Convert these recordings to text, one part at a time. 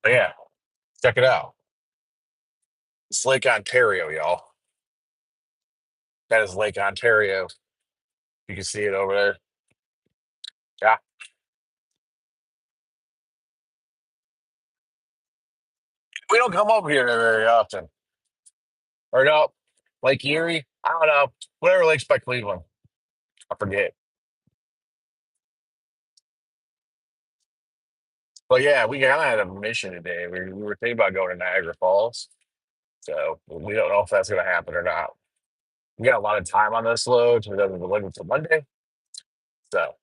But yeah, check it out. It's Lake Ontario, y'all. That is Lake Ontario. You can see it over there. Yeah. We don't come over here very often. Or no, Lake Erie. I don't know. Whatever lake's by Cleveland. I forget. But yeah, we kind of had a mission today. We were thinking about going to Niagara Falls. So we don't know if that's going to happen or not. We got a lot of time on this load. So we doesn't deliver until Monday. So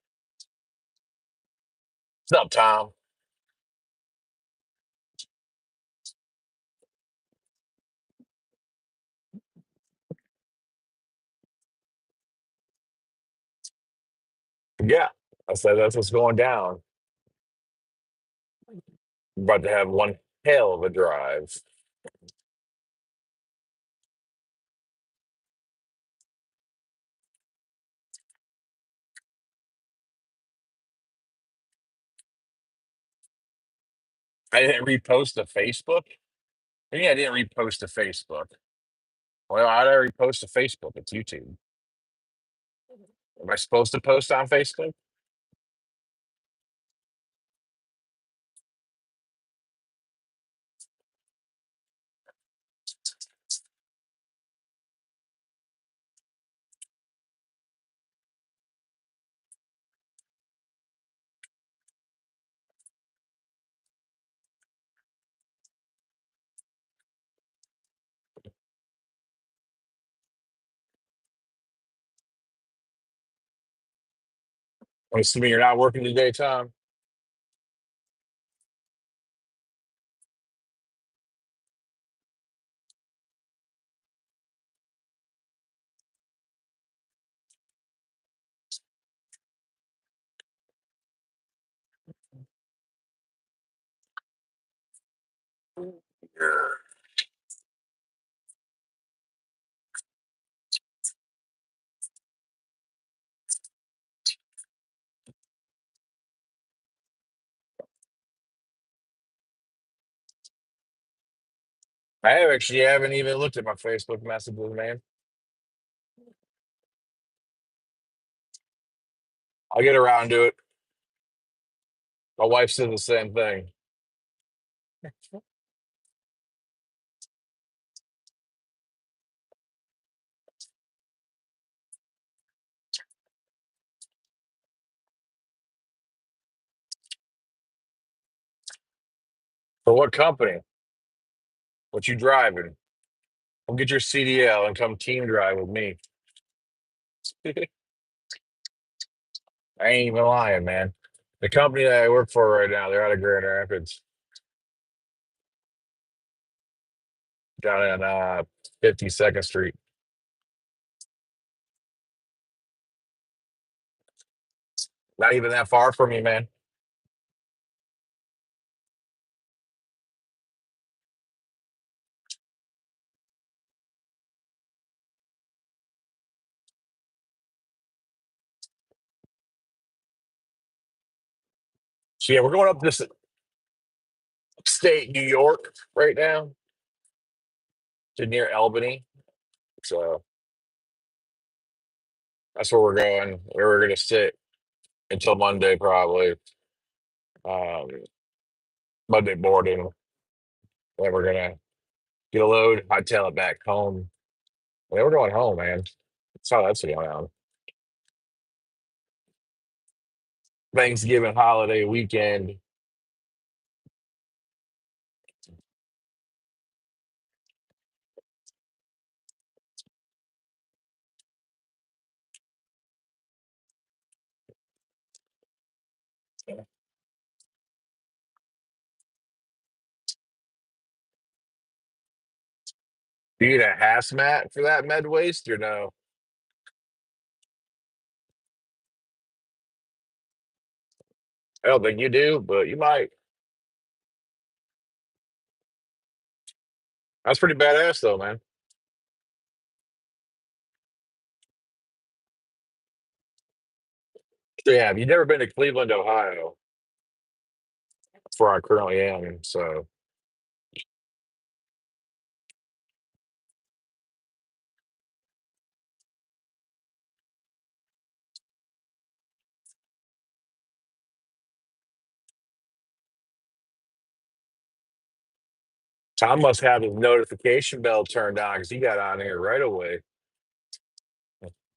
it's up, Tom. Yeah. I said that's what's going down. We're about to have one hell of a drive. I didn't repost to Facebook. Maybe I didn't repost to Facebook. Well, I already post to Facebook. It's YouTube. Am I supposed to post on Facebook? I'm assuming you're not working today, Tom. Yeah. I haven't even looked at my Facebook messages, man. I'll get around to it. My wife said the same thing. For what company? What you driving? Come get your CDL and come team drive with me. I ain't even lying, man. The company that I work for right now, they're out of Grand Rapids, down on 52nd Street. Not even that far from me, man. So yeah, we're going up this upstate New York right now to near Albany. So that's where we're going. Where we're going to sit until Monday, probably. Um, Monday morning. Then we're gonna get a load, hightail it back home. And then we're going home, man. That's how that's going on. Thanksgiving holiday weekend. Do you need a hazmat for that med waste or no? I don't think you do, but you might. That's pretty badass though, man. So yeah, have you never been to Cleveland, Ohio? where I currently am. So Tom must have his notification bell turned on because he got on here right away.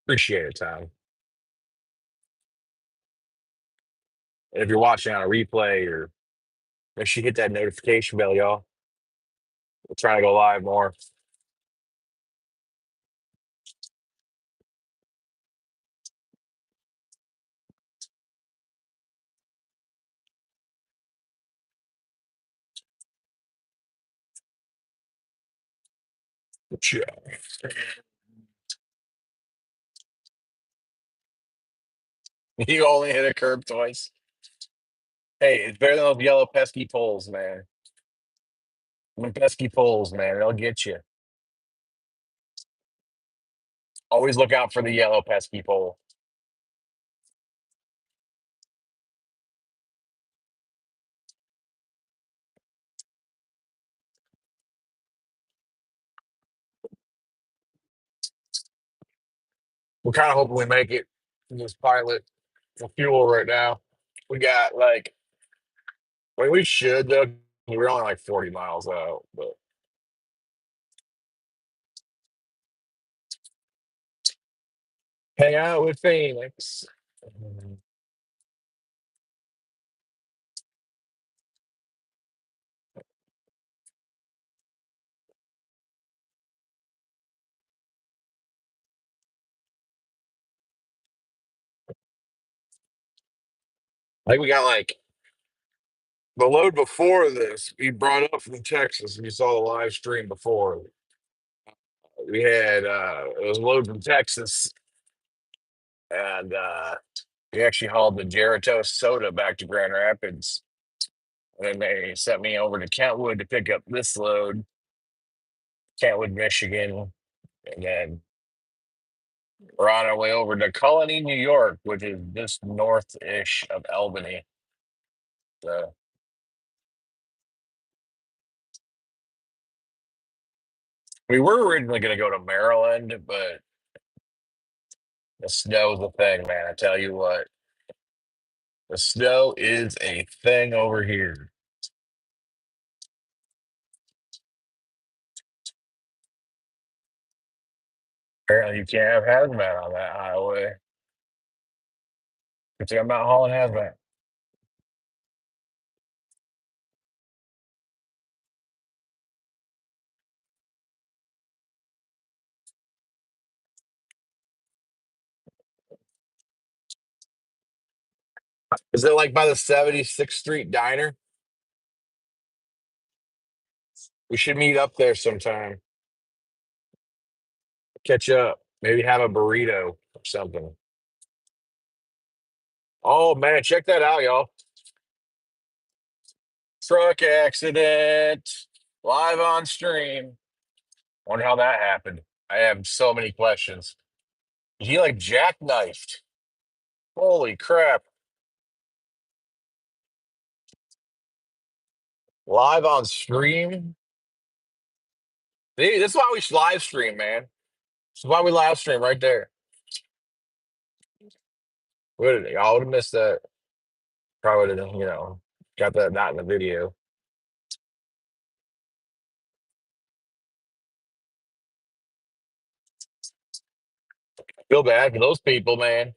Appreciate it, Tom. And if you're watching on a replay, or make sure you hit that notification bell, y'all. We're trying to go live more. Yeah. You only hit a curb twice. Hey, it's better than those yellow pesky poles, man. Them pesky poles, man, they'll get you. Always look out for the yellow pesky pole. We're kind of hoping we make it in this pilot for fuel right now. We got like, well, we should though. We're only like 40 miles out, but hang out with Phoenix. Like we got like the load before this. We brought up from Texas, and you saw the live stream before. We had it was a load from Texas, and we actually hauled the Gelatos soda back to Grand Rapids. And then they sent me over to Kentwood to pick up this load, Kentwood, Michigan. And then we're on our way over to Colony, New York, which is just north-ish of Albany. So we were originally going to go to Maryland, but the snow's a thing, man. I tell you what, the snow is a thing over here. Apparently, you can't have hazmat on that highway. You think I'm not hauling hazmat? Is it like by the 76th Street Diner? We should meet up there sometime. Catch up. Maybe have a burrito or something. Oh man, check that out, y'all. Truck accident. Live on stream. Wonder how that happened. I have so many questions. He like jackknifed. Holy crap. Live on stream? See, this is why we should live stream, man. This is why we live stream right there. Y'all would have missed that. Probably would have, got that not in the video. Feel bad for those people, man.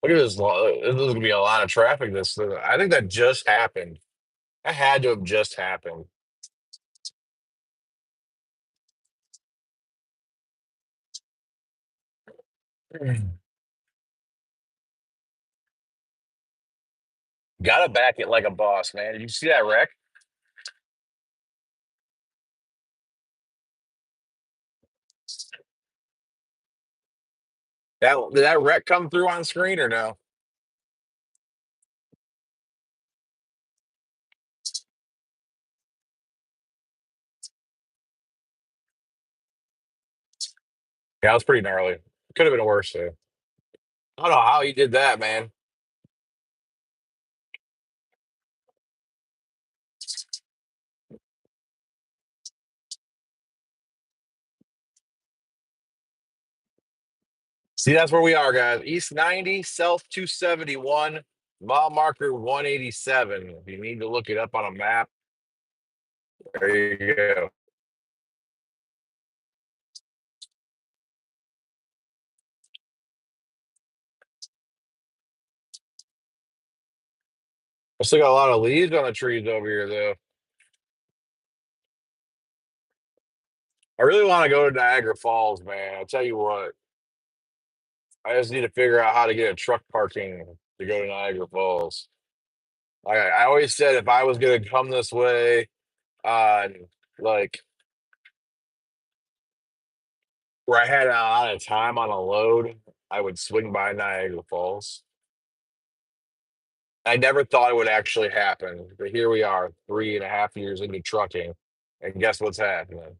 Look at this. This is going to be a lot of traffic. I think that just happened. That had to have just happened. Gotta back it like a boss, man. Did you see that wreck? Did that wreck come through on screen or no? Yeah, it was pretty gnarly. Could have been worse too. I don't know how he did that, man. See, that's where we are, guys. East 90, South 271, mile marker 187. If you need to look it up on a map, there you go. I still got a lot of leaves on the trees over here, though. I really want to go to Niagara Falls, man. I'll tell you what. I just need to figure out how to get a truck parking to go to Niagara Falls. I always said if I was going to come this way on like where I had a lot of time on a load, I would swing by Niagara Falls. I never thought it would actually happen, but here we are, 3.5 years into trucking, and guess what's happening?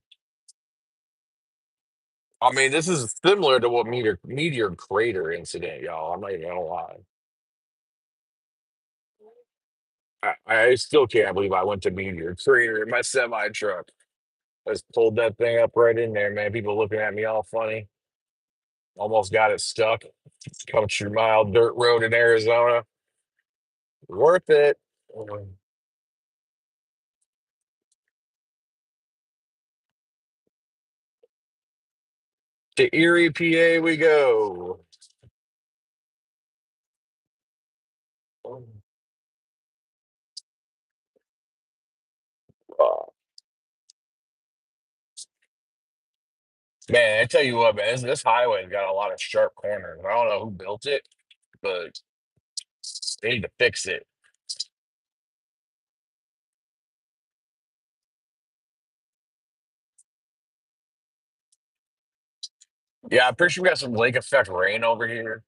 I mean, this is similar to what meteor crater incident, y'all. I'm not even gonna lie. I still can't believe I went to meteor crater in my semi truck. I just pulled that thing up right in there, man. People looking at me all funny. Almost got it stuck. Country mile dirt road in Arizona. Worth it. To Erie, PA, we go. Uh, Man, I tell you what, man, this highway's got a lot of sharp corners. I don't know who built it, but they need to fix it. Yeah, I'm pretty sure we got some lake effect rain over here,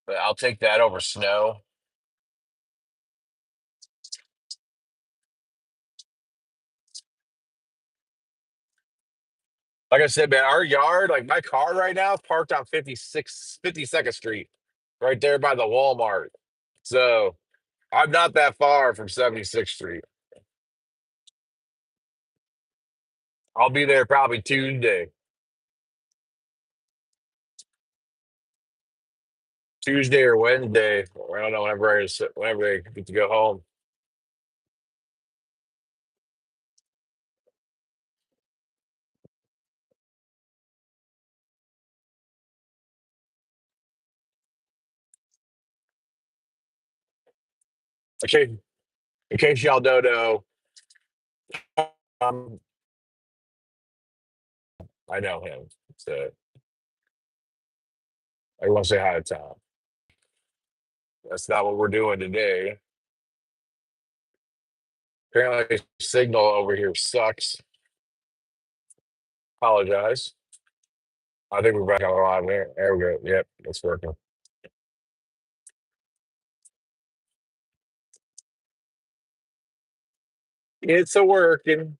but I'll take that over snow. Like I said, man, our yard, like my car right now is parked on 52nd Street, right there by the Walmart. So I'm not that far from 76th Street. I'll be there probably Tuesday. Tuesday or Wednesday. I don't know whenever I get to go home. Okay, in case y'all don't know, um, I know him. So I want to say hi to Tom. That's not what we're doing today. Apparently, signal over here sucks. Apologize. I think we're back on the line there. There we go. Yep, it's working. It's a working.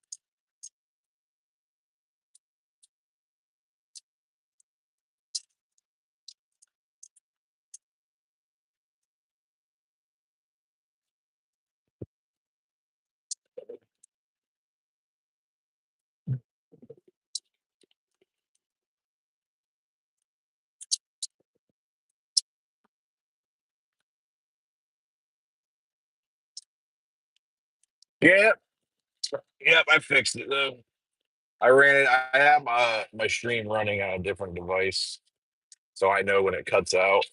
Yep, yep. I fixed it though. I ran it. I have my stream running on a different device, so I know when it cuts out.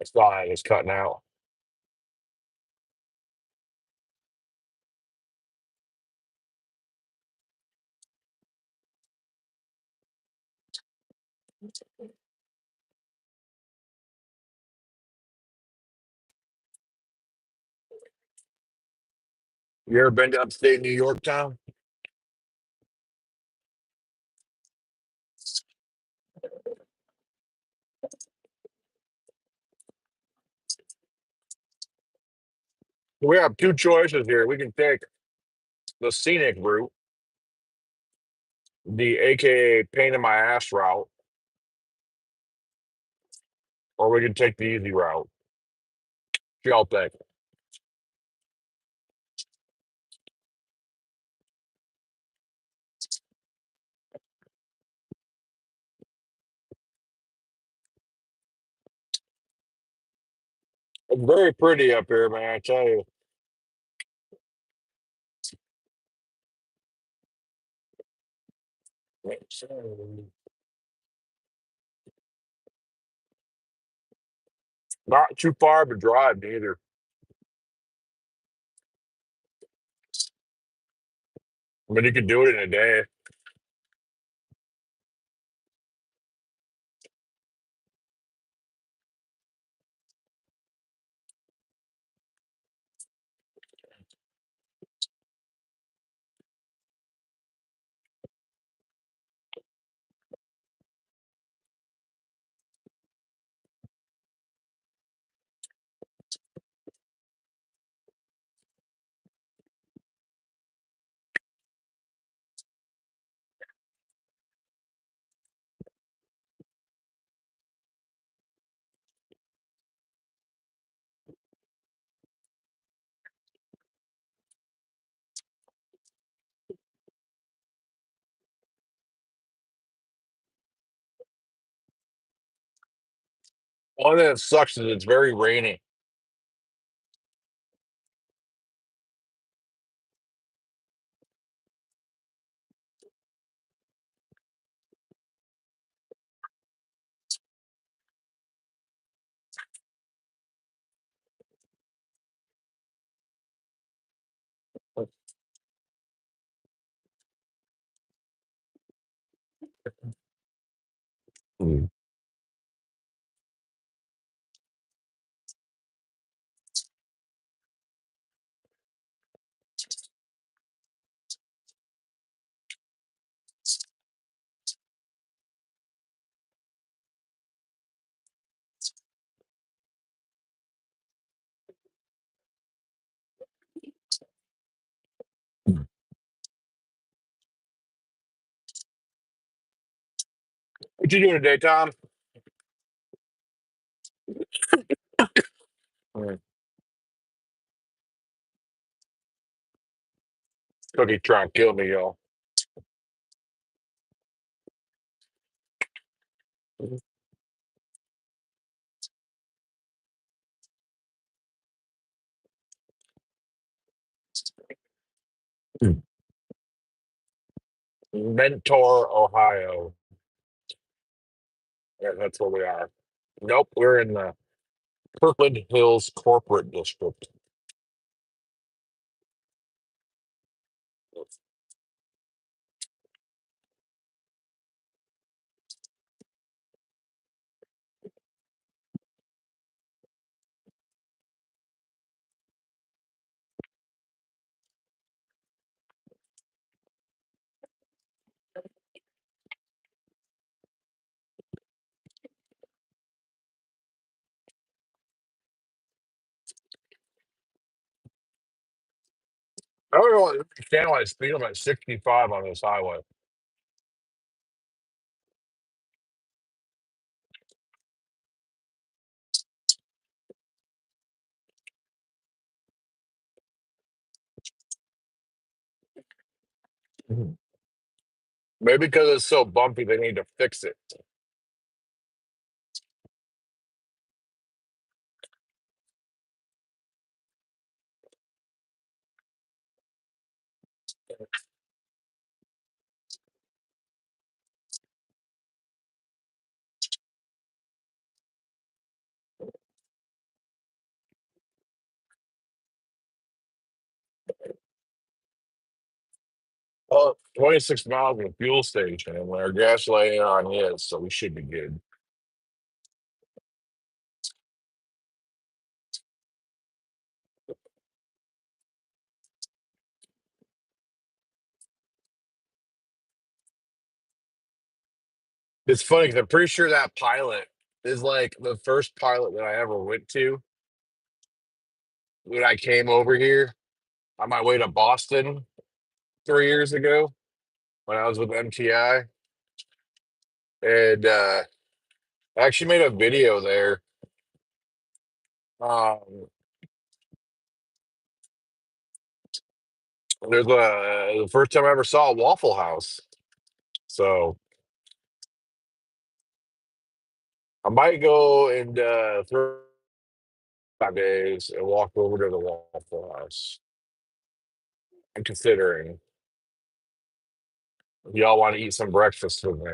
I saw it was cutting out. You ever been to upstate New York, Tom? We have two choices here. We can take the scenic route, the AKA pain in my ass route, or we can take the easy route. What y'all think? It's very pretty up here, man. I tell you. Not too far of a drive, neither. I mean, you could do it in a day. Only thing that sucks is it's very rainy. Mm. What you doing today, Tom? Mm. Cookie trying to kill me, y'all. Mm. Mentor, Ohio. Yeah, that's where we are. Nope, we're in the Kirkland Hills Corporate District. I don't know, understand why I speed them at 65 on this highway. Mhm. Maybe because it's so bumpy, they need to fix it. Oh, 26 miles from the fuel station, and our gas laying on his, so we should be good. It's funny because I'm pretty sure that pilot is like the first pilot that I ever went to when I came over here on my way to Boston 3 years ago when I was with MTI. And I actually made a video there. Um, there's the first time I ever saw a Waffle House. So I might go and throw 5 days and walk over to the Waffle House. I'm considering if y'all want to eat some breakfast with me.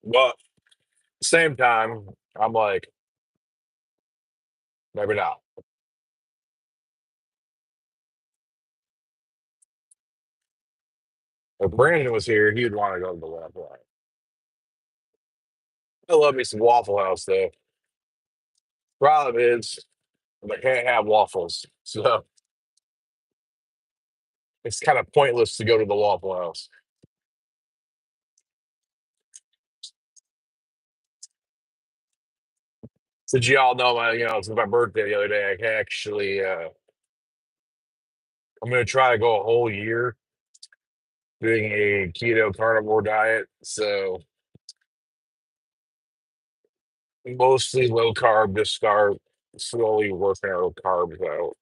But same time, I'm like, maybe not. If Brandon was here, he would want to go to the Waffle House. I love me some Waffle House though. Problem is, I can't have waffles, so it's kind of pointless to go to the Waffle House. Since y'all know it's my birthday the other day, I can actually, I'm gonna try to go a whole year doing a keto carnivore diet. So mostly low carb to start, slowly working our carbs out.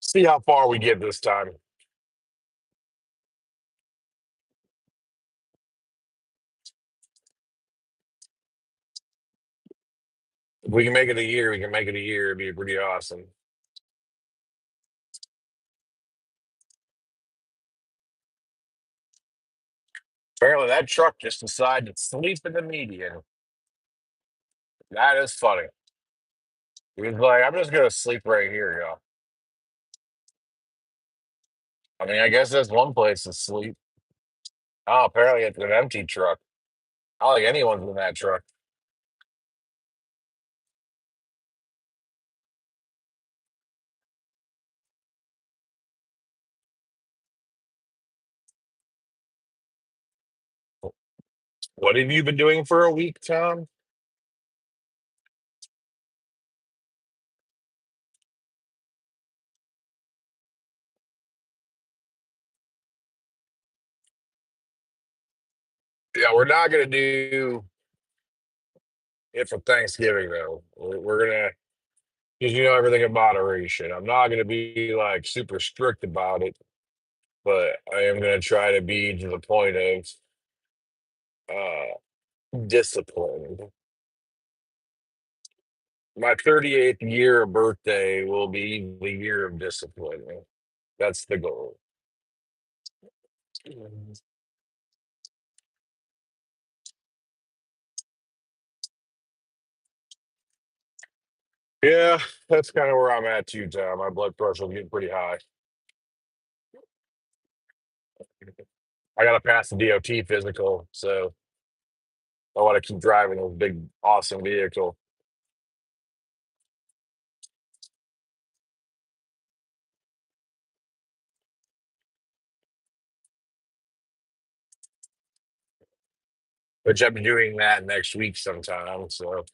See how far we get this time. If we can make it a year, we can make it a year. It'd be pretty awesome. Apparently, that truck just decided to sleep in the median. That is funny. He was like, I'm just gonna sleep right here, y'all. I mean, I guess there's one place to sleep. Oh, apparently it's an empty truck. I don't think anyone's in that truck. What have you been doing for a week, Tom? Yeah, we're not gonna do it for Thanksgiving though. We're gonna, because everything in moderation. I'm not gonna be like super strict about it, but I am gonna try to be to the point of disciplined. My 38th year of birthday will be the year of discipline. That's the goal. Yeah, that's kind of where I'm at too, Tom. My blood pressure will get pretty high. I got to pass the DOT physical, so I want to keep driving a big, awesome vehicle. Which I'm doing that next week sometime. So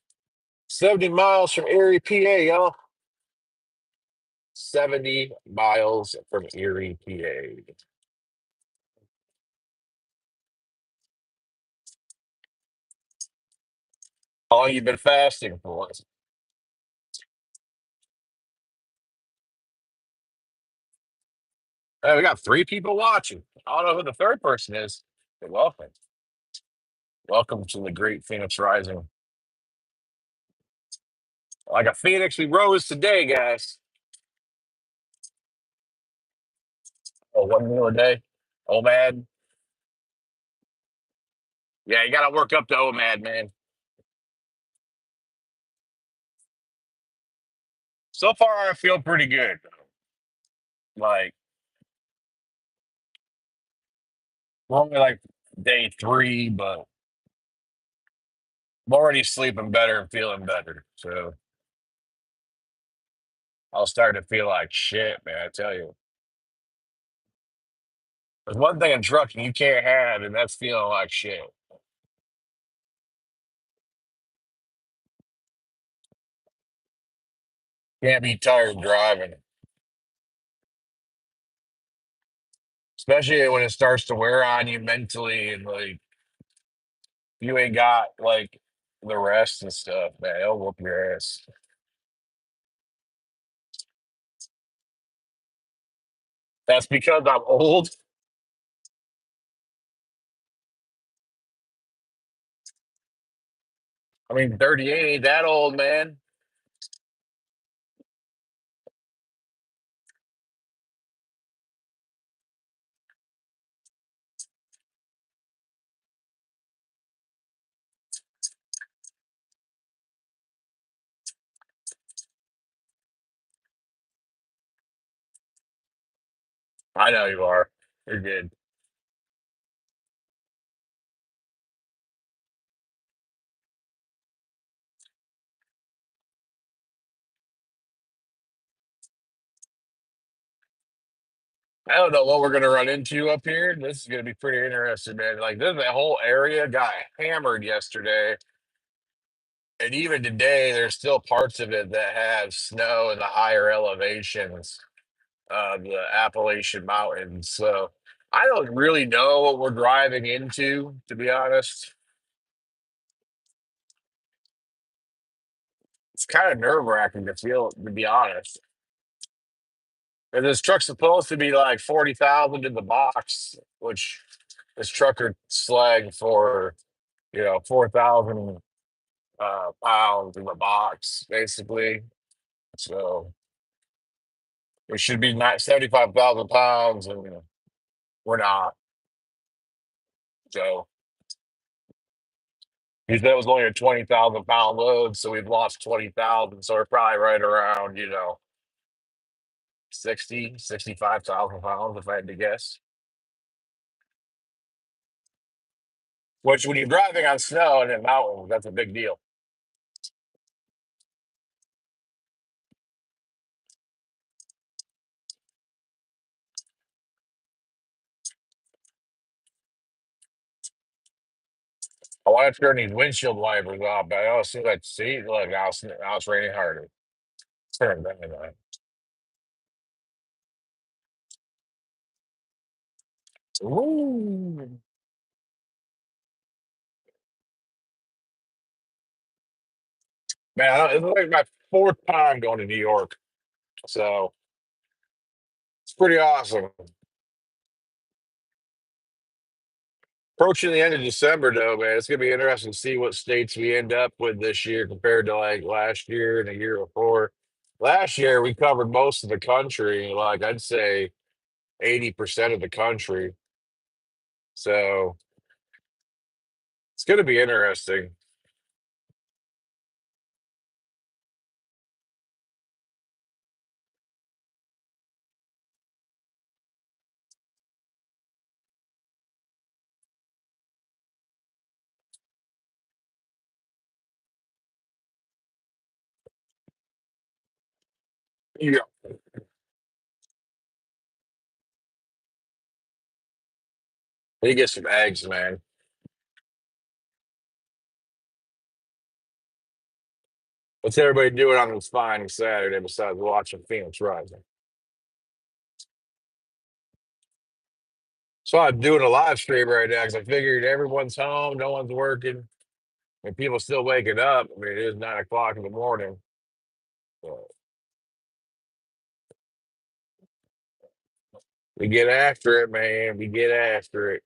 70 miles from Erie, PA, y'all. 70 miles from Erie, PA. How long you been fasting for? Hey, we got 3 people watching. I don't know who the third person is, but welcome. Welcome to the great Phoenix Rising. Like a phoenix, we rose today, guys. Oh, one meal a day. OMAD. Yeah, you got to work up to OMAD, man. So far, I feel pretty good. Like, we're only like day 3, but I'm already sleeping better and feeling better. So I'll start to feel like shit, man. I tell you. There's one thing in trucking you can't have, and that's feeling like shit. Can't be tired driving, especially when it starts to wear on you mentally and like you ain't got like the rest and stuff, man. It'll whoop your ass. That's because I'm old. I mean, 38 ain't that old, man. I know you are. You're good. I don't know what we're gonna run into up here. This is gonna be pretty interesting, man. Like this, that whole area got hammered yesterday, and even today, there's still parts of it that have snow in the higher elevations of the Appalachian Mountains. So I don't really know what we're driving into, to be honest. It's kind of nerve wracking to feel, to be honest. And this truck's supposed to be like 40,000 in the box, which this trucker slang for 4,000 pounds in the box, basically. So we should be not 75,000 pounds, and we're not. So he said it was only a 20,000 pound load, so we've lost 20,000. So we're probably right around 65,000 pounds, if I had to guess. Which, when you're driving on snow and in mountains, that's a big deal. I want to turn these windshield wipers off, but I don't see that. See, look, now it's raining harder. Turn them on. Ooh. Man, it's like my fourth time going to New York, so it's pretty awesome. Approaching the end of December, though, man, it's gonna be interesting to see what states we end up with this year compared to like last year and the year before. Last year, we covered most of the country, like I'd say 80% of the country. So it's gonna be interesting. Yeah, you get some eggs, man. What's everybody doing on this fine Saturday besides watching Phoenix Rising? So I'm doing a live stream right now because I figured everyone's home, no one's working, and people still waking up. I mean, it is 9 o'clock in the morning. So we get after it, man. We get after it.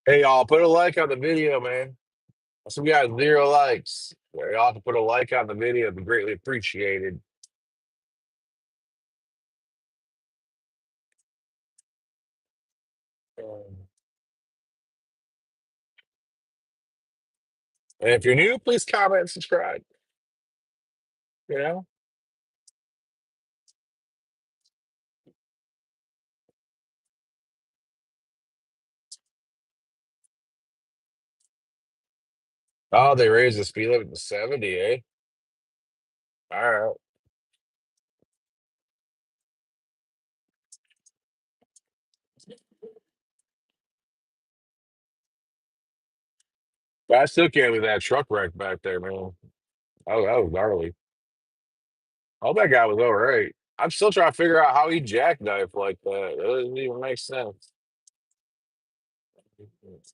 Hey, y'all, put a like on the video, man. So we got 0 likes. Y'all have to put a like on the video. It'd be greatly appreciated. And if you're new, please comment and subscribe. You know? Oh, they raised the speed limit to 70, eh? All right. But I still can't believe that truck wreck back there, man. Oh, that was gnarly. Oh, that guy was all right. I'm still trying to figure out how he jackknifed like that. It doesn't even make sense.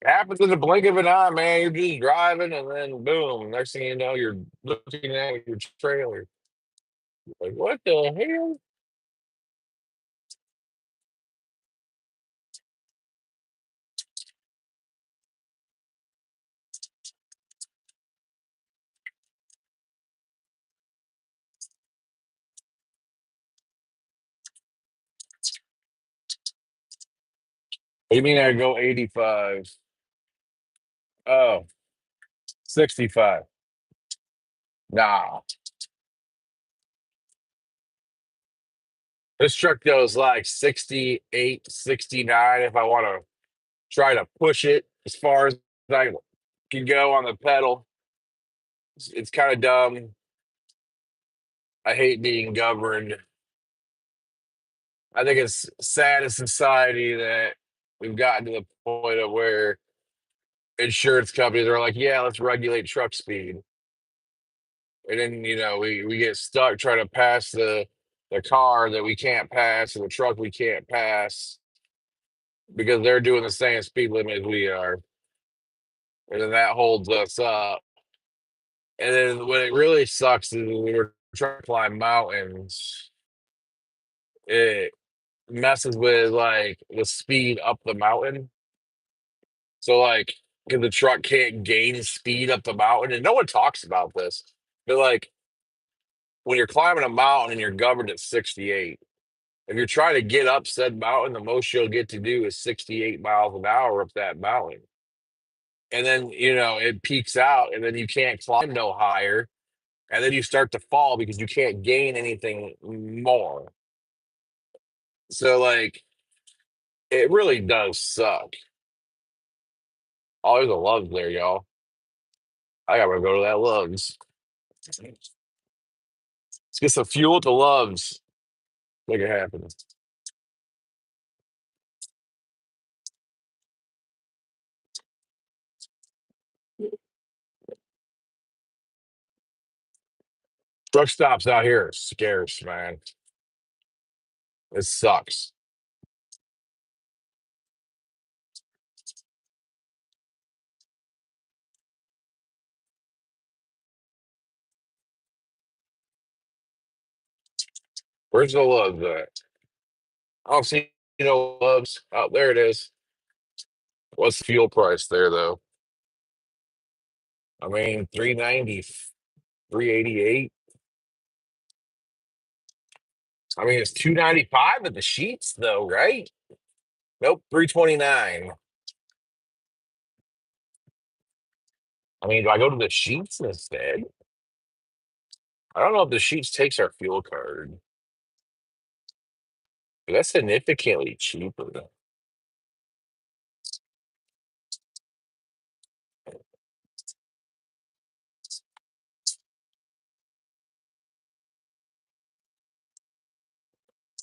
Happens in the blink of an eye, man. You're just driving, and then boom. Next thing you know, you're looking at your trailer. Like, what the hell? What do you mean I go 85? Oh, 65. Nah. This truck goes like 68, 69 if I want to try to push it as far as I can go on the pedal. It's kind of dumb. I hate being governed. I think it's sad in society that we've gotten to the point of where insurance companies are like, yeah, let's regulate truck speed. And then, we get stuck trying to pass the car that we can't pass and the truck we can't pass because they're doing the same speed limit as we are. And then that holds us up. And then what it really sucks is when we're trying to climb mountains, it messes with like the speed up the mountain. So like, because the truck can't gain speed up the mountain, and no one talks about this, but like when you're climbing a mountain and you're governed at 68, if you're trying to get up said mountain, the most you'll get to do is 68 miles an hour up that mountain. And then, it peaks out, and then you can't climb no higher. And then you start to fall because you can't gain anything more. So, like, it really does suck. Oh, there's a Love's there, y'all. I gotta go to that Love's. Let's get some fuel at the Love's. Make it happen. Truck stops out here are scarce, man. It sucks. Where's the Love's at? I don't see no Love's. Oh, there it is. What's the fuel price there, though? I mean, 390, 388. I mean, it's 295 at the sheets, though, right? Nope, 329. I mean, do I go to the sheets instead? I don't know if the sheets takes our fuel card, but that's significantly cheaper.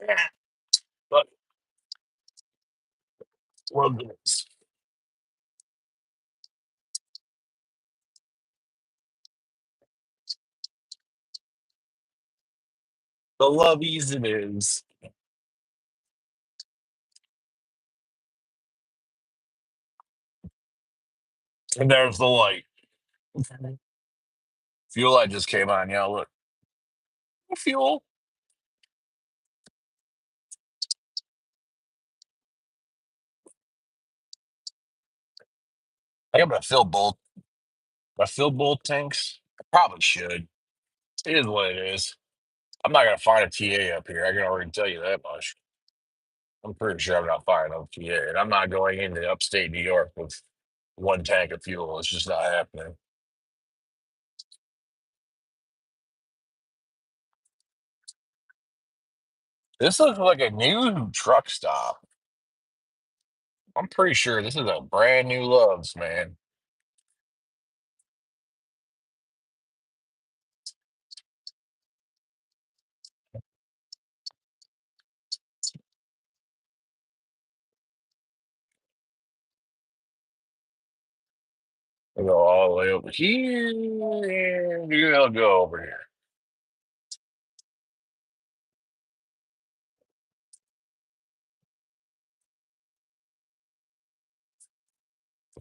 Yeah. But well, the lovies it is. And there's the light. Fuel light just came on. Yeah, look. Fuel. I think I'm gonna fill both. I fill both tanks. I probably should. It is what it is. I'm not gonna find a TA up here. I can already tell you that much. I'm pretty sure I'm not finding a TA, and I'm not going into upstate New York with one tank of fuel. It's just not happening. This looks like a new truck stop. I'm pretty sure this is a brand new Love's, man. I'll go all the way over here, and you'll go over here.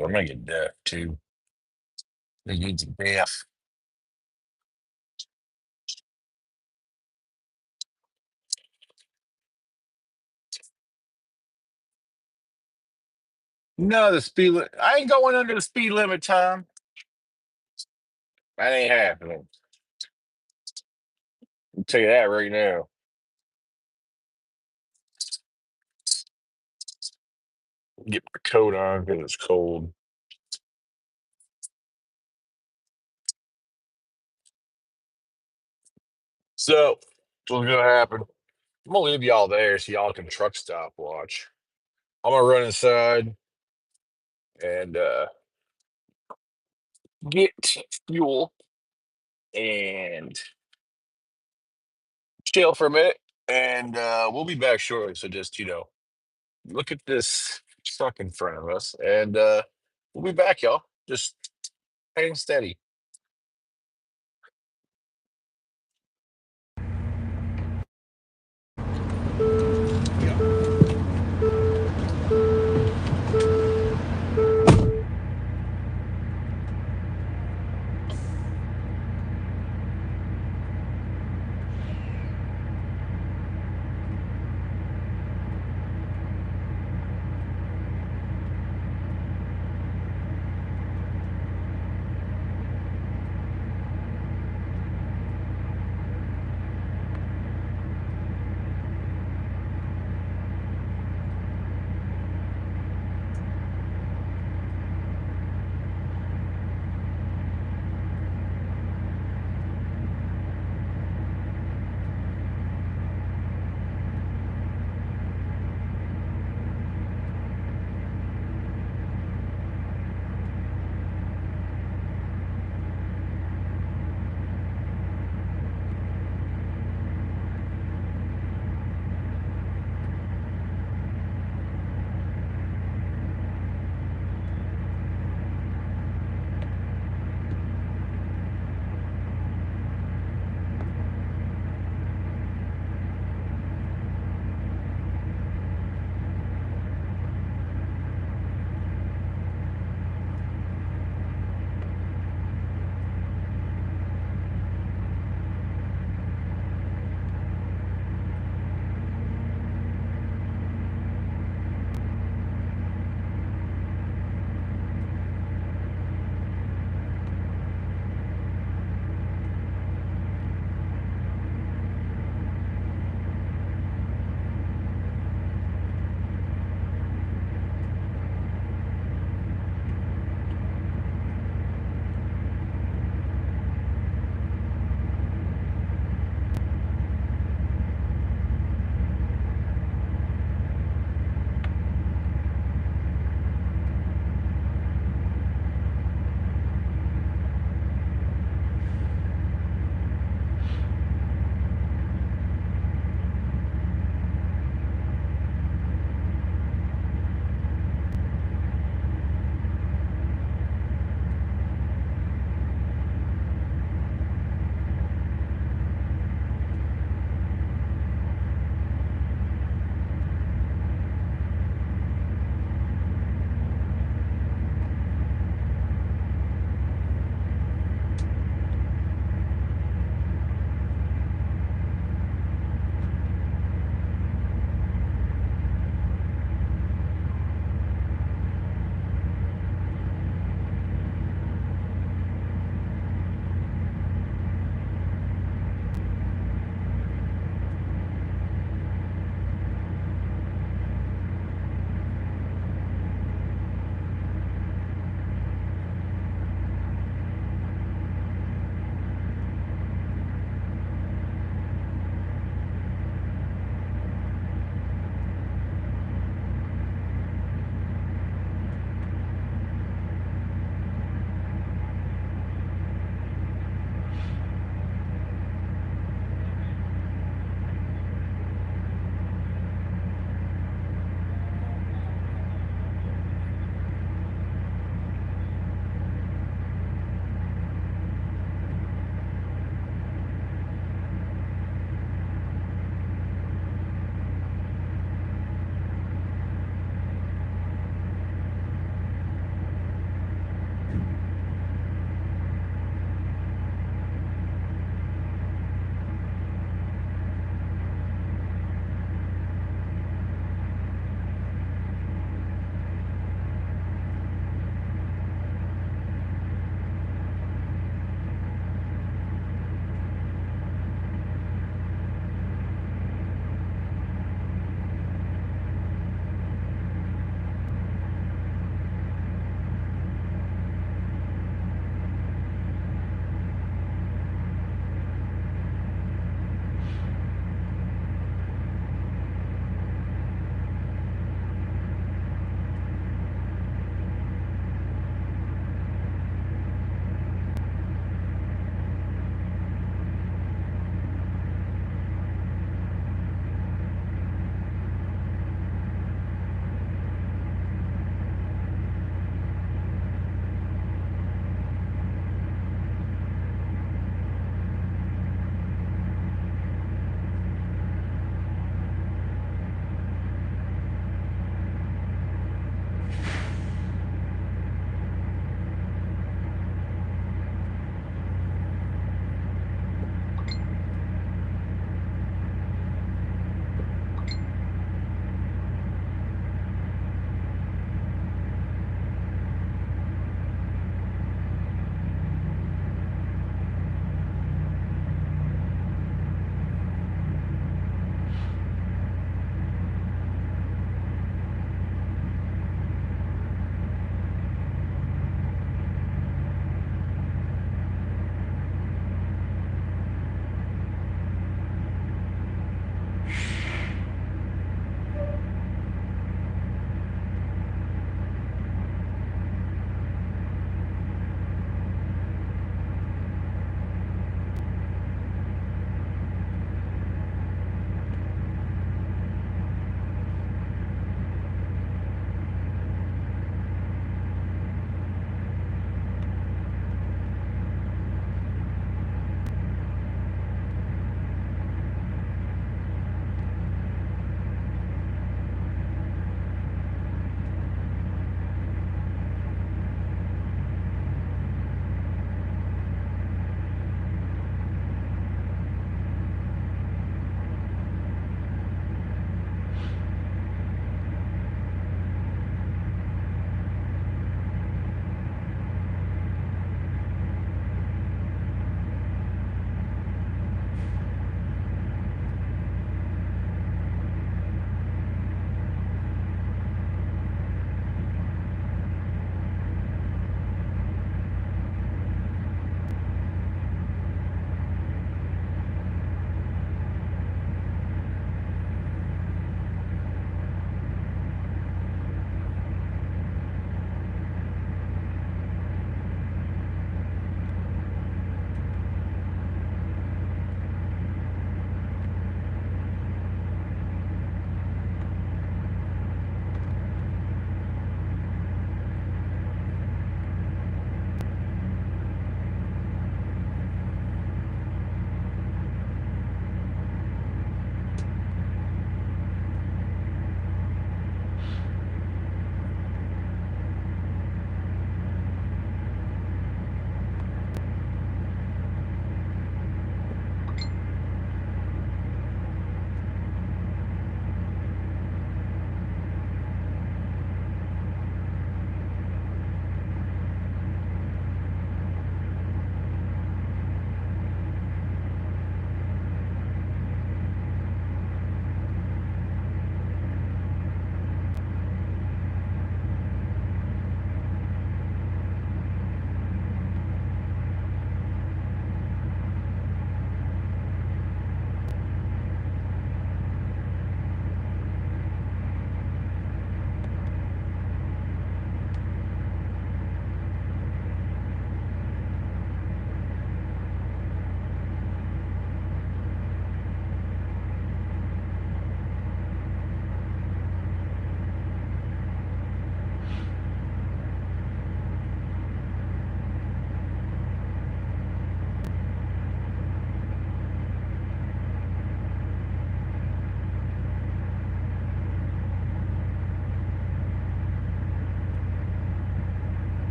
I'm gonna get deaf too. They need some deaf. No, the speed limit. I ain't going under the speed limit, Tom. That ain't happening. I'll tell you that right now. Get my coat on because it's cold. So, what's gonna happen? I'm gonna leave y'all there so y'all can truck stop watch. I'm gonna run inside and get fuel and chill for a minute, and we'll be back shortly. So just look at this truck in front of us, and we'll be back, y'all. Just hang steady.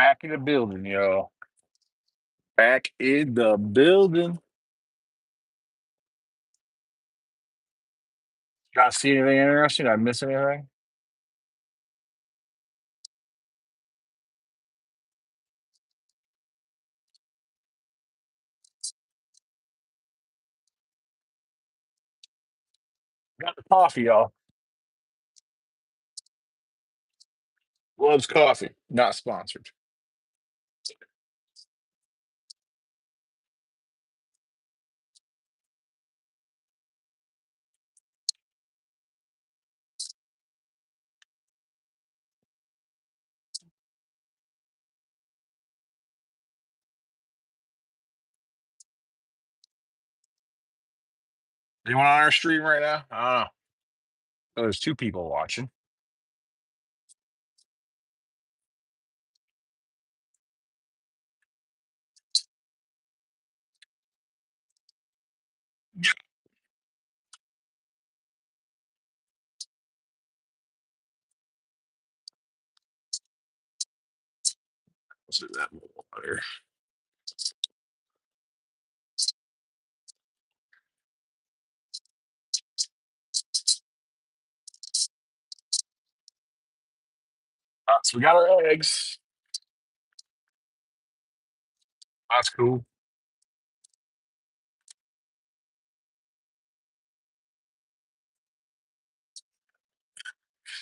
Back in the building, yo. Back in the building. Got see anything interesting? Did I miss anything? Got the coffee, y'all. Loves coffee. Not sponsored. Anyone on our stream right now? I don't know. Oh, there's two people watching. Let's do that water. So we got our eggs. That's cool.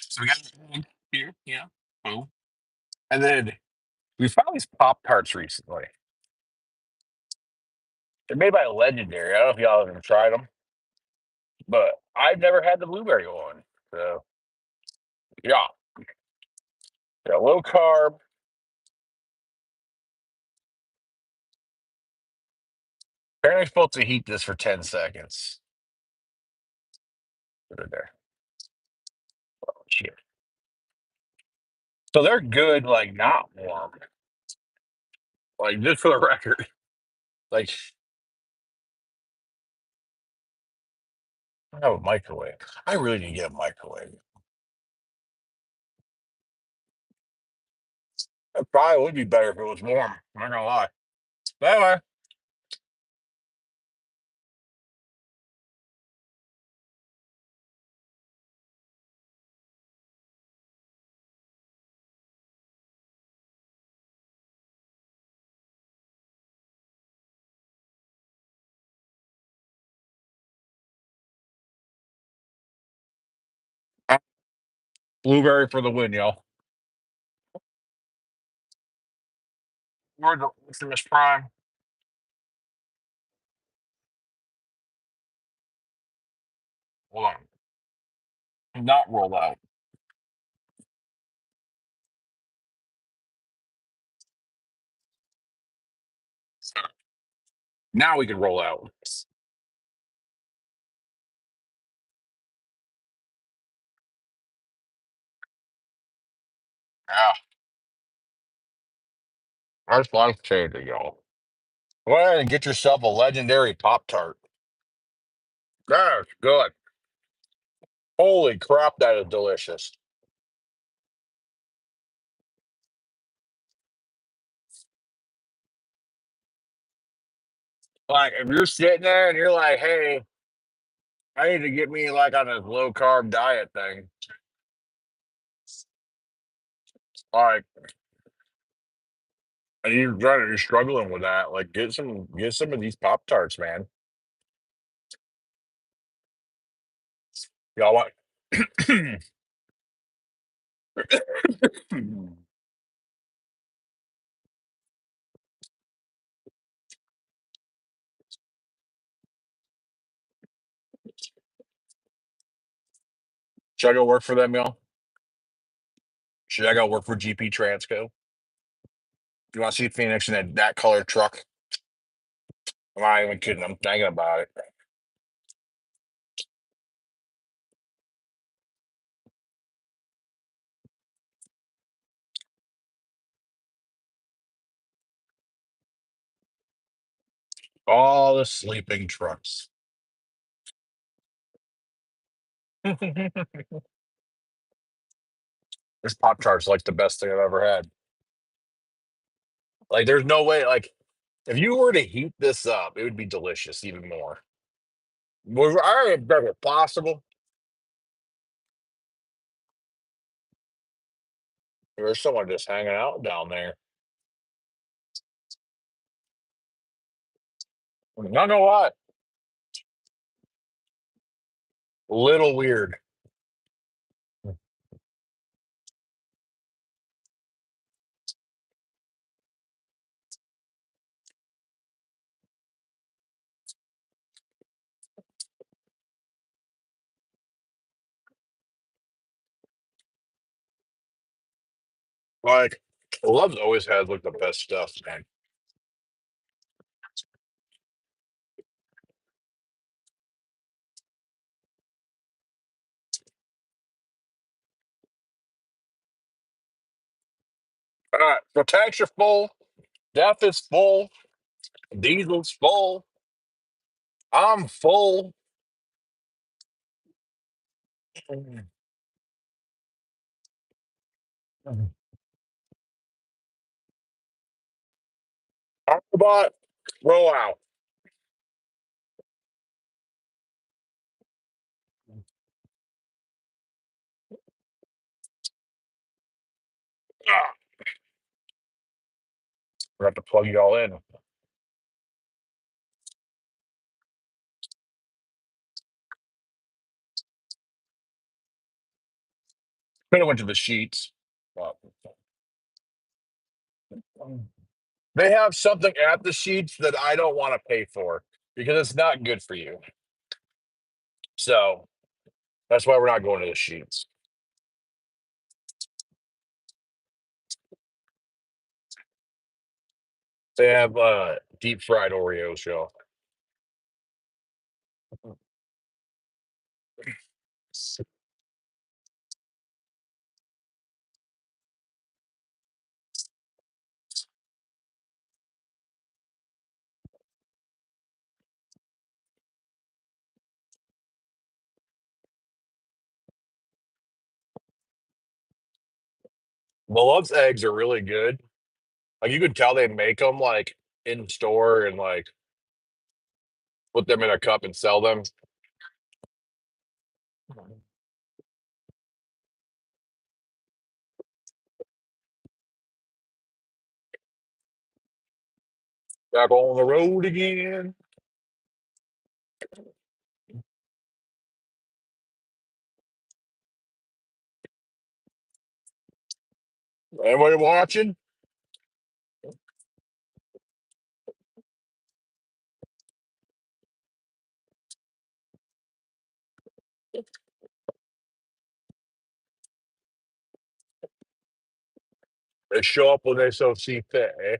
So we got an egg here. Yeah. Cool. And then we found these Pop Tarts recently. They're made by Legendary. I don't know if y'all have ever tried them, but I've never had the blueberry one. So yeah, they're low carb. Apparently, supposed to heat this for 10 seconds. Put it there. Oh, shit. So they're good, like not warm. Like just for the record, like I have a microwave. I really need to get a microwave. It probably would be better if it was warm. I'm not gonna lie. But anyway, blueberry for the win, y'all. We're the Optimus Prime. Hold on. Not roll out. Now we can roll out. Yeah, that's life changing, y'all. Go ahead and get yourself a legendary Pop Tart. That's good. Holy crap, that is delicious. Like if you're sitting there and you're like, hey, I need to get me like on this low carb diet thing. Like, and you're struggling with that. Like, get some of these Pop Tarts, man. Y'all want? Should I go work for them, y'all? Should I go work for GP Transco? You want to see Phoenix in that color truck? I'm not even kidding. I'm thinking about it. All the sleeping trucks. This Pop Tart's like the best thing I've ever had. Like, there's no way. Like, if you were to heat this up, it would be delicious even more. Was I bet it possible? There's someone just hanging out down there. Not know what. Little weird. Like, Love's always had like the best stuff, man. All right, so tanks are full. Death is full. Diesel's full. I'm full. But roll out. Ah, we have to plug you all in. Could have went to the sheets. But they have something at the sheets that I don't want to pay for because it's not good for you. So that's why we're not going to the sheets. They have deep fried Oreos, y'all. Malov's eggs are really good. Like you could tell they make them like in store and like put them in a cup and sell them. Back on the road again. Anybody watching? They show up when they so see fit, eh?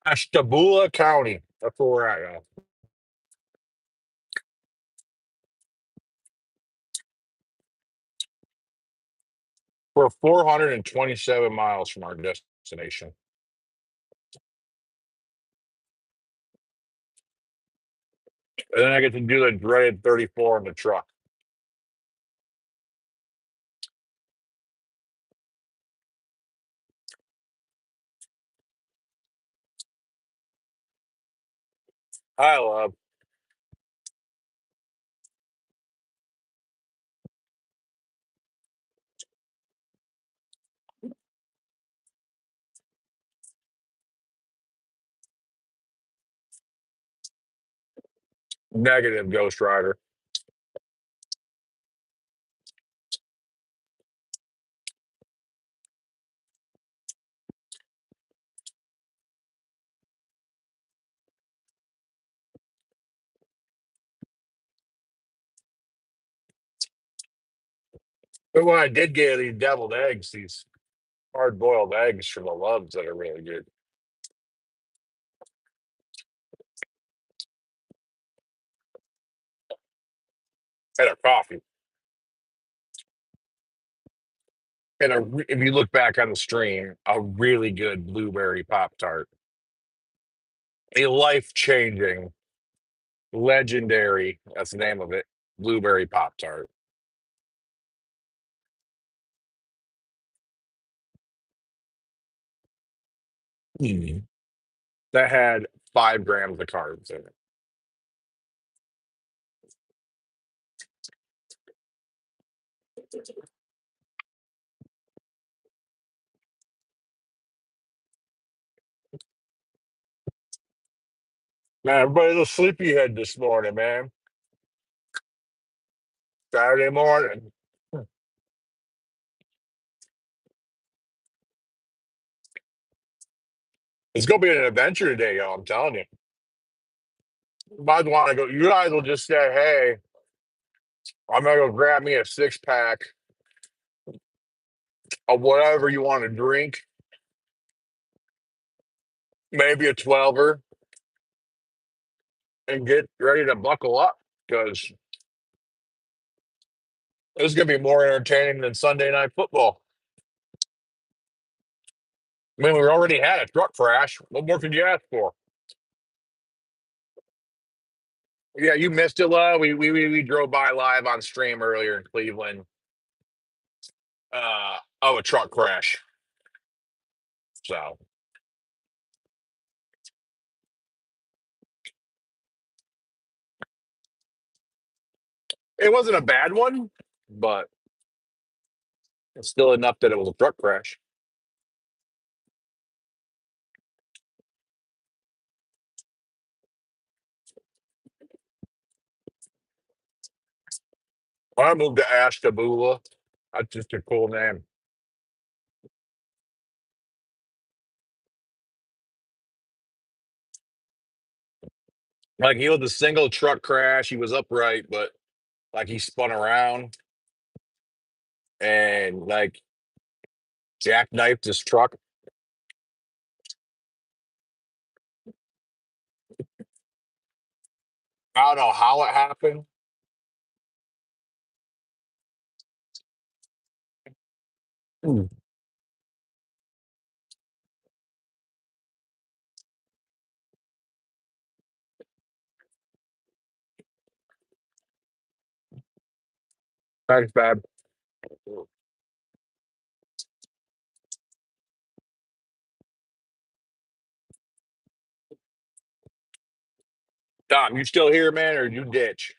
Ashtabula County. That's where we're at, y'all. We're 427 miles from our destination. And then I get to do the dreaded 34 in the truck. I love negative Ghost Rider. But when I did get these deviled eggs, these hard boiled eggs from the Loves that are really good. And a coffee. And if you look back on the stream, a really good blueberry Pop Tart. A life changing, legendary, that's the name of it, blueberry Pop Tart. That had 5 grams of carbs in it. Man, everybody's a sleepyhead this morning, man. Saturday morning. It's gonna be an adventure today, y'all. I'm telling you. You might want to go. You guys will just say, "Hey, I'm gonna go grab me a 6 pack of whatever you want to drink, maybe a 12er, and get ready to buckle up because this is gonna be more entertaining than Sunday night football." I mean, we already had a truck crash. What more could you ask for? Yeah, you missed it, love. We drove by live on stream earlier in Cleveland. A truck crash. So it wasn't a bad one, but it's still enough that it was a truck crash. I moved to Ashtabula. That's just a cool name. Like he was a single truck crash. He was upright, but like he spun around and like jackknifed his truck. I don't know how it happened. Hmm. Thanks, Bab. Tom, you still here, man, or you ditch?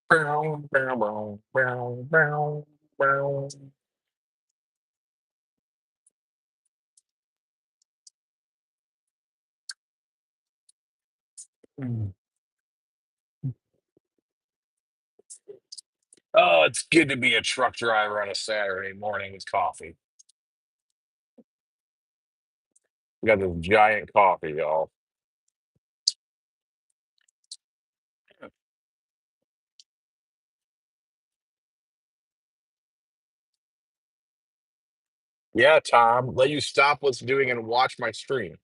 Brown, brown, brown, brown, brown, brown. Oh, it's good to be a truck driver on a Saturday morning with coffee. We got this giant coffee, y'all. Yeah, Tom, let you stop what's doing and watch my stream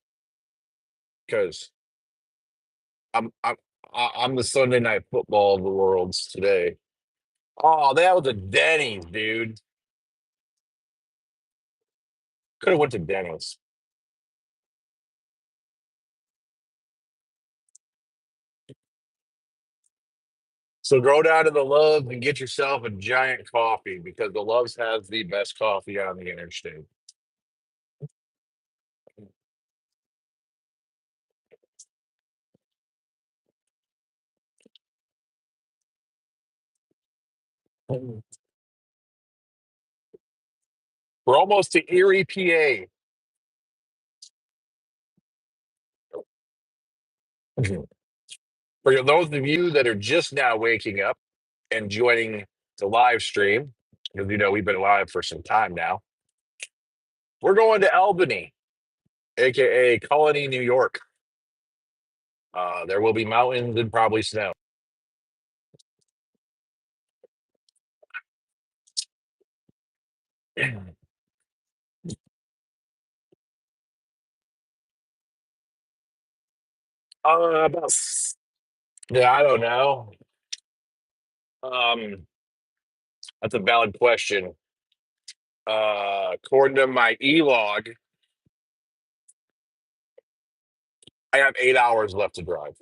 because I'm I'm I'm the Sunday night football of the worlds today. Oh, that was a Denny's, dude. Could have went to Denny's. So go down to the Loves and get yourself a giant coffee because the Loves has the best coffee on the interstate. We're almost to Erie, PA. For those of you that are just now waking up and joining the live stream, because we've been live for some time now, we're going to Albany, aka Colony, New York. There will be mountains and probably snow. About yeah, I don't know. Um, that's a valid question. According to my e-log, I have 8 hours left to drive.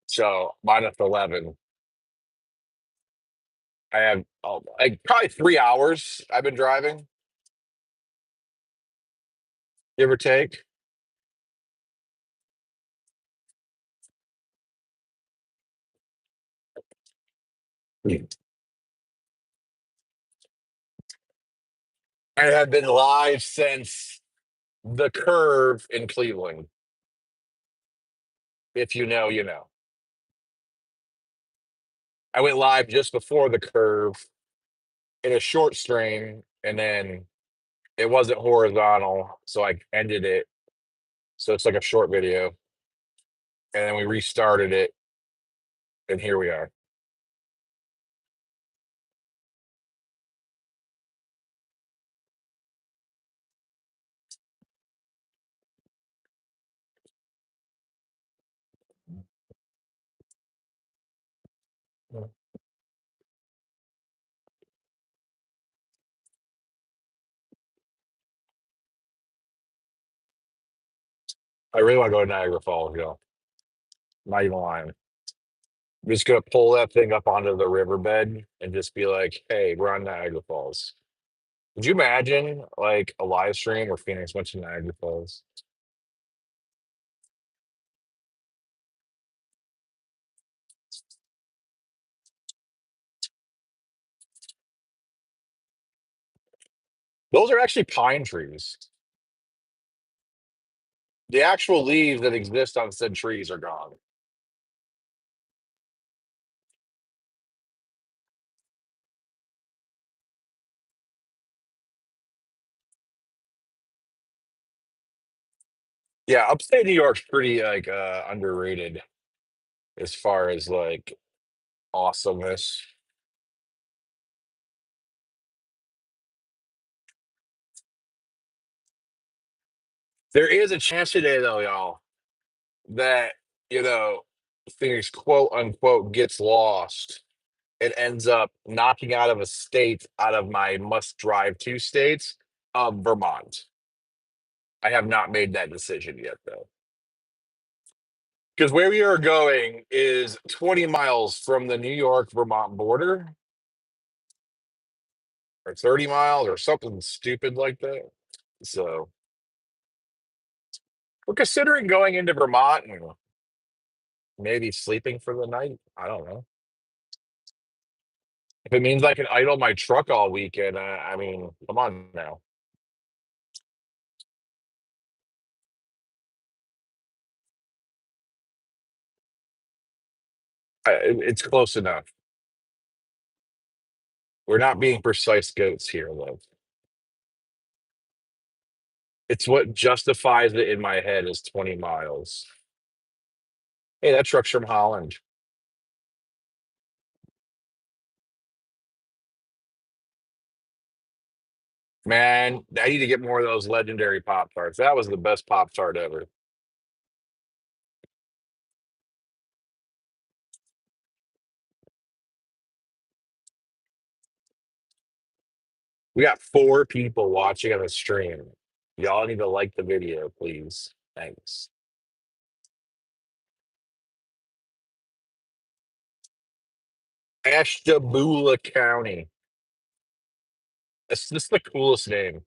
So -11. I have like probably 3 hours I've been driving, give or take. I have been live since the curve in Cleveland. If you know, you know. I went live just before the curve in a short stream, and then it wasn't horizontal, so I ended it. So it's like a short video, and then we restarted it, and here we are. I really want to go to Niagara Falls, Not even lying. I'm just gonna pull that thing up onto the riverbed and just be like, "Hey, we're on Niagara Falls." Could you imagine like a live stream where Phoenix went to Niagara Falls? Those are actually pine trees. The actual leaves that exist on said trees are gone. Yeah, upstate New York's pretty like underrated as far as like awesomeness. There is a chance today though, y'all, that you know Phoenix quote unquote gets lost. It ends up knocking out of a state out of my must drive to states of Vermont. I have not made that decision yet though. Because where we are going is 20 miles from the New York Vermont border, or 30 miles, or something stupid like that. So we're considering going into Vermont and maybe sleeping for the night. I don't know. If it means I can idle my truck all weekend, I mean, come on now. It's close enough. We're not being precise goats here, love. It's what justifies it in my head is 20 miles. Hey, that truck's from Holland. Man, I need to get more of those legendary Pop Tarts. That was the best Pop Tart ever. We got 4 people watching on the stream. Y'all need to like the video, please. Thanks. Ashtabula County. This is the coolest name.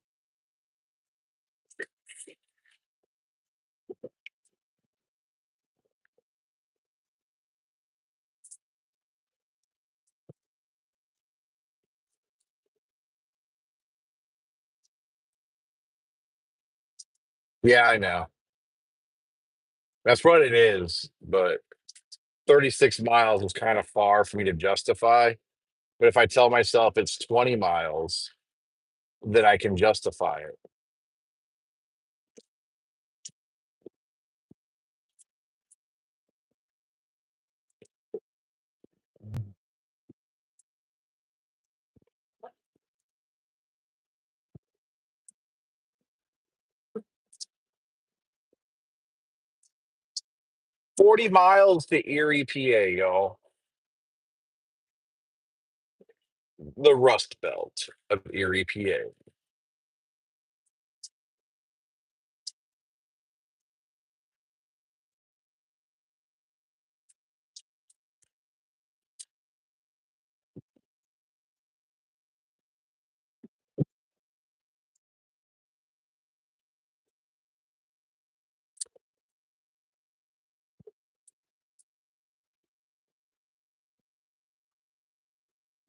Yeah, I know. That's what it is. But 36 miles is kind of far for me to justify. But if I tell myself it's 20 miles, then I can justify it. 40 miles to Erie, PA, y'all. The Rust Belt of Erie, PA.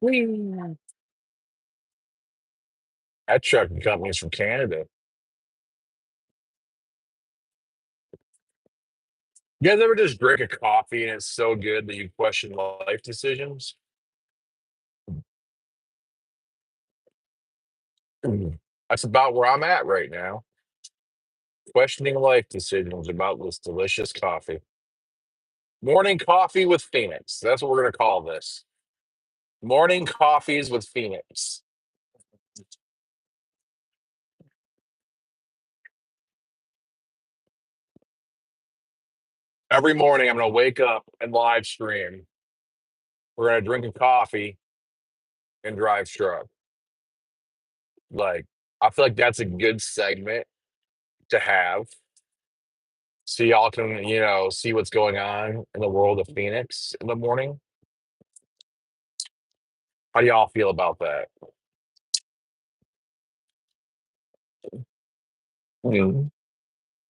'Whee! That trucking company's from Canada. You guys ever just drink a coffee and it's so good that you question life decisions? That's about where I'm at right now. Questioning life decisions about this delicious coffee. Morning coffee with Phoenix. That's what we're going to call this. Morning coffees with Phoenix. Every morning, I'm going to wake up and live stream. We're going to drink a coffee and drive truck. Like, I feel like that's a good segment to have. So y'all can, see what's going on in the world of Phoenix in the morning. How do y'all feel about that? Mhm.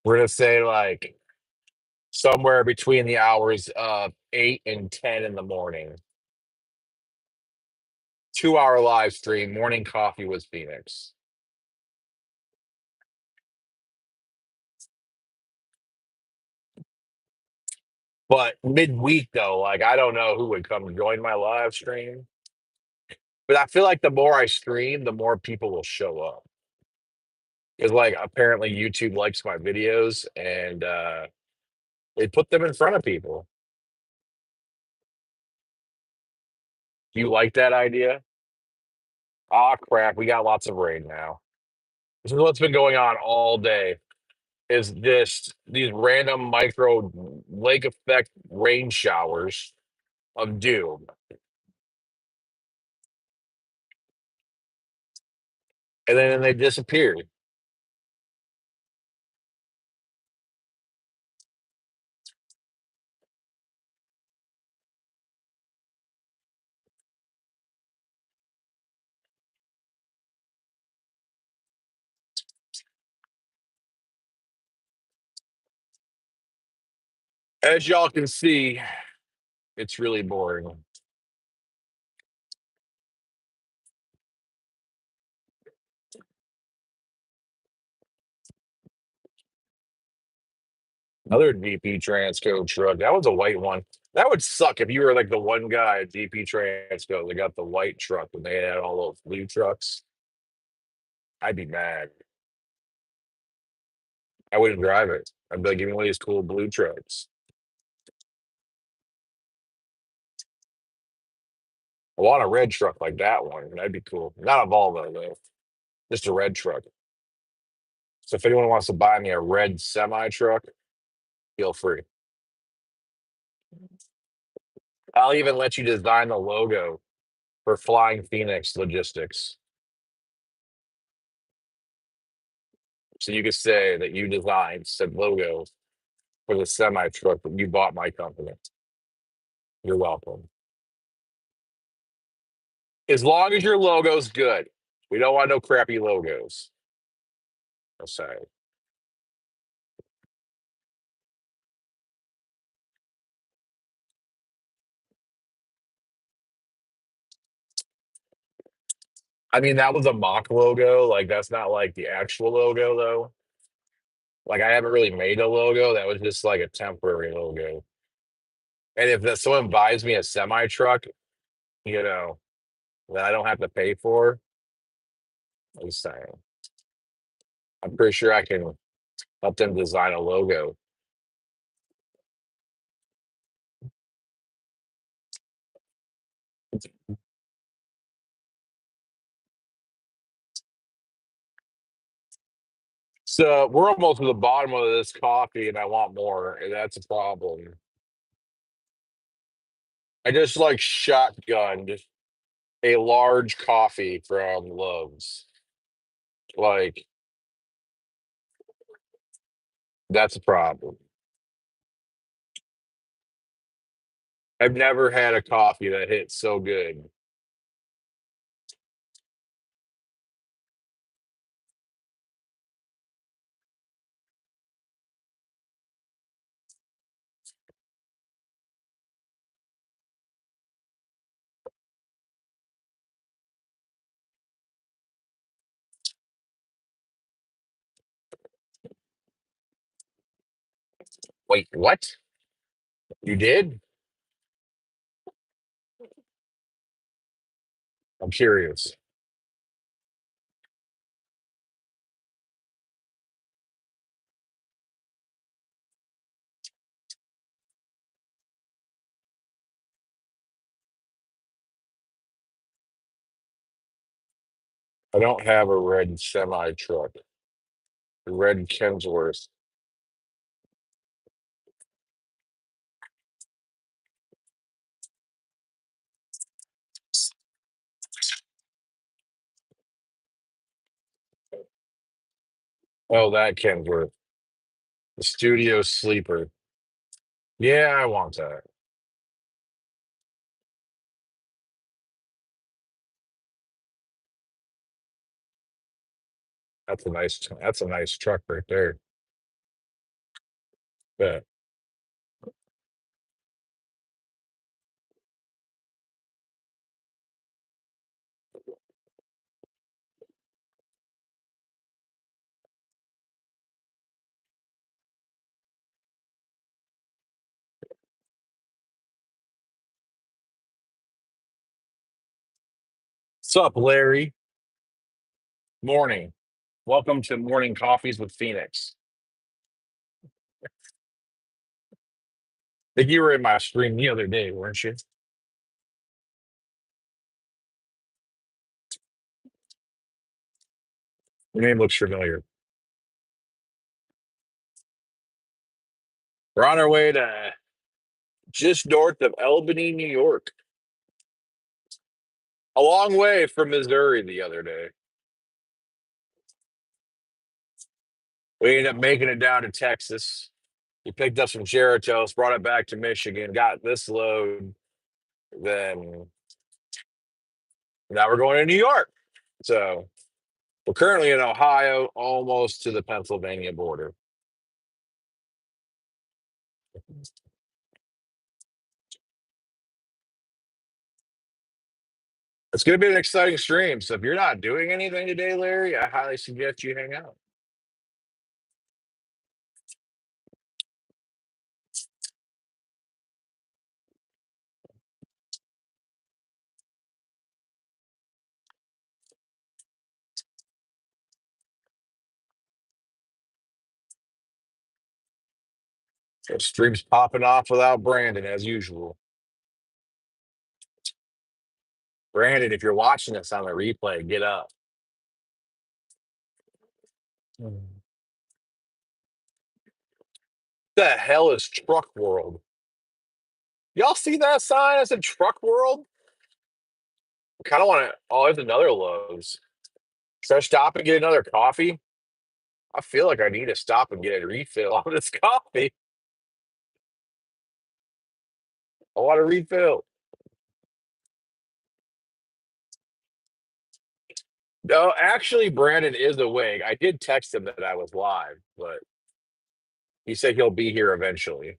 We're gonna say like somewhere between the hours of 8 and 10 in the morning. 2 hour live stream, morning coffee with Phoenix. But midweek though, like I don't know who would come join my live stream. But I feel like the more I stream, the more people will show up. Because like apparently YouTube likes my videos and they put them in front of people. Do you like that idea? Ah, crap. We got lots of rain now. This is what's been going on all day. Is this these random micro lake effect rain showers of doom. And then they disappeared. As y'all can see, it's really boring. Another DP Transco truck. That was a white one. That would suck if you were like the one guy at DP Transco that got the white truck and they had all those blue trucks. I'd be mad. I wouldn't drive it. I'd be like, give me one of these cool blue trucks. I want a red truck like that one. That'd be cool. Not a Volvo though. Just a red truck. So if anyone wants to buy me a red semi truck, feel free. I'll even let you design the logo for Flying Phoenix Logistics. So you could say that you designed said logo for the semi truck that you bought my company. You're welcome. As long as your logo's good. We don't want no crappy logos. I'm sorry. I mean, that was a mock logo. Like, that's not like the actual logo, though. Like I haven't really made a logo. That was just like a temporary logo. And if that someone buys me a semi truck, you know, that I don't have to pay for, I'm saying, I'm pretty sure I can help them design a logo. So we're almost to the bottom of this coffee, and I want more, and that's a problem. I just like shotgunned a large coffee from Lowe's. Like that's a problem. I've never had a coffee that hit so good. Wait, what? You did? I'm curious. I don't have a red semi truck. Red Kensworth. Oh, that Kensworth. The studio sleeper. Yeah, I want that. That's a nice truck right there. Yeah. What's up, Larry? Morning. Welcome to Morning Coffees with Phoenix. I think you were in my stream the other day, weren't you? Your name looks familiar. We're on our way to just north of Albany, New York. A long way from Missouri the other day. We ended up making it down to Texas. We picked up some Geratos, brought it back to Michigan, got this load. Then now we're going to New York. So we're currently in Ohio, almost to the Pennsylvania border. It's going to be an exciting stream. So if you're not doing anything today, Larry, I highly suggest you hang out. The stream's popping off without Brandon, as usual. Brandon, if you're watching this on the replay, get up. What the hell is Truck World? Y'all see that sign? I said Truck World. I kind of want to. Oh, there's another Lowe's. Should I stop and get another coffee? I feel like I need to stop and get a refill on this coffee. I want a refill. No, actually, Brandon is awake. I did text him that I was live, but he said he'll be here eventually.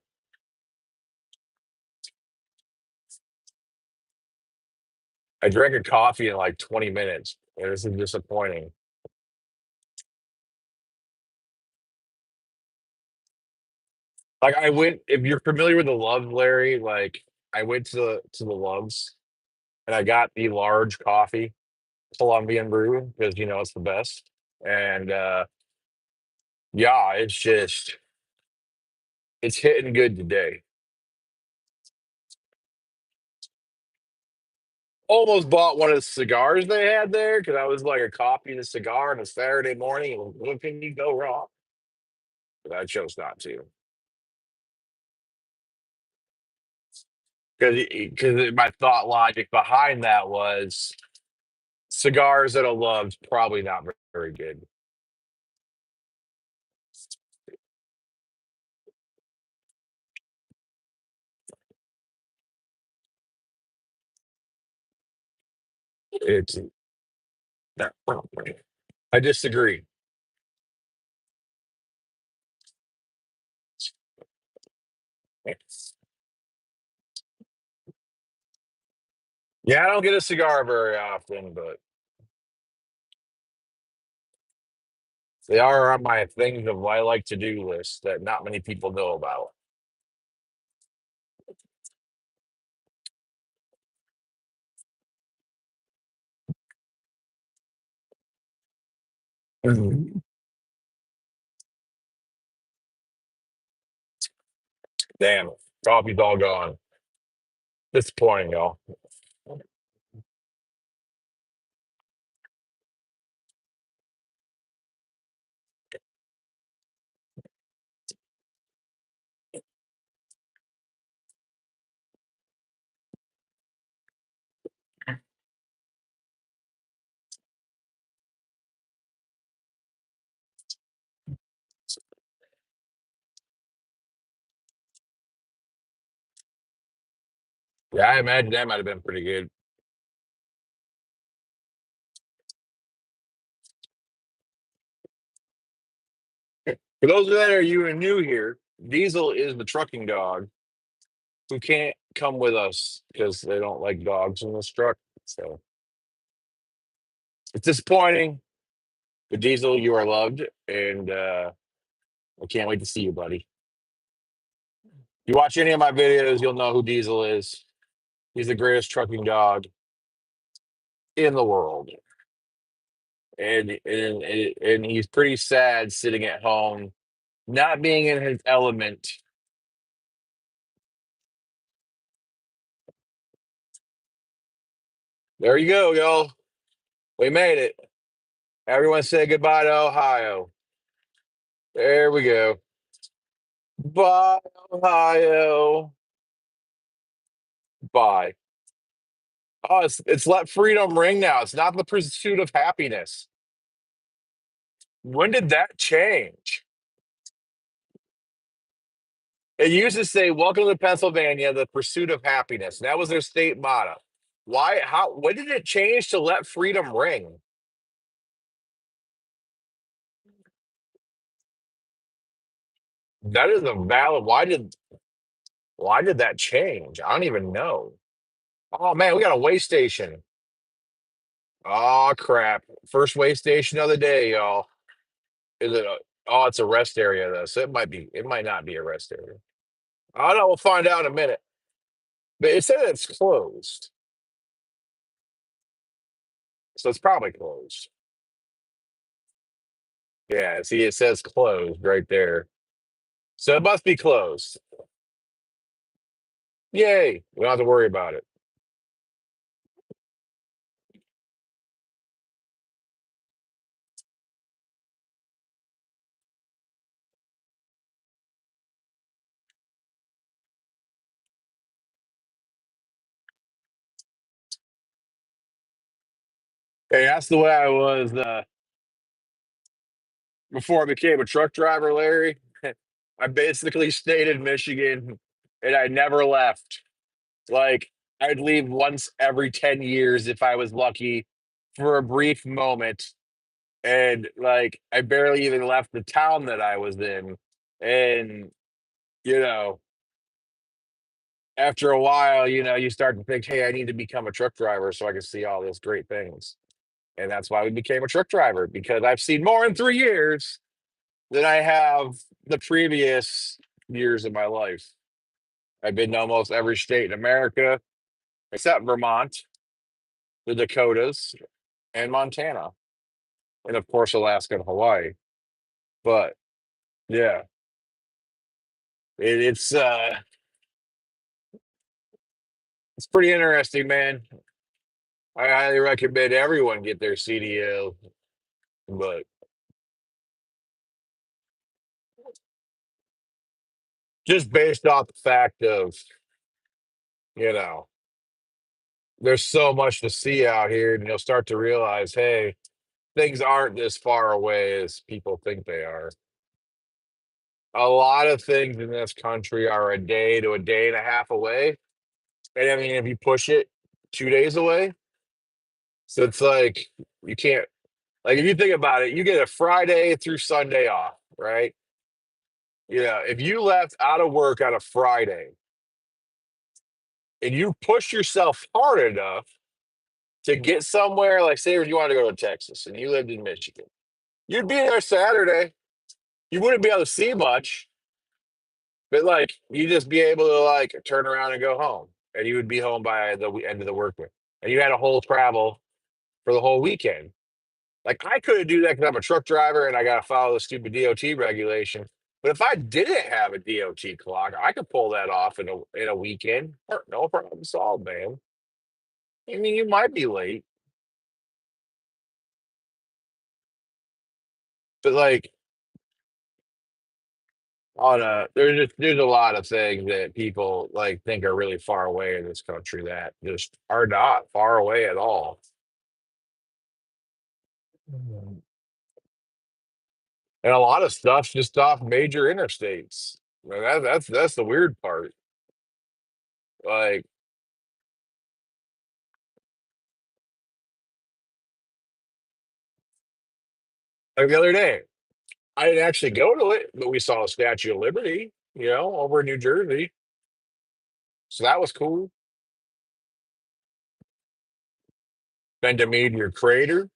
I drank a coffee in like 20 minutes. And this is disappointing. Like I went, if you're familiar with the Loves, Larry, like I went to the Loves and I got the large coffee Colombian brew because it's the best. And yeah, it's hitting good today. Almost bought one of the cigars they had there because I was like a coffee and a cigar on a Saturday morning. What can you go wrong? But I chose not to because my thought logic behind that was cigars that I loved probably not very good. It's I disagree. Yeah, I don't get a cigar very often, but they are on my things of what I like to do list that not many people know about. Mhm. Damn, coffee's all gone. Disappointing, y'all. Yeah, I imagine that might have been pretty good. For those that are you and new here, Diesel is the trucking dog who can't come with us because they don't like dogs in this truck. So it's disappointing. But Diesel, you are loved, and I can't wait to see you, buddy. You watch any of my videos, you'll know who Diesel is. He's the greatest trucking dog in the world, and he's pretty sad sitting at home, not being in his element. There you go, y'all. We made it. Everyone say goodbye to Ohio. There we go. Bye, Ohio. Bye. Oh, it's let freedom ring now. It's not the pursuit of happiness. When did that change? It used to say, "Welcome to Pennsylvania, the pursuit of happiness." That was their state motto. Why? How? When did it change to let freedom ring? That is a valid. Why did that change? I don't even know. Oh man, we got a way station. Oh crap! First way station of the day, y'all. Is it? Oh, it's a rest area though, so it might be. It might not be a rest area. Oh no, we'll find out in a minute. But it said it's closed, so it's probably closed. Yeah, see, it says closed right there, so it must be closed. Yay! We don't have to worry about it. Hey, that's the way I was before I became a truck driver, Larry. I basically stayed in Michigan, and I never left. Like I'd leave once every 10 years if I was lucky for a brief moment. And like I barely even left the town that I was in. And, you know, after a while, you start to think, hey, I need to become a truck driver so I can see all those great things. And that's why we became a truck driver because I've seen more in 3 years than I have the previous years of my life. I've been to almost every state in America except Vermont, the Dakotas, and Montana, and of course Alaska and Hawaii. But yeah, it's it's pretty interesting, man. I highly recommend everyone get their CDL, but just based off the fact of, you know, there's so much to see out here, and you'll start to realize, hey, things aren't as far away as people think they are. A lot of things in this country are a day to a day and a half away. And I mean, if you push it 2 days away, so it's like you can't, like, if you think about it, you get a Friday through Sunday off, right? Yeah. If you left out of work on a Friday and you push yourself hard enough to get somewhere, like, say, if you wanted to go to Texas and you lived in Michigan, you'd be there Saturday. You wouldn't be able to see much, but like you just be able to like turn around and go home, and you would be home by the end of the work week, and you had a whole travel for the whole weekend. Like I couldn't do that because I'm a truck driver and I got to follow the stupid DOT regulation. But if I didn't have a DOT clock, I could pull that off in a weekend. No problem solved, man. I mean, you might be late, but like there's a lot of things that people like think are really far away in this country that just are not far away at all. Mhm. And a lot of stuff's just off major interstates. And that's the weird part. Like like the other day, I didn't actually go to it, but we saw a Statue of Liberty, over in New Jersey. So that was cool. Been to Meteor Crater.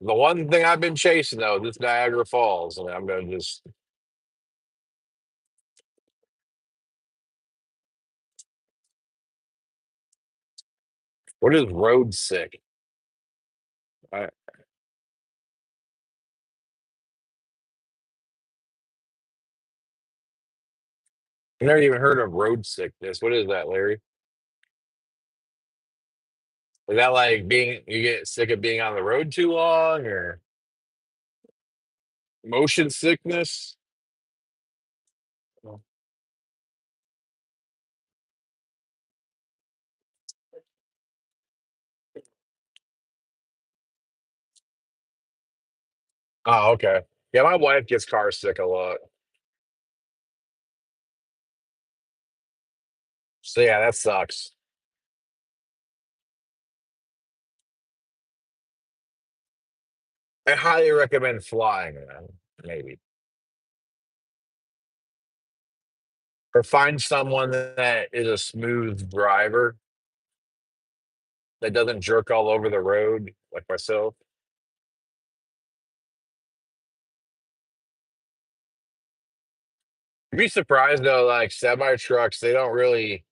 The one thing I've been chasing though, this Niagara Falls, and I'm gonna just what is road sick? I, I've never even heard of road sickness. What is that, Larry? Is that like being you get sick of being on the road too long, or motion sickness? Oh, okay. Yeah, my wife gets car sick a lot. So yeah, that sucks. I highly recommend flying, man. Maybe. Or find someone that is a smooth driver that doesn't jerk all over the road like myself. You'd be surprised though, like semi trucks, they don't really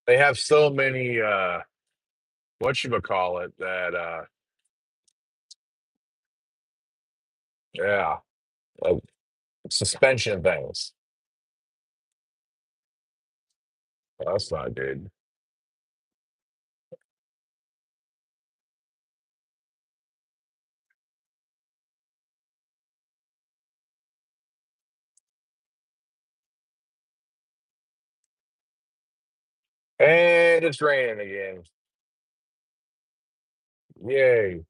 they have so many what you call it that yeah, like suspension things. That's not good. And it's raining again. Yay.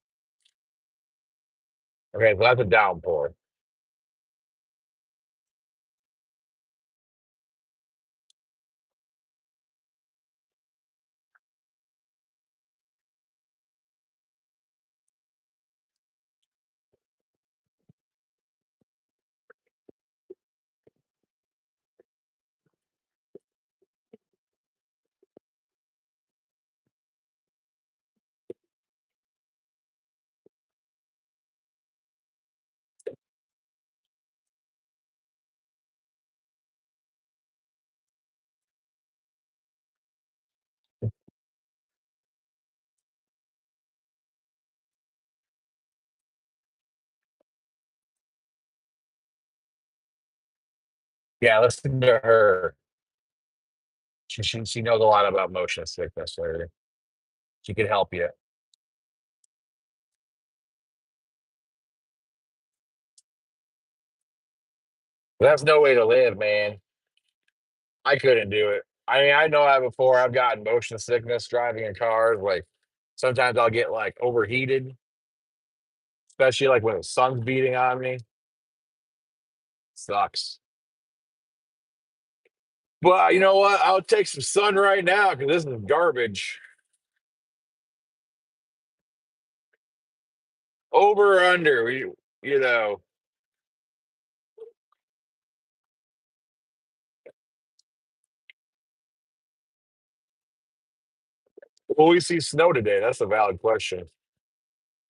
Okay, so that's a downpour. Yeah, listen to her. She knows a lot about motion sickness, Larry. She could help you. That's no way to live, man. I couldn't do it. I mean, I know that before. I've gotten motion sickness driving in cars. Like sometimes I'll get like overheated, especially like when the sun's beating on me. Sucks. But you know what? I'll take some sun right now because this is garbage. Over or under, you know. Will we see snow today? That's a valid question.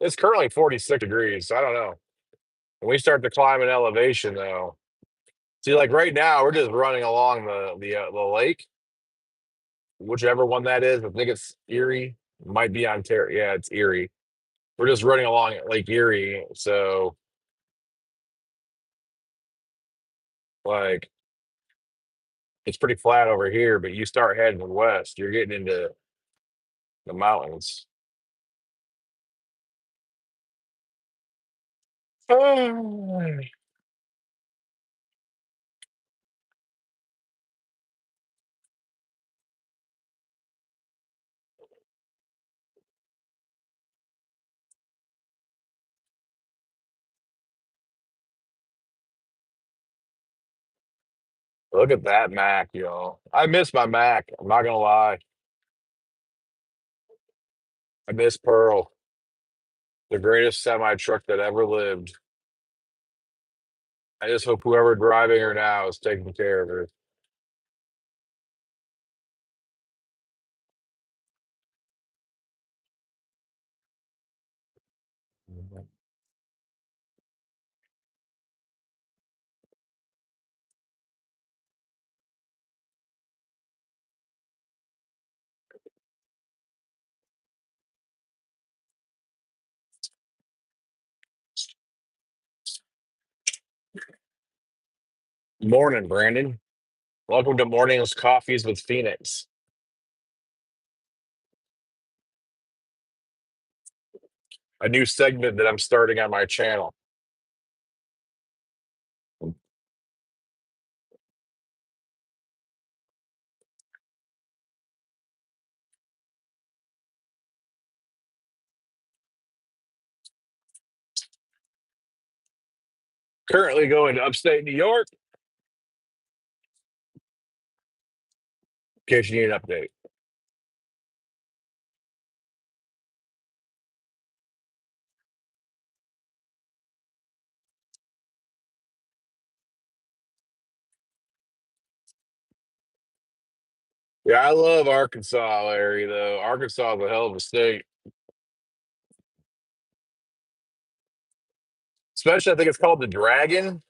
It's currently 46 degrees. So I don't know. When we start to climb an elevation, though, see, like right now, we're just running along the lake, whichever one that is. I think it's Erie. Might be Ontario. Yeah, it's Erie. We're just running along Lake Erie, so like it's pretty flat over here. But you start heading west, you're getting into the mountains. Look at that Mac, y'all. I miss my Mac. I'm not gonna lie. I miss Pearl, the greatest semi truck that ever lived. I just hope whoever driving her now is taking care of her. Morning, Brandon. Welcome to Morning's Coffees with Phoenix, a new segment that I'm starting on my channel. Currently going to upstate New York, in case you need an update. Yeah, I love Arkansas, Larry, though. Arkansas is a hell of a state. Especially, I think it's called the Dragon.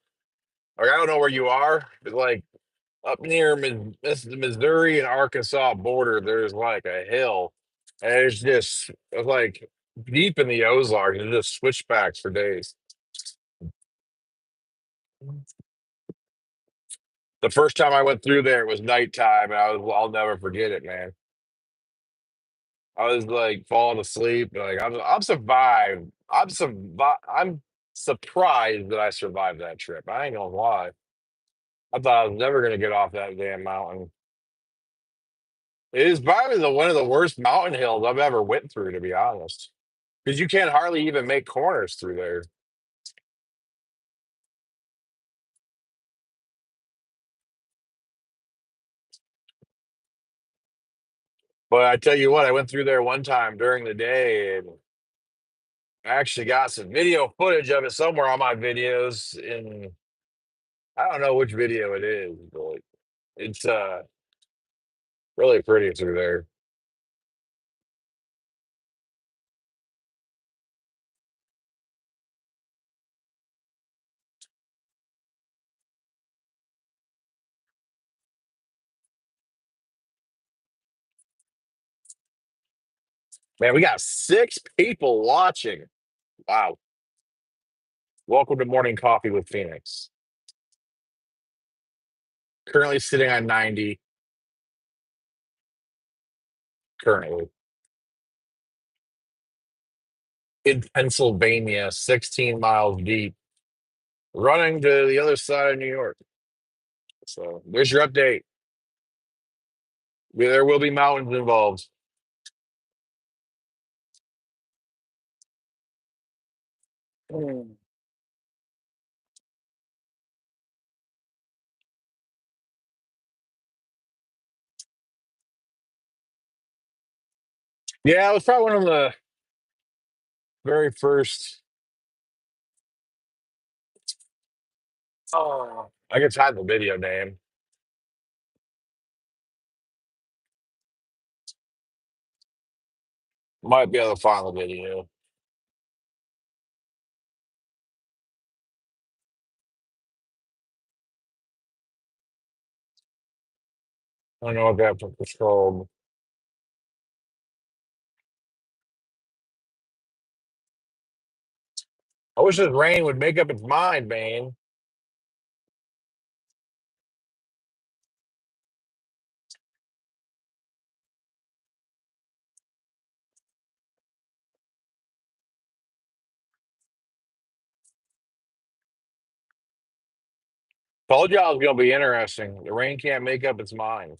Like, I don't know where you are, but like up near the Missouri and Arkansas border, there's like a hill. And it's like deep in the Ozarks, and just switchbacks for days. The first time I went through there, it was nighttime, and I'll never forget it, man. I was like falling asleep. Like I'm survived. I'm surprised that I survived that trip. I ain't gonna lie. I thought I was never gonna get off that damn mountain. It is probably the one of the worst mountain hills I've ever went through, to be honest. Because you can't hardly even make corners through there. But I tell you what, I went through there one time during the day, and I actually got some video footage of it somewhere on my videos. And I don't know which video it is, but it's really pretty through there. Man, we got 6 people watching. Wow. Welcome to Morning Coffee with Phoenix. Currently sitting on 90. Currently in Pennsylvania, 16 miles deep, running to the other side of New York. So there's your update. There will be mountains involved. Mm. Yeah, it was probably one of the very first. Oh, I can find the video name. Might be able to find the video. I don't know what that was called. I wish this rain would make up its mind, man. Told y'all it was gonna be interesting. The rain can't make up its mind.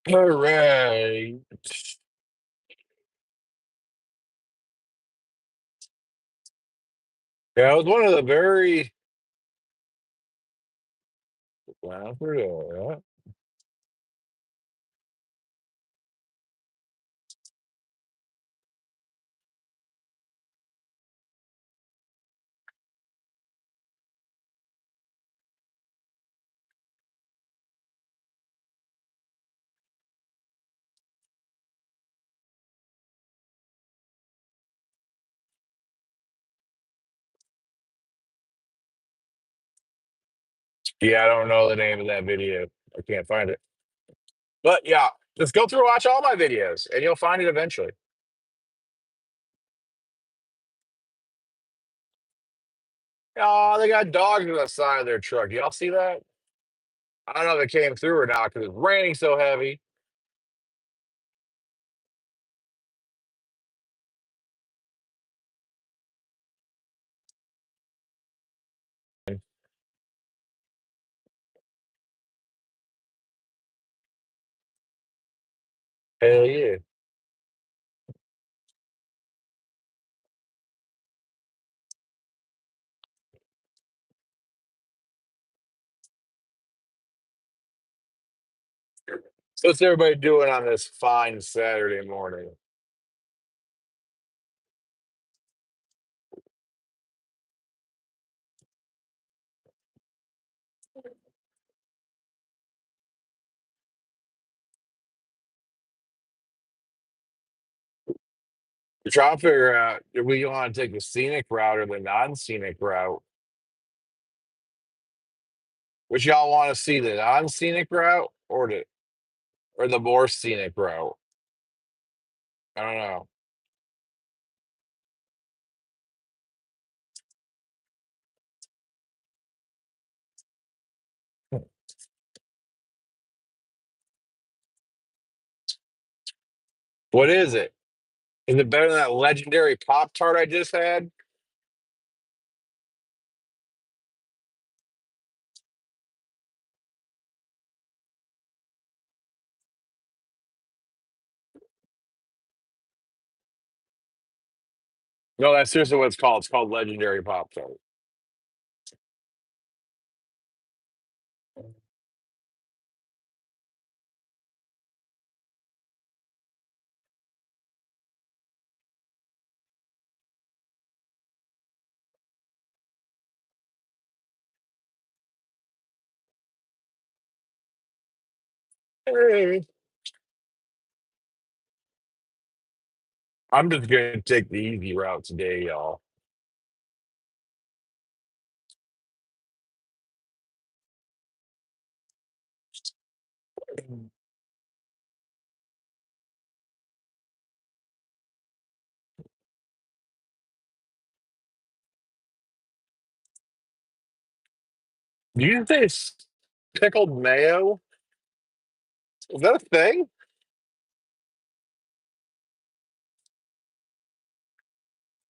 Hooray! Yeah, it was one of the very. Well, yeah. Yeah, I don't know the name of that video. I can't find it. But yeah, just go through and watch all my videos, and you'll find it eventually. Oh, they got dogs on the side of their truck. Y'all see that? I don't know if it came through or not because it's raining so heavy. Hell yeah. So what's everybody doing on this fine Saturday morning? We're trying to figure out do we want to take the scenic route or the non-scenic route? Which y'all want to see, the non-scenic route or the more scenic route? I don't know. What is it? Is it better than that legendary Pop Tart I just had? No, that's seriously what it's called. It's called legendary Pop Tart. Hey, I'm just gonna take the easy route today, y'all. Do you say pickled mayo? Is that a thing?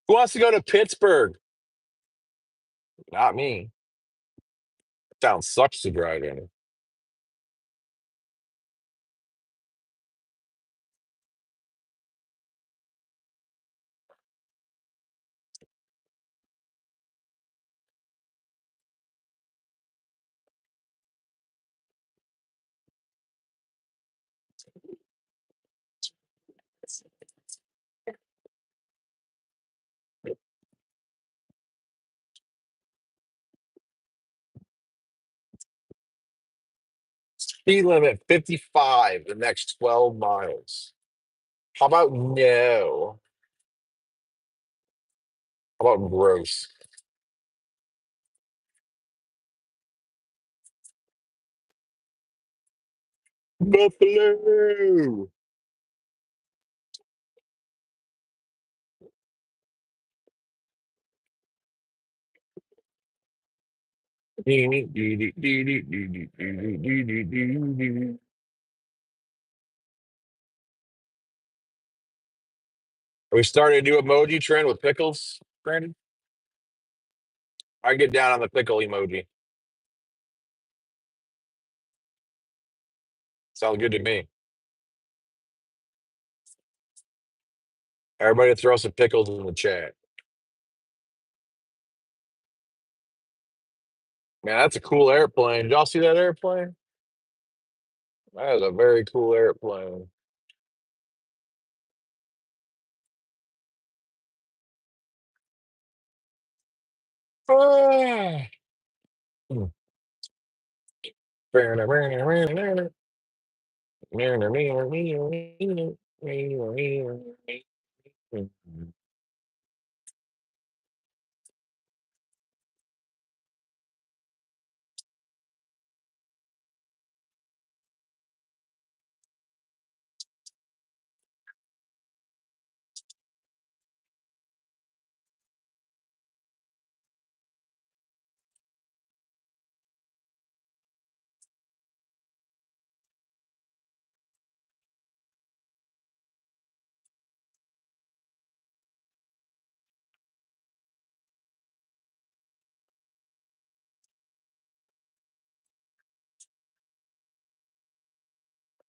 Who wants to go to Pittsburgh? Not me. Town sucks to drive in. Speed limit 55 the next 12 miles. How about no? How about gross? Buffalo. Are we starting a new emoji trend with pickles, Brandon? I get down on the pickle emoji. Sounds good to me. Everybody throw some pickles in the chat. Man, that's a cool airplane. Did y'all see that airplane? That is a very cool airplane. Ah. Hmm.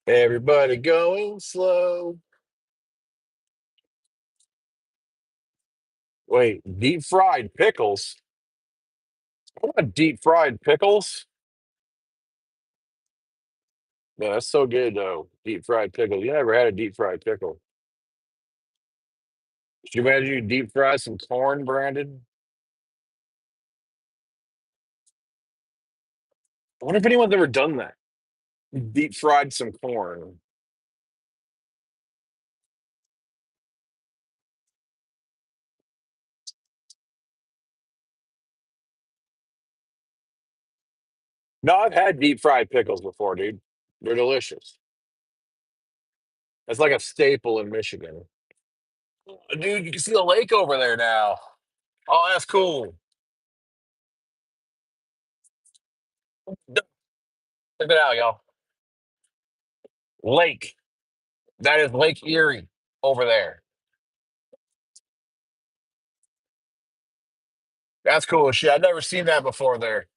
Everybody going slow. Wait, deep fried pickles? What about deep fried pickles? Man, that's so good though. Deep fried pickles. You never had a deep fried pickle. Could you imagine you deep fry some corn, Brandon? I wonder if anyone's ever done that. Deep fried some corn. No, I've had deep fried pickles before, dude. They're delicious. That's like a staple in Michigan. Dude, you can see the lake over there now. Oh, that's cool. Check it out, y'all. Lake. That is Lake Erie over there. That's cool as shit. I've never seen that before there.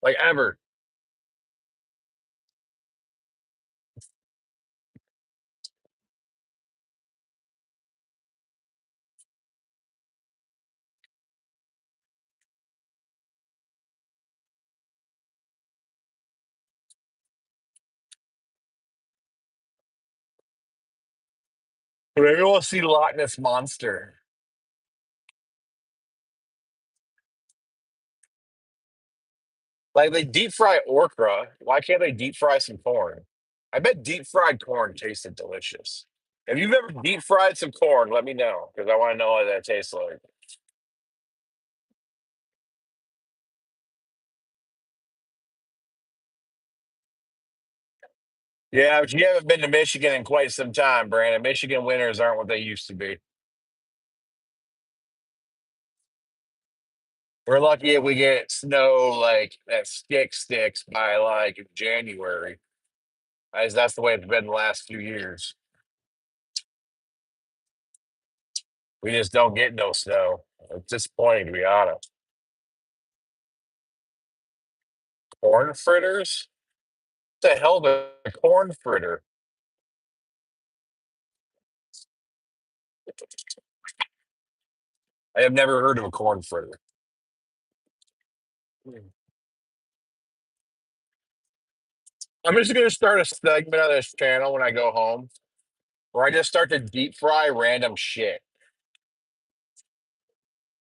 Like ever. Maybe we'll see Loch Ness Monster. Like they deep fry okra. Why can't they deep fry some corn? I bet deep fried corn tasted delicious. If you've ever deep fried some corn, let me know because I want to know what that tastes like. Yeah, but you haven't been to Michigan in quite some time, Brandon. Michigan winters aren't what they used to be. We're lucky if we get snow like that sticks by like January. As that's the way it's been the last few years. We just don't get no snow. It's disappointing to be honest. Corn fritters? What the hell is a corn fritter? I have never heard of a corn fritter. I'm just gonna start a segment on this channel when I go home where I just start to deep fry random shit.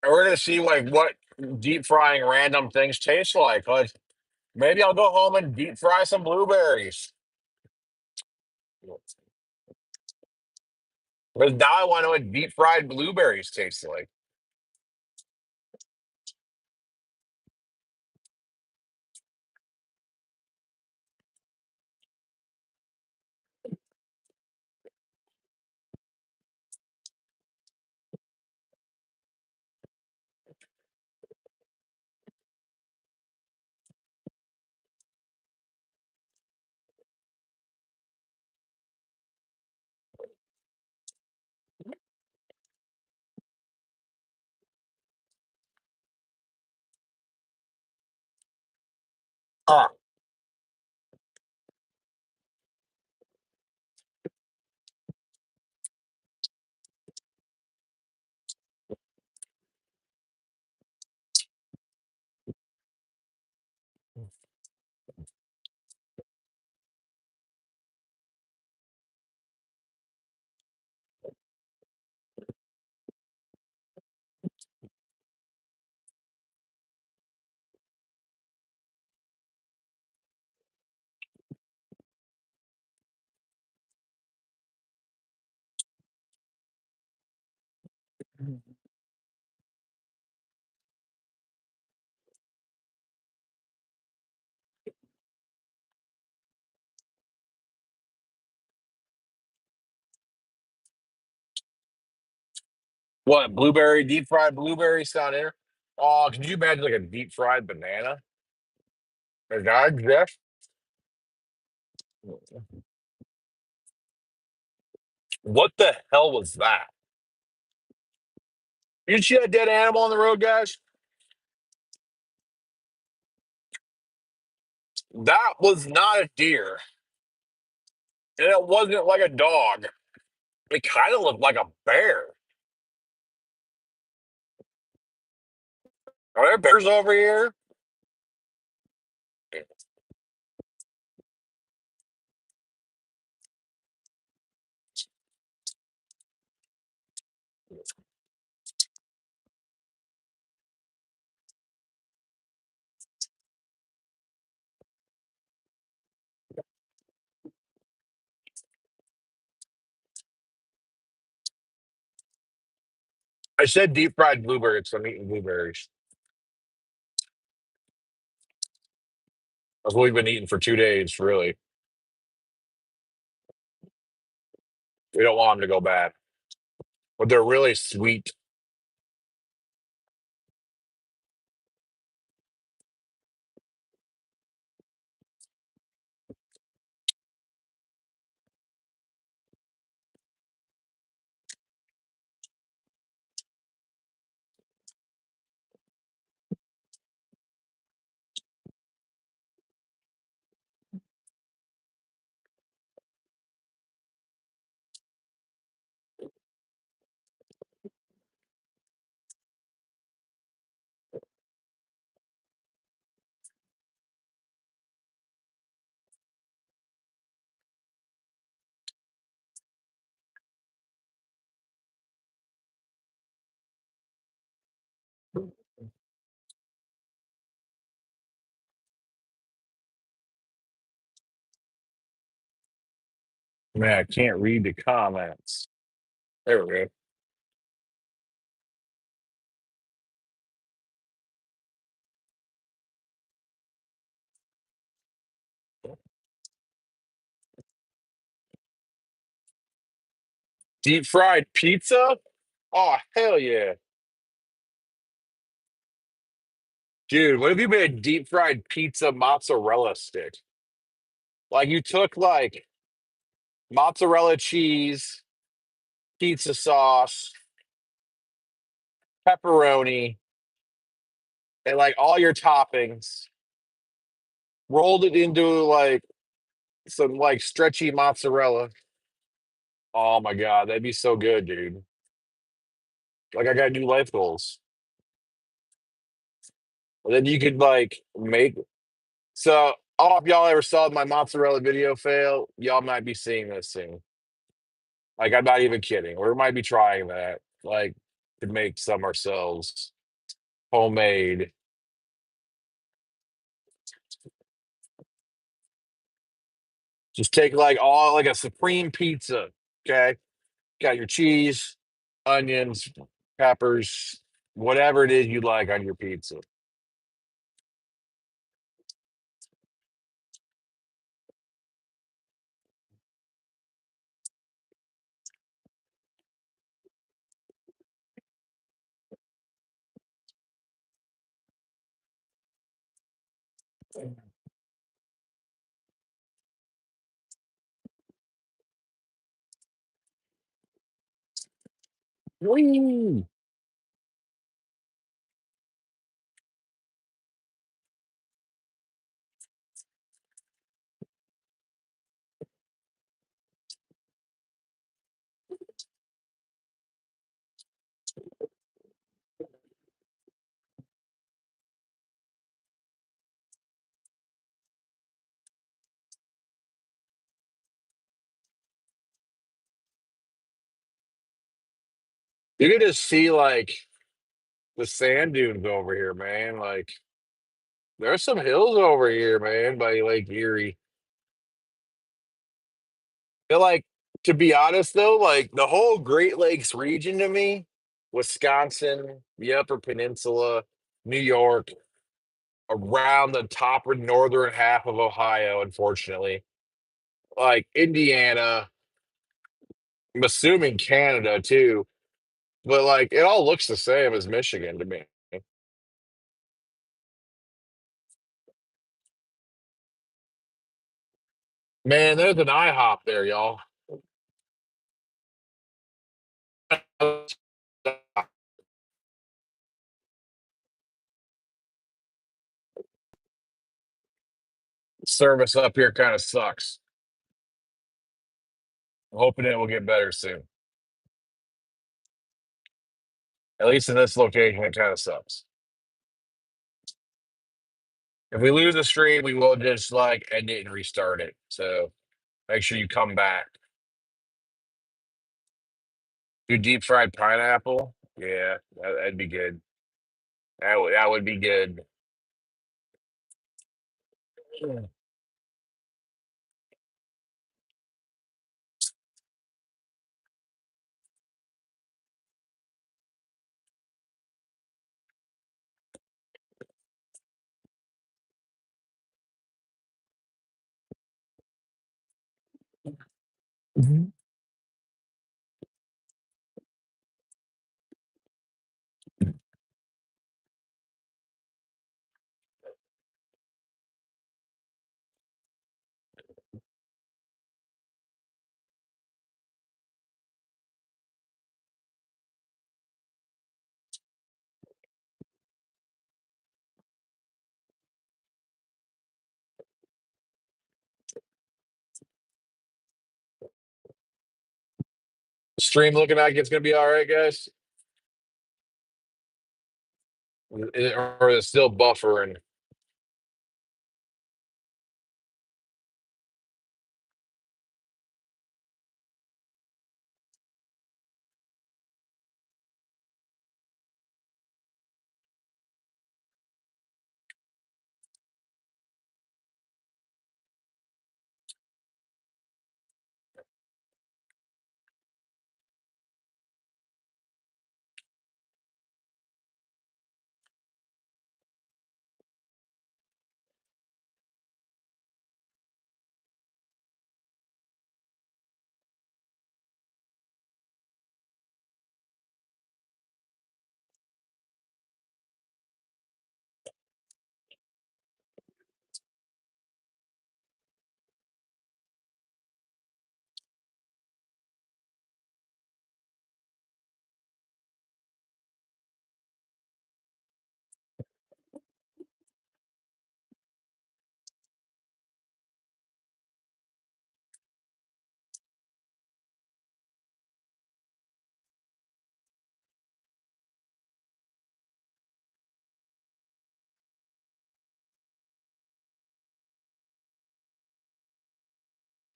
And we're gonna see like what deep frying random things taste like. Like maybe I'll go home and deep fry some blueberries. Because now I want to know what deep fried blueberries taste like. Ah, what blueberry deep fried blueberries down there? Oh, could you imagine like a deep fried banana? Does that exist? What the hell was that? You see that dead animal on the road, guys? That was not a deer, and it wasn't like a dog. It kind of looked like a bear. Are there bears over here? I said deep fried blueberries. So I'm eating blueberries. That's what we've been eating for 2 days, really. We don't want them to go bad, but they're really sweet. Man, I can't read the comments. There we go. Deep fried pizza? Oh, hell yeah. Dude, what if you made a deep fried pizza mozzarella stick? Like you took like mozzarella cheese, pizza sauce, pepperoni, and like all your toppings, rolled it into like some like stretchy mozzarella. Oh my God, that'd be so good, dude. Like I got new life goals. And then you could like make so I don't know if y'all ever saw my mozzarella video fail. Y'all might be seeing this soon. Like I'm not even kidding. We might be trying that. Like to make some ourselves homemade. Just take like all like a supreme pizza. Okay. Got your cheese, onions, peppers, whatever it is you like on your pizza. Whee! You can just see like the sand dunes over here, man. Like there's some hills over here, man, by Lake Erie. Feel like, to be honest though, like the whole Great Lakes region to me, Wisconsin, the Upper Peninsula, New York, around the top or northern half of Ohio, unfortunately, like Indiana, I'm assuming Canada too, but like it all looks the same as Michigan to me. Man, there's an IHOP there, y'all. Service up here kind of sucks. I'm hoping it will get better soon. At least in this location, it kind of sucks. If we lose the stream, we will just like end it and restart it. So make sure you come back. Do deep fried pineapple. Yeah, that'd be good. That would be good. Mhm. Stream looking like it's gonna be all right, guys. Or is it still buffering?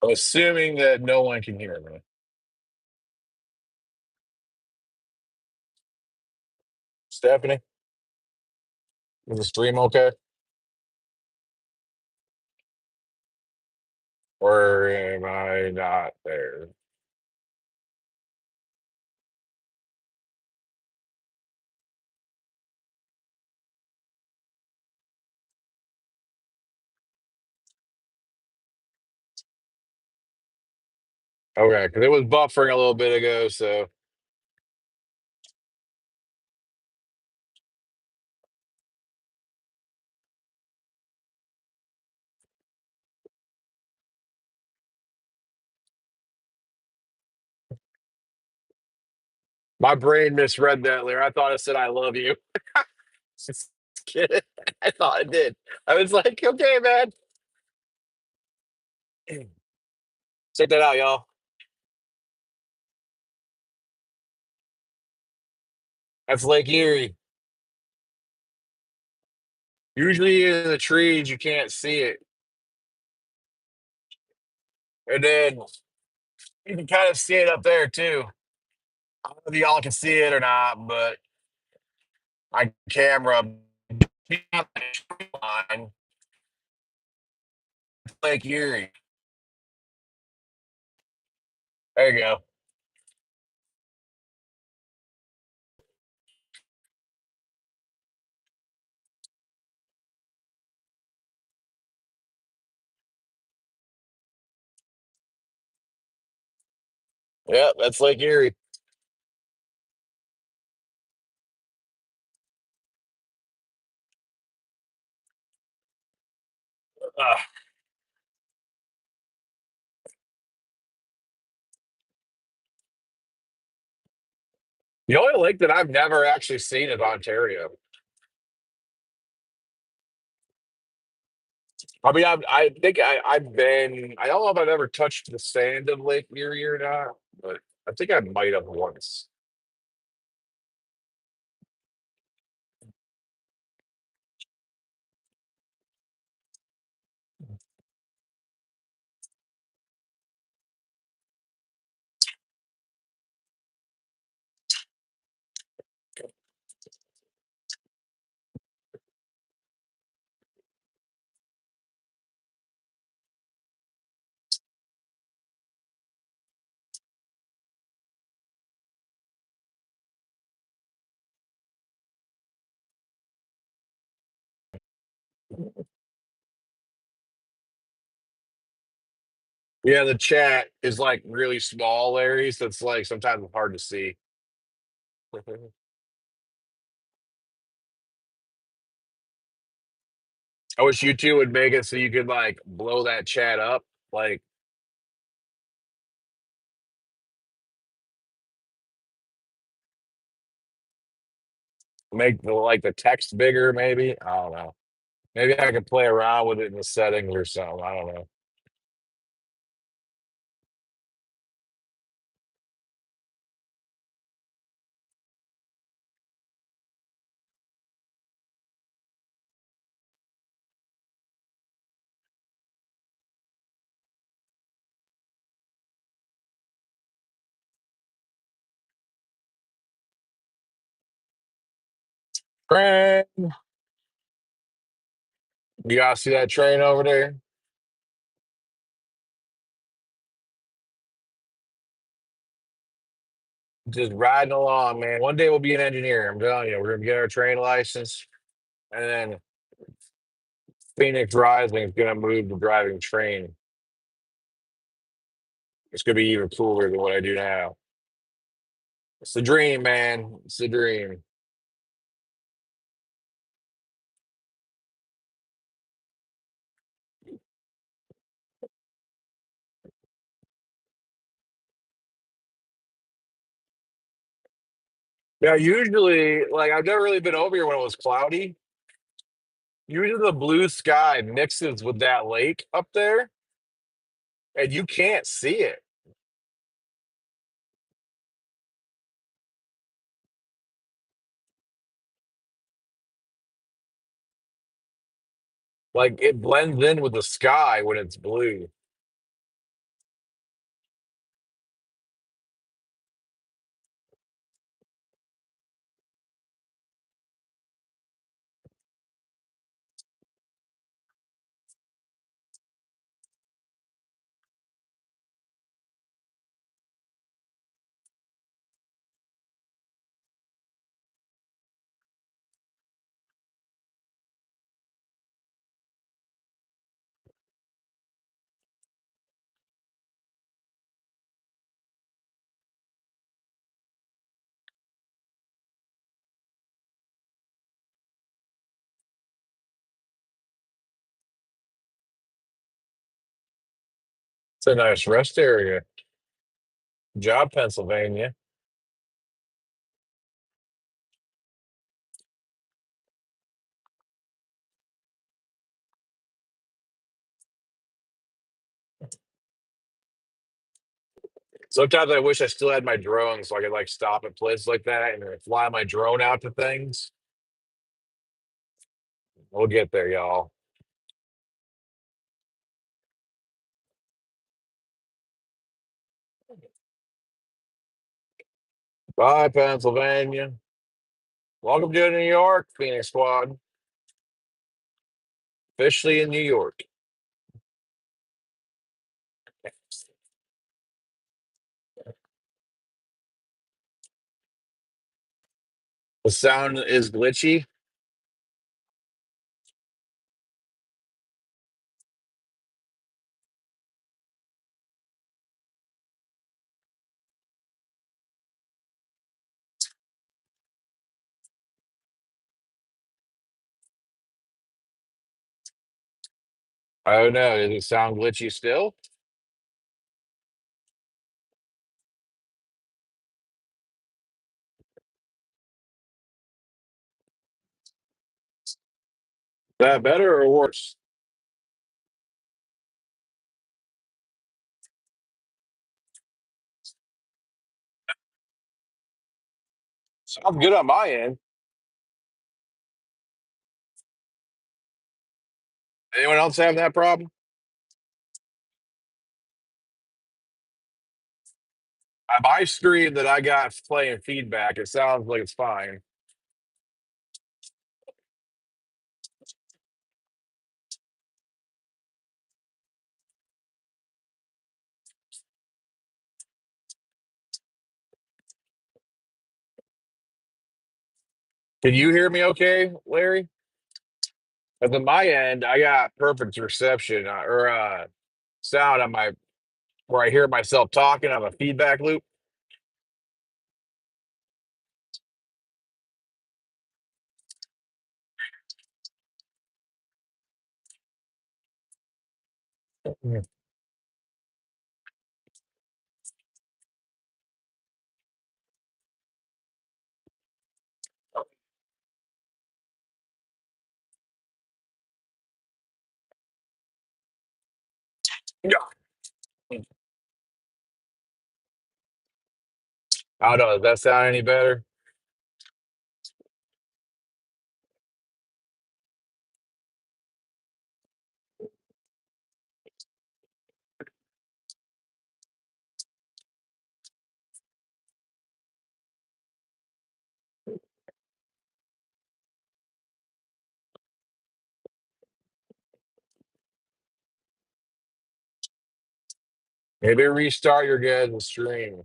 I'm assuming that no one can hear me. Stephanie, is the stream okay? Or am I not there? Okay, because it was buffering a little bit ago, so my brain misread that there. I thought it said I love you. Just kidding. I thought it did. I was like, okay, man. Check that out, y'all. That's Lake Erie. Usually in the trees, you can't see it. And then you can kind of see it up there too. I don't know if y'all can see it or not, but my camera line, Lake Erie. There you go. Yep, that's Lake Erie. Uh, the only lake that I've never actually seen is Ontario. I mean, I think I've been. I don't know if I've ever touched the sand of Lake Erie or not, but I think I might have once. Yeah, the chat is like really small, Larry, so it's like sometimes it's hard to see. I wish you two would make it so you could like blow that chat up, like make the text bigger, maybe. I don't know. Maybe I could play around with it in the settings or something. I don't know. Train. You guys see that train over there? Just riding along, man. One day we'll be an engineer. I'm telling you, we're gonna get our train license, and then Phoenix Rising is gonna move to driving train. It's gonna be even cooler than what I do now. It's the dream, man. It's the dream. Yeah, usually, like I've never really been over here when it was cloudy. Usually the blue sky mixes with that lake up there, and you can't see it. Like it blends in with the sky when it's blue. It's a nice rest area. Job, Pennsylvania. Sometimes I wish I still had my drone so I could like stop at places like that and fly my drone out to things. We'll get there, y'all. Bye, Pennsylvania. Welcome to New York, Phoenix Squad. Officially in New York. The sound is glitchy. I don't know. Does it sound glitchy still? Is that better or worse? Sounds good on my end. Anyone else having that problem? My screen that I got playing feedback, it sounds like it's fine. Can you hear me okay, Larry? At the my end, I got perfect reception or sound on my where I hear myself talking on a feedback loop. Yeah. I don't know. Does that sound any better? Maybe restart your guys' stream.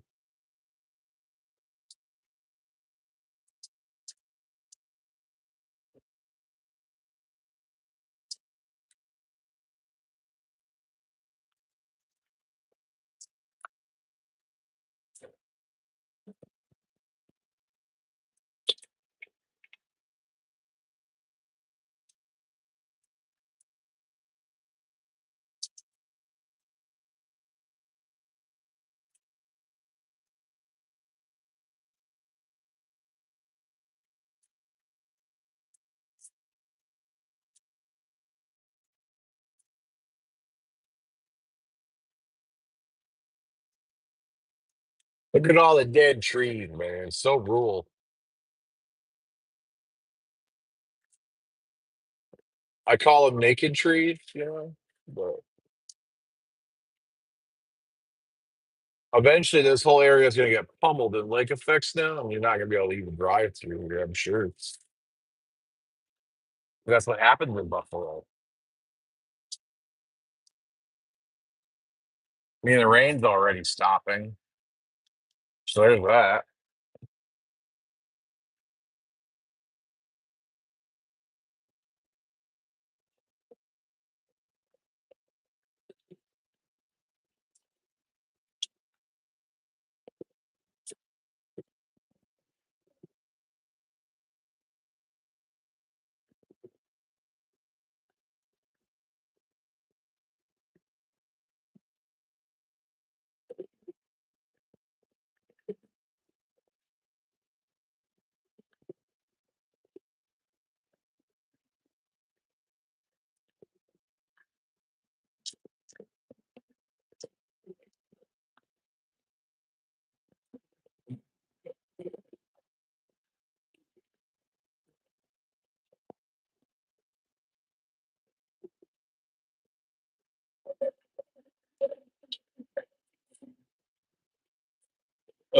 Look at all the dead trees, man. It's so rural. I call them naked trees, you know. But eventually, this whole area is going to get pummeled in lake effects now, and you're not going to be able to even drive through here. I'm sure. That's what happens in Buffalo. I mean, the rain's already stopping, so there's that.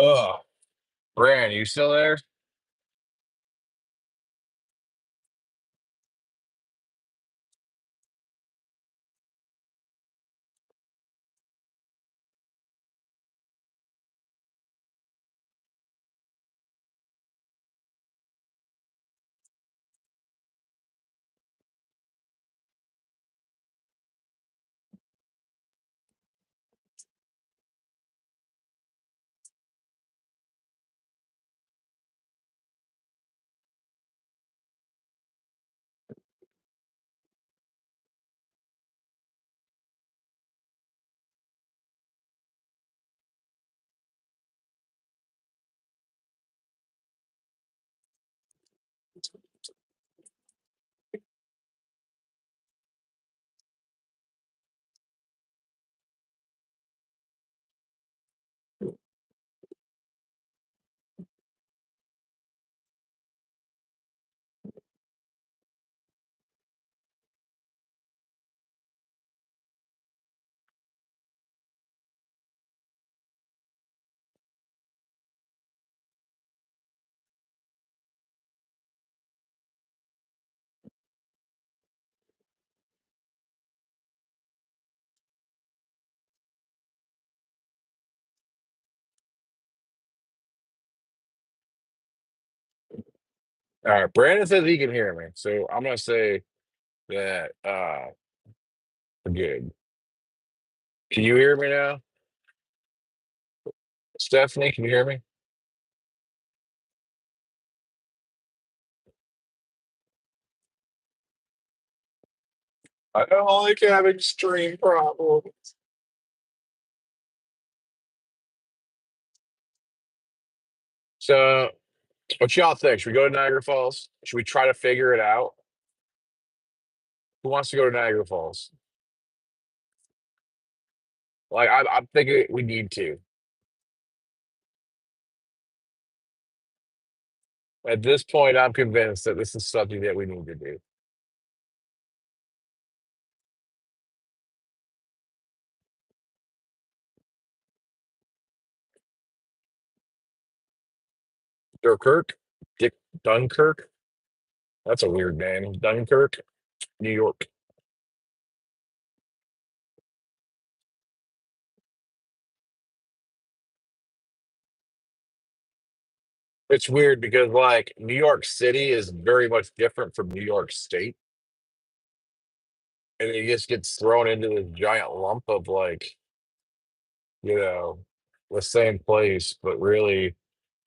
Ugh. Brand, you still there? All right, Brandon says he can hear me, so I'm gonna say that we're good. Can you hear me now? Stephanie, can you hear me? I don't like having stream problems. So what y'all think? Should we go to Niagara Falls? Should we try to figure it out? Who wants to go to Niagara Falls? Like I'm thinking we need to. At this point, I'm convinced that this is something that we need to do. Dunkirk? Dick Dunkirk? That's a weird name. Dunkirk, New York. It's weird because like New York City is very much different from New York State. And it just gets thrown into this giant lump of like, you know, the same place. But really,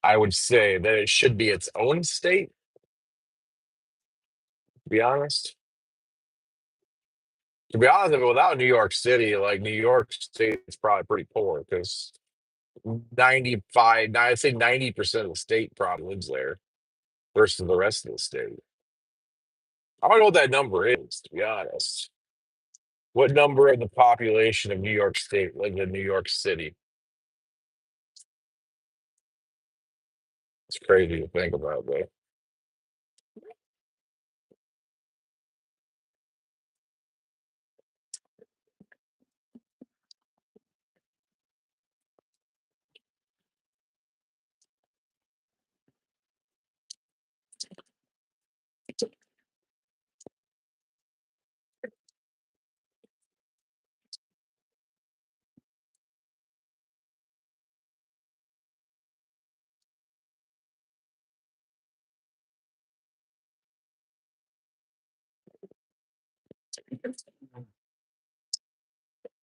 I would say that it should be its own state, to be honest. To be honest, if without New York City, like New York State is probably pretty poor because 95, I'd say 90% of the state probably lives there versus the rest of the state. I don't know what that number is, to be honest. What number of the population of New York State lives in New York City? It's crazy to think about, though.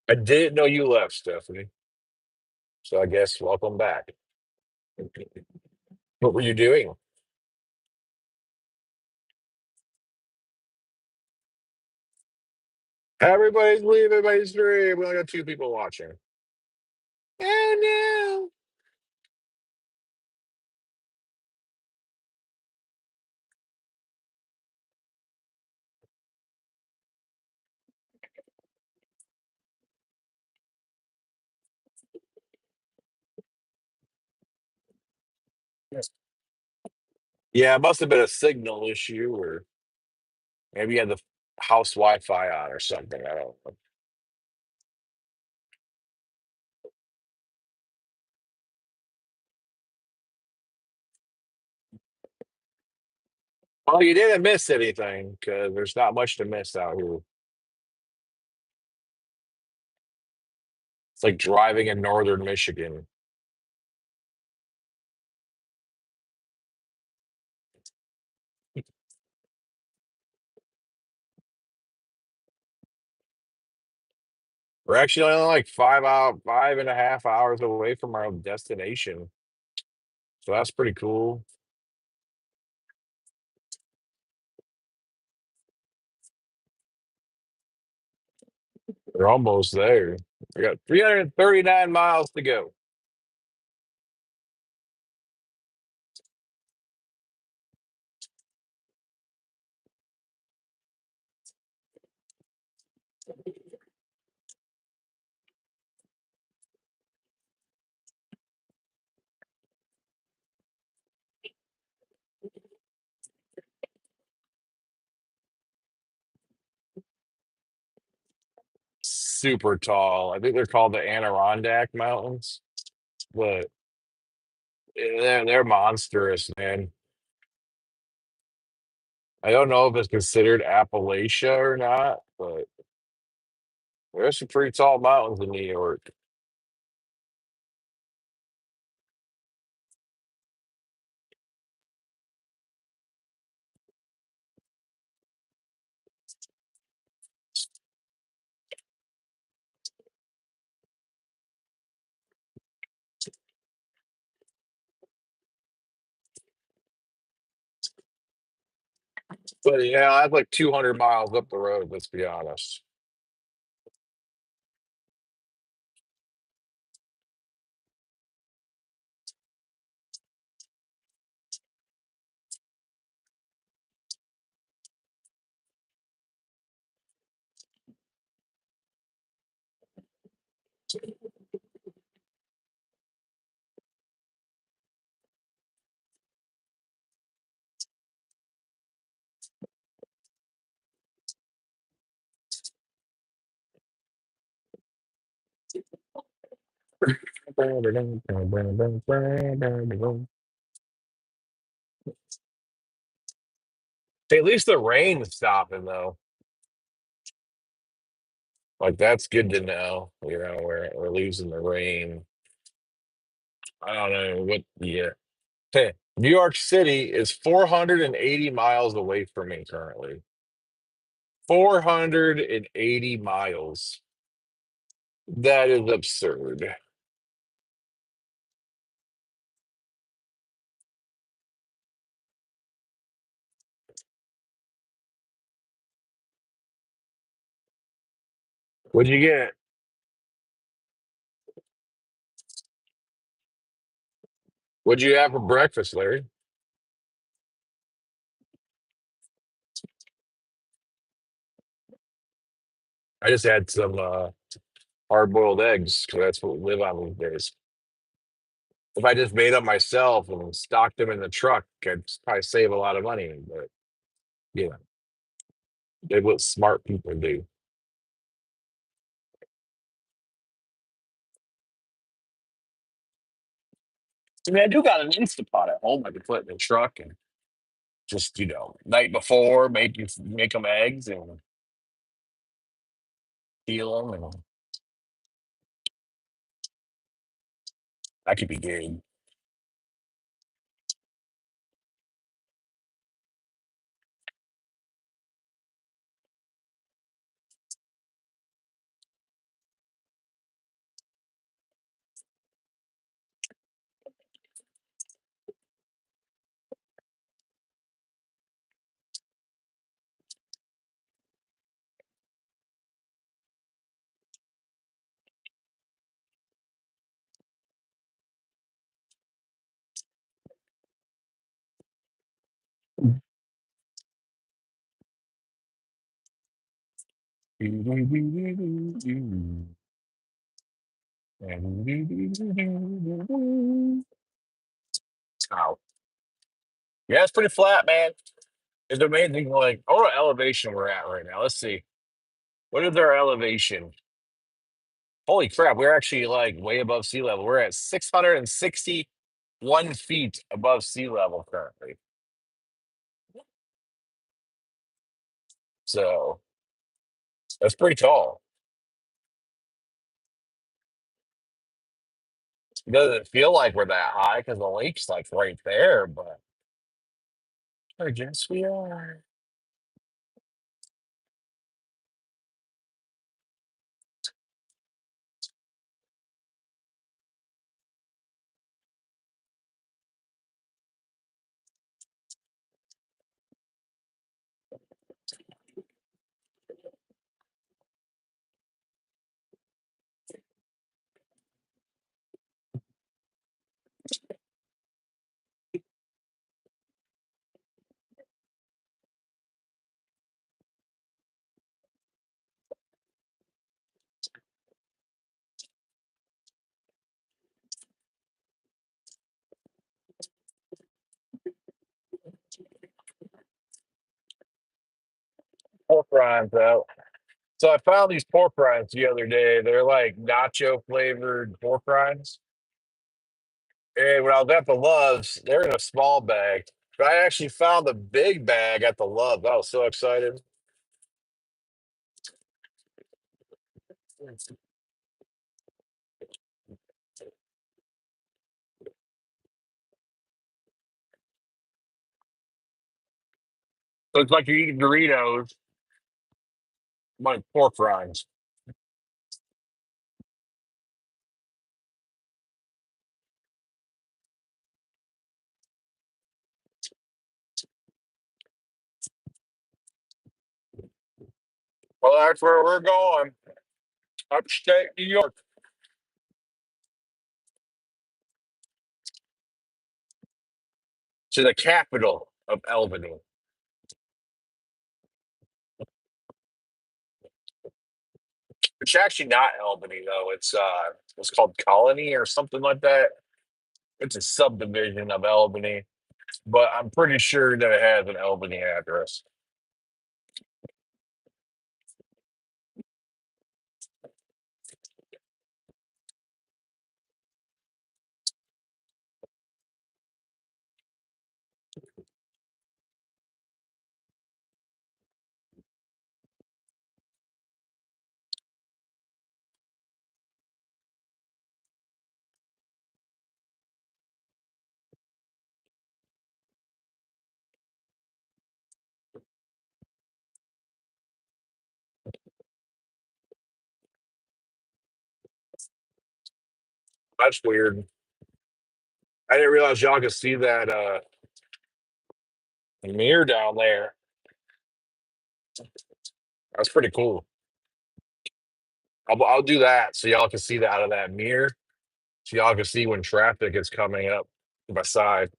I didn't know you left, Stephanie. So I guess welcome back. What were you doing? Everybody's leaving my stream. We only got two people watching. Oh no. Yeah, it must have been a signal issue, or maybe you had the house Wi-Fi on or something. I don't know. Well, you didn't miss anything because there's not much to miss out here. It's like driving in northern Michigan. We're actually only like 5.5 hours away from our destination. So that's pretty cool. We're almost there. We got 339 miles to go. Super tall. I think they're called the Adirondack Mountains, but they're monstrous, man. I don't know if it's considered Appalachia or not, but there's some pretty tall mountains in New York. But yeah, that's like 200 miles up the road, let's be honest. Hey, at least the rain is stopping though. Like that's good to know. We're losing the rain. I don't know what. Yeah, hey, New York City is 480 miles away from me currently. 480 miles. That is absurd. What'd you get? What'd you have for breakfast, Larry? I just had some hard boiled eggs because that's what we live on these days. If I just made them myself and stocked them in the truck, I'd probably save a lot of money. But you know, they what smart people do. I mean, I do got an Instapot at home I could put in the truck and just night before make them eggs and peel them, and that could be good. Ow. Yeah, it's pretty flat, man. It's amazing. Like, I what elevation we're at right now. Let's see. What is our elevation? Holy crap, we're actually like way above sea level. We're at 661 feet above sea level currently. So that's pretty tall. It doesn't feel like we're that high because the lake's like right there, but I guess we are. Pork rinds out. So I found these pork rinds the other day. They're like nacho flavored pork rinds. And when I was at the Loves, they're in a small bag. But I actually found the big bag at the Loves. I was so excited. So it's like you're eating Doritos, like pork rinds. Well, that's where we're going. Upstate New York to the capital of Albany. It's actually not Albany though. It's called Colony or something like that. It's a subdivision of Albany, but I'm pretty sure that it has an Albany address. That's weird. I didn't realize y'all could see that mirror down there. That's pretty cool. I'll do that so y'all can see that out of that mirror. So y'all can see when traffic is coming up my side.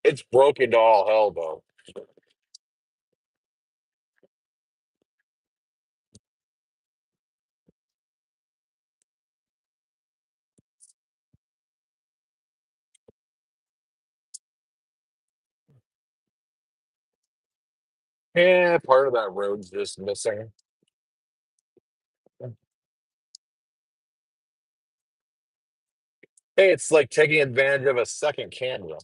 It's broken to all hell though. Yeah, part of that road's just missing. Hey, it's like taking advantage of a second camera.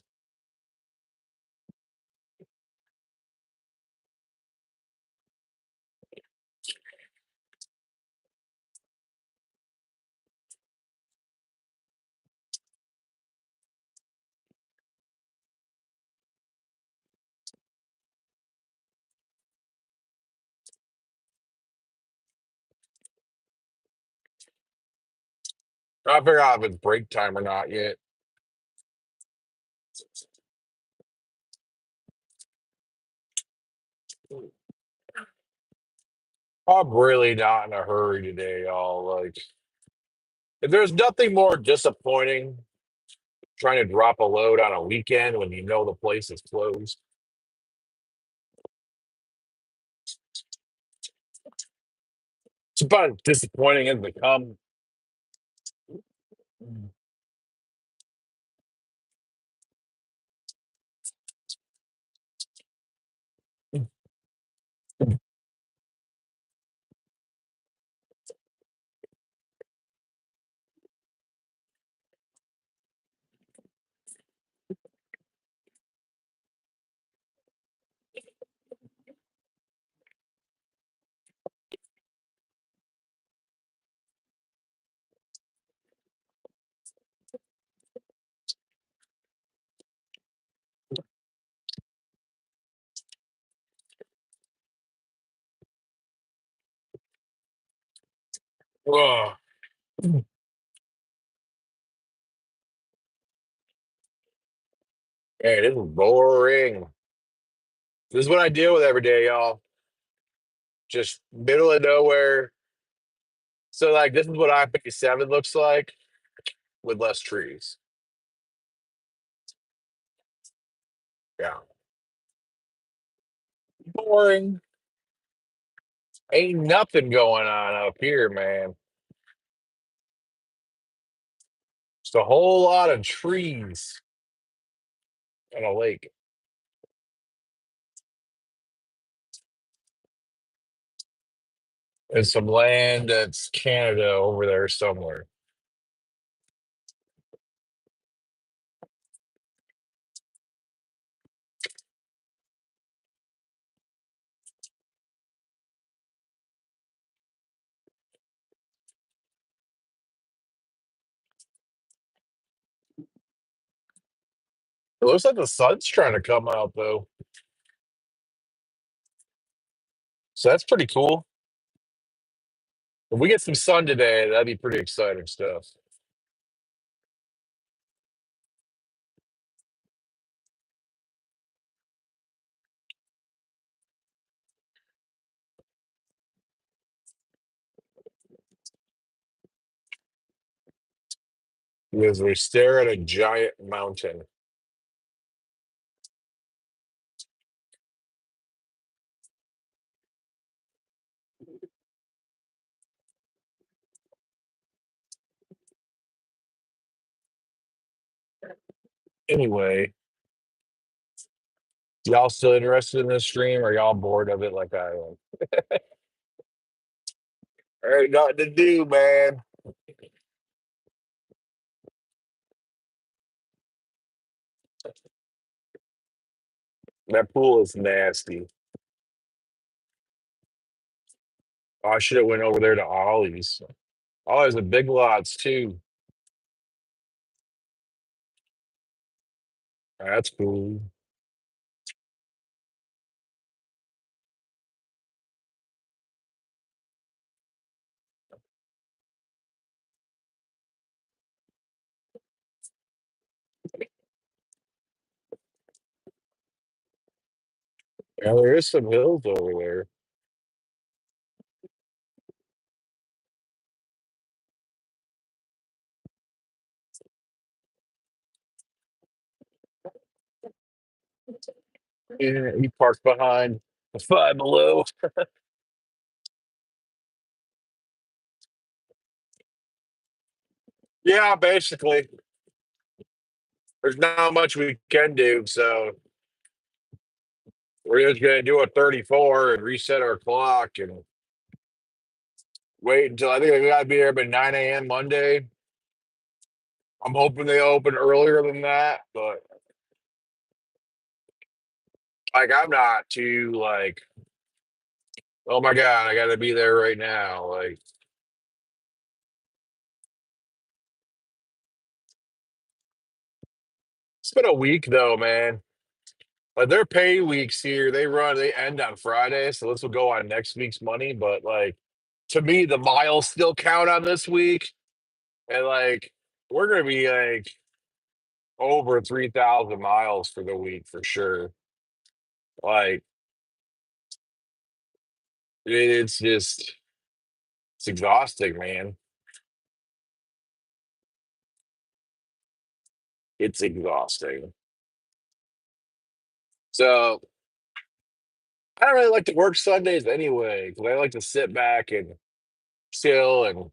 I figure out if it's break time or not yet. I'm really not in a hurry today, y'all. Like, there's nothing more disappointing trying to drop a load on a weekend when you know the place is closed. It's about as disappointing as they come. Oh, man, this is boring. This is what I deal with every day, y'all. Just middle of nowhere. So, like, this is what I-57 looks like with less trees. Yeah. Boring. Ain't nothing going on up here, man. Just a whole lot of trees and a lake and some land that's Canada over there somewhere. It looks like the sun's trying to come out, though. So that's pretty cool. If we get some sun today, that'd be pretty exciting stuff. Because we stare at a giant mountain. Anyway, y'all still interested in this stream or y'all bored of it like I am? Ain't nothing to do, man. That pool is nasty. Oh, I should have went over there to Ollie's. Ollie's the big lots too. That's cool. Yeah, there is some hills over there. Yeah, he parked behind the Five Below. Yeah, basically. There's not much we can do, so we're just gonna do a 34 and reset our clock and wait until I think I gotta be there by 9 a.m. Monday. I'm hoping they open earlier than that, but like I'm not too like, oh my god, I gotta be there right now. Like it's been a week though, man. Like their pay weeks here, they end on Friday, so this will go on next week's money. But like to me, the miles still count on this week. And like we're gonna be like over 3,000 miles for the week for sure. Like it's just it's exhausting, man. It's exhausting. So I don't really like to work Sundays anyway, because I like to sit back and chill and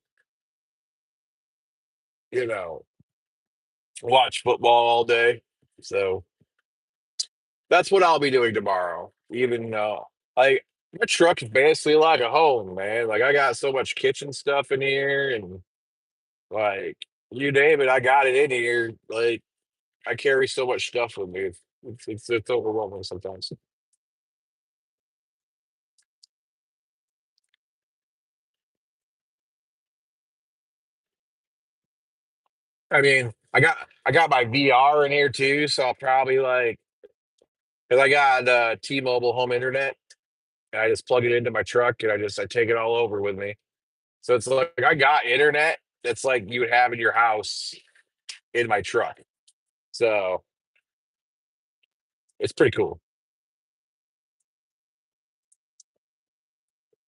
you know watch football all day. So that's what I'll be doing tomorrow. Even though like my truck is basically like a home, man. Like I got so much kitchen stuff in here and like you name it, I got it in here. Like I carry so much stuff with me. It's overwhelming sometimes. I mean, I got my VR in here too, so I'll probably like because I got T-Mobile home internet. And I just plug it into my truck and I take it all over with me. So it's like I got internet that's like you would have in your house in my truck. So it's pretty cool.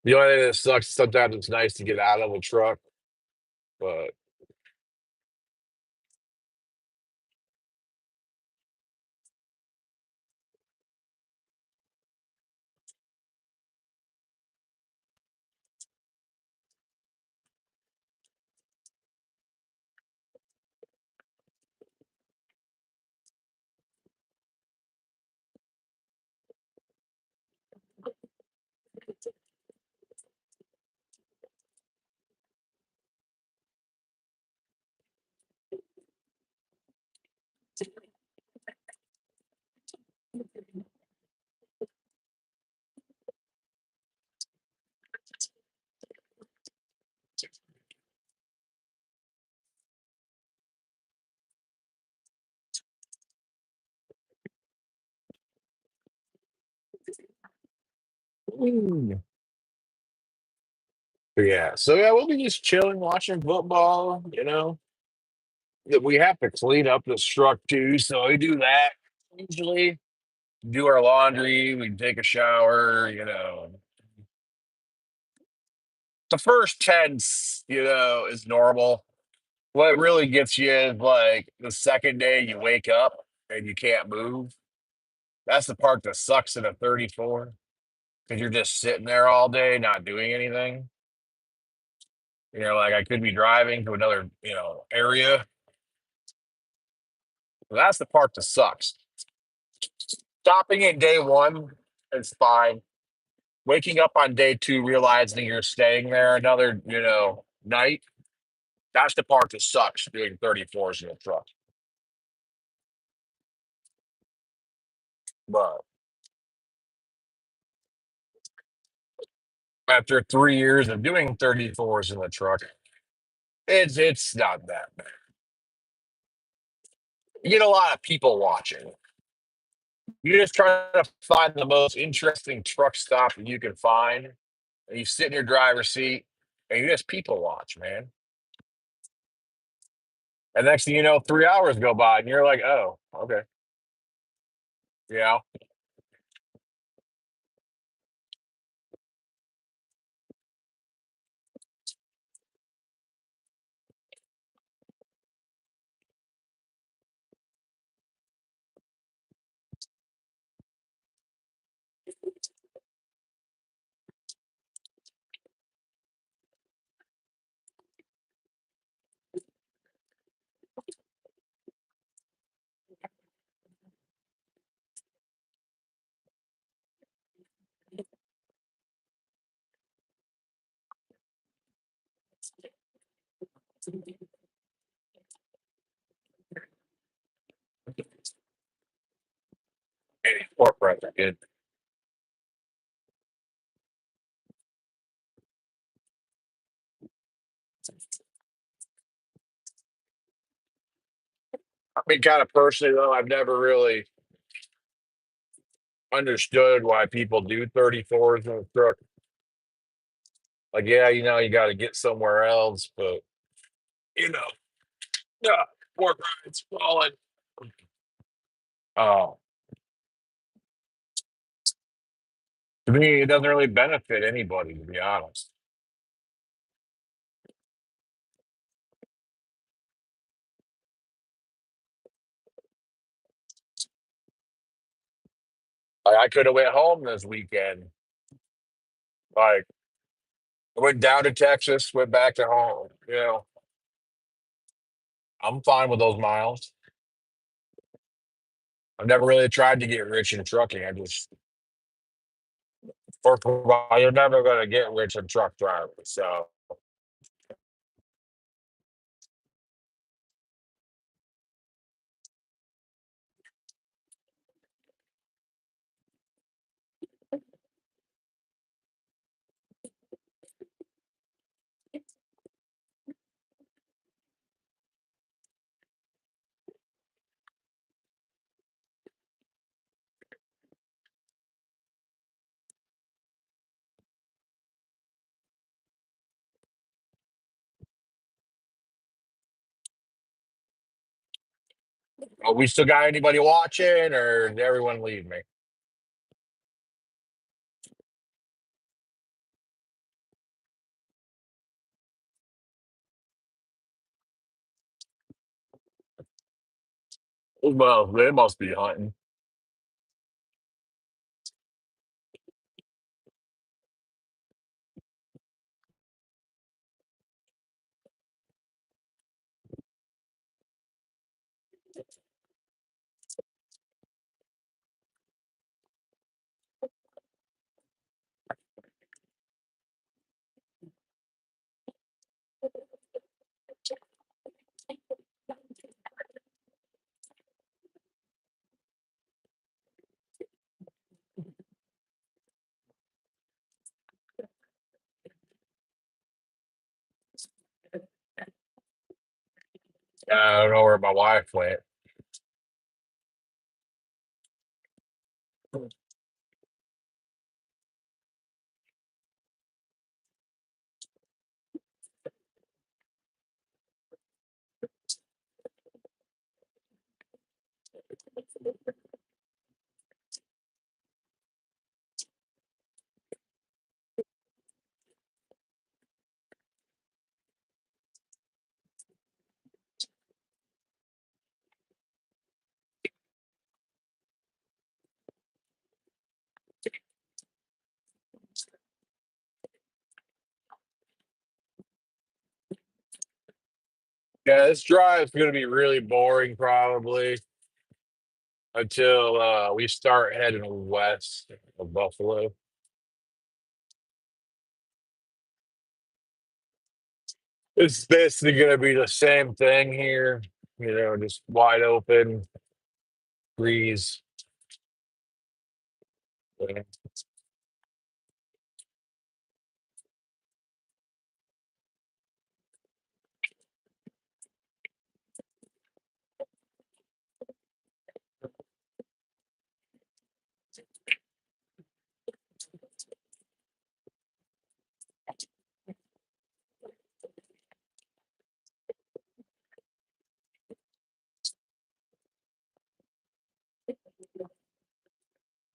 The only thing that sucks sometimes it's nice to get out of a truck, but mm. But yeah. So yeah, we'll be just chilling, watching football. We have to clean up this truck too, so we do that usually. Do our laundry, we take a shower. The first tense, is normal. What really gets you is like the second day you wake up and you can't move. That's the part that sucks in a 34 because you're just sitting there all day not doing anything. Like I could be driving to another, area. That's the part that sucks. Stopping at day one is fine. Waking up on day two, realizing you're staying there another, night, that's the part that sucks doing 34s in a truck. But after 3 years of doing 34s in the truck, it's not that bad. You get a lot of people watching. You just try to find the most interesting truck stop that you can find, and you sit in your driver's seat and you just people watch, man. And next thing you know, 3 hours go by and you're like, oh, okay. Yeah. Corporate are good. I mean, kind of personally though, I've never really understood why people do 34s in a truck. Like, yeah, you got to get somewhere else, but you know, yeah, work ride's falling. Oh, to me, it doesn't really benefit anybody, to be honest. Like, I could have went home this weekend. Like, I went down to Texas, went back to home. I'm fine with those miles. I've never really tried to get rich in trucking. I just, first of all, you're never going to get rich in truck driving. So, Oh, we still got anybody watching, or did everyone leave me? Well, they must be hunting. I don't know where my wife went. Yeah, this drive's going to be really boring probably until we start heading west of Buffalo. It's basically going to be the same thing here, just wide open breeze.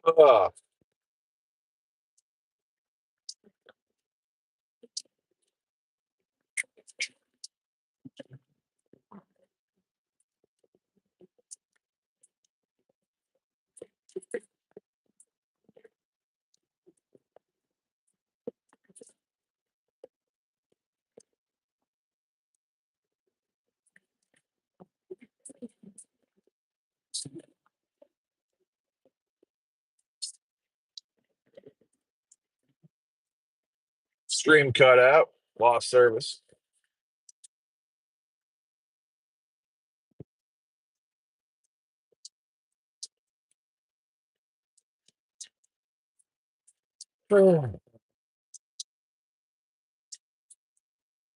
Uh, Stream cut out, lost service.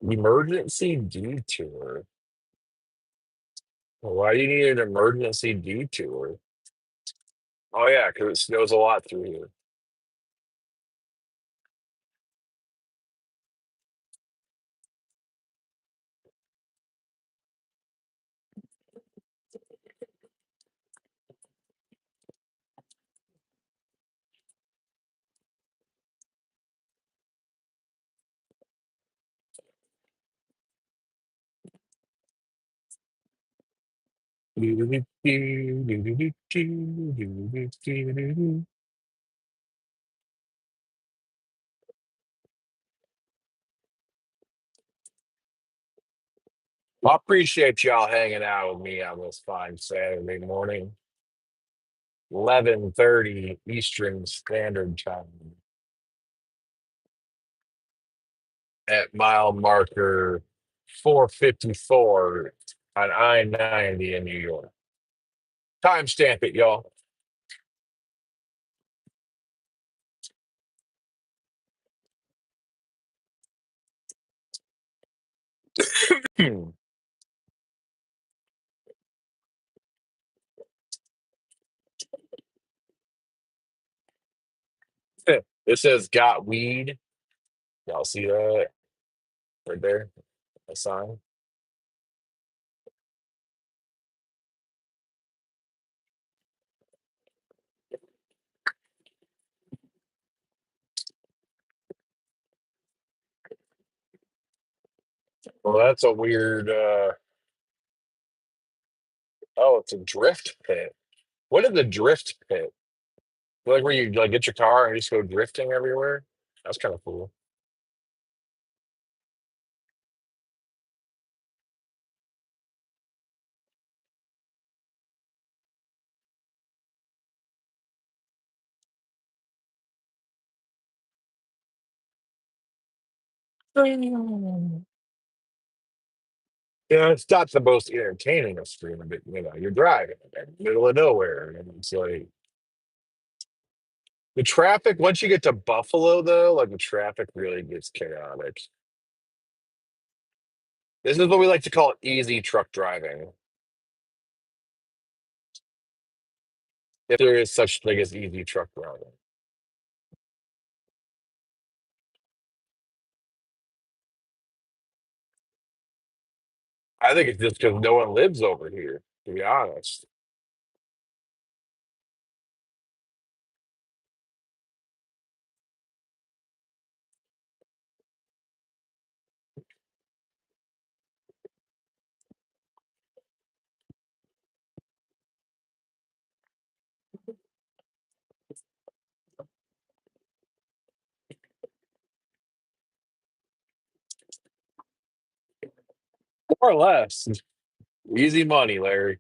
Emergency detour. Why do you need an emergency detour? Oh yeah, because it snows a lot through here. I appreciate y'all hanging out with me on this fine Saturday morning, 11:30 Eastern Standard Time at mile marker 454 on I-90 in New York. Timestamp it, y'all. It says "Got weed." Y'all see that right there? A sign. Well, that's a weird. Oh, it's a drift pit. What is the drift pit? Like where you like get your car and you just go drifting everywhere? That's kind of cool. Yeah, it's not the most entertaining of streaming, but you're driving in the middle of nowhere, and it's like the traffic. Once you get to Buffalo, though, like the traffic really gets chaotic. This is what we like to call easy truck driving, if there is such thing as easy truck driving. I think it's just because no one lives over here, to be honest. More or less. Easy money, Larry.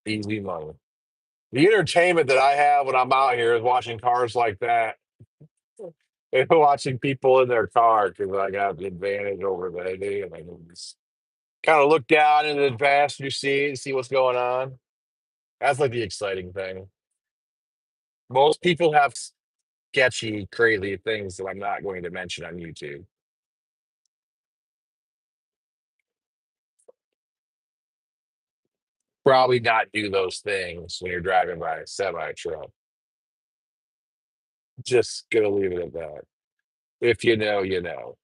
Easy money. The entertainment that I have when I'm out here is watching cars like that and watching people in their car because I got the advantage over they and I can just kind of look down into the passenger seat and see what's going on. That's like the exciting thing. Most people have sketchy, crazy things that I'm not going to mention on YouTube. Probably not do those things when you're driving by a semi truck. Just gonna leave it at that. If you know, you know.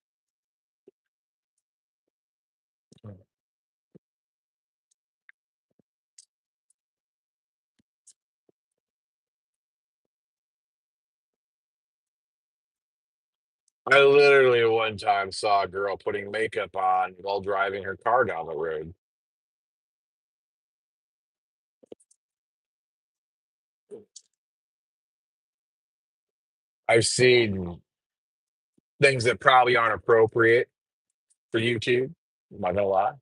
I literally one time saw a girl putting makeup on while driving her car down the road. I've seen things that probably aren't appropriate for YouTube. I'm not gonna lie.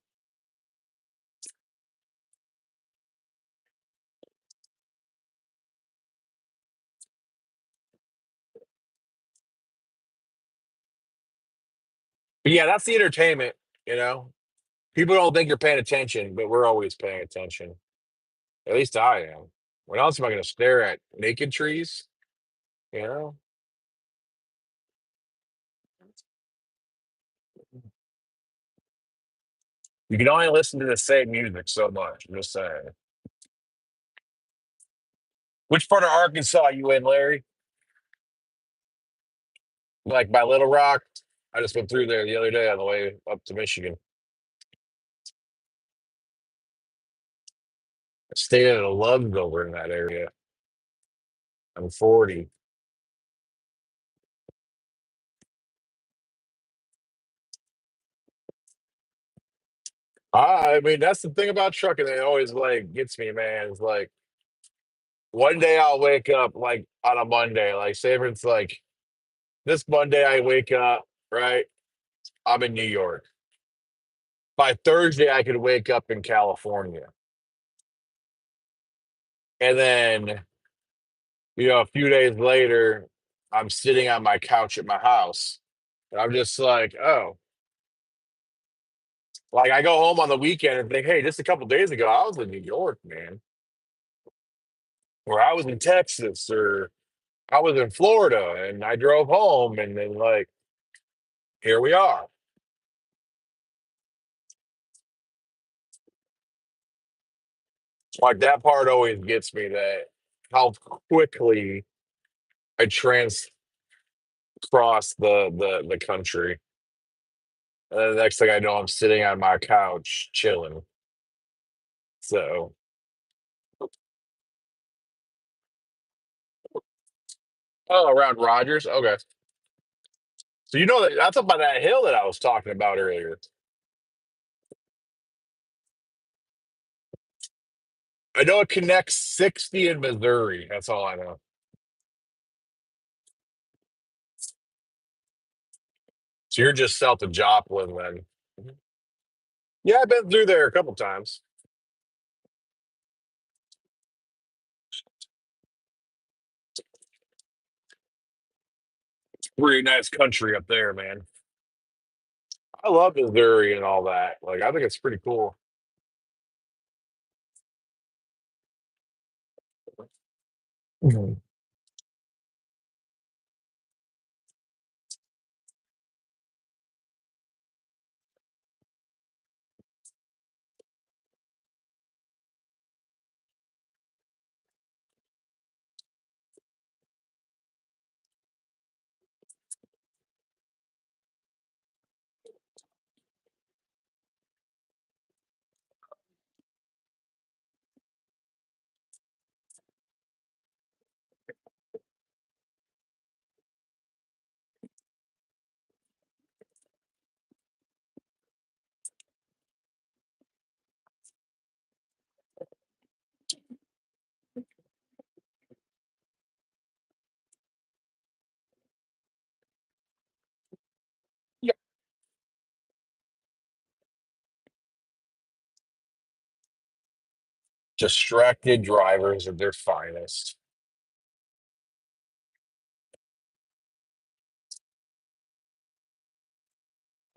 But yeah, that's the entertainment, you know. People don't think you're paying attention, but we're always paying attention. At least I am. When else am I gonna stare at naked trees? You know? You can only listen to the same music so much. I'm just saying. Which part of Arkansas are you in, Larry? Like by Little Rock? I just went through there the other day on the way up to Michigan. I stayed at a Love's over in that area. I'm 40. I mean, that's the thing about trucking that always like gets me, man. It's like one day I'll wake up like on a Monday, like say if it's like this Monday I wake up, right? I'm in New York. By Thursday I could wake up in California. And then, a few days later, I'm sitting on my couch at my house. And I'm just like, oh, like I go home on the weekend and think, hey, just a couple days ago, I was in New York, man, or I was in Texas, or I was in Florida, and I drove home, and then like here we are. Like that part always gets me that how quickly I cross the country. And then the next thing I know, I'm sitting on my couch chilling. So, oh, around Rogers, okay. So that's up by that hill that I was talking about earlier. I know it connects 60 in Missouri. That's all I know. So you're just south of Joplin then. Yeah, I've been through there a couple times. Pretty nice country up there, man. I love Missouri and all that. Like, I think it's pretty cool. Mhm. Yeah. Distracted drivers at their finest.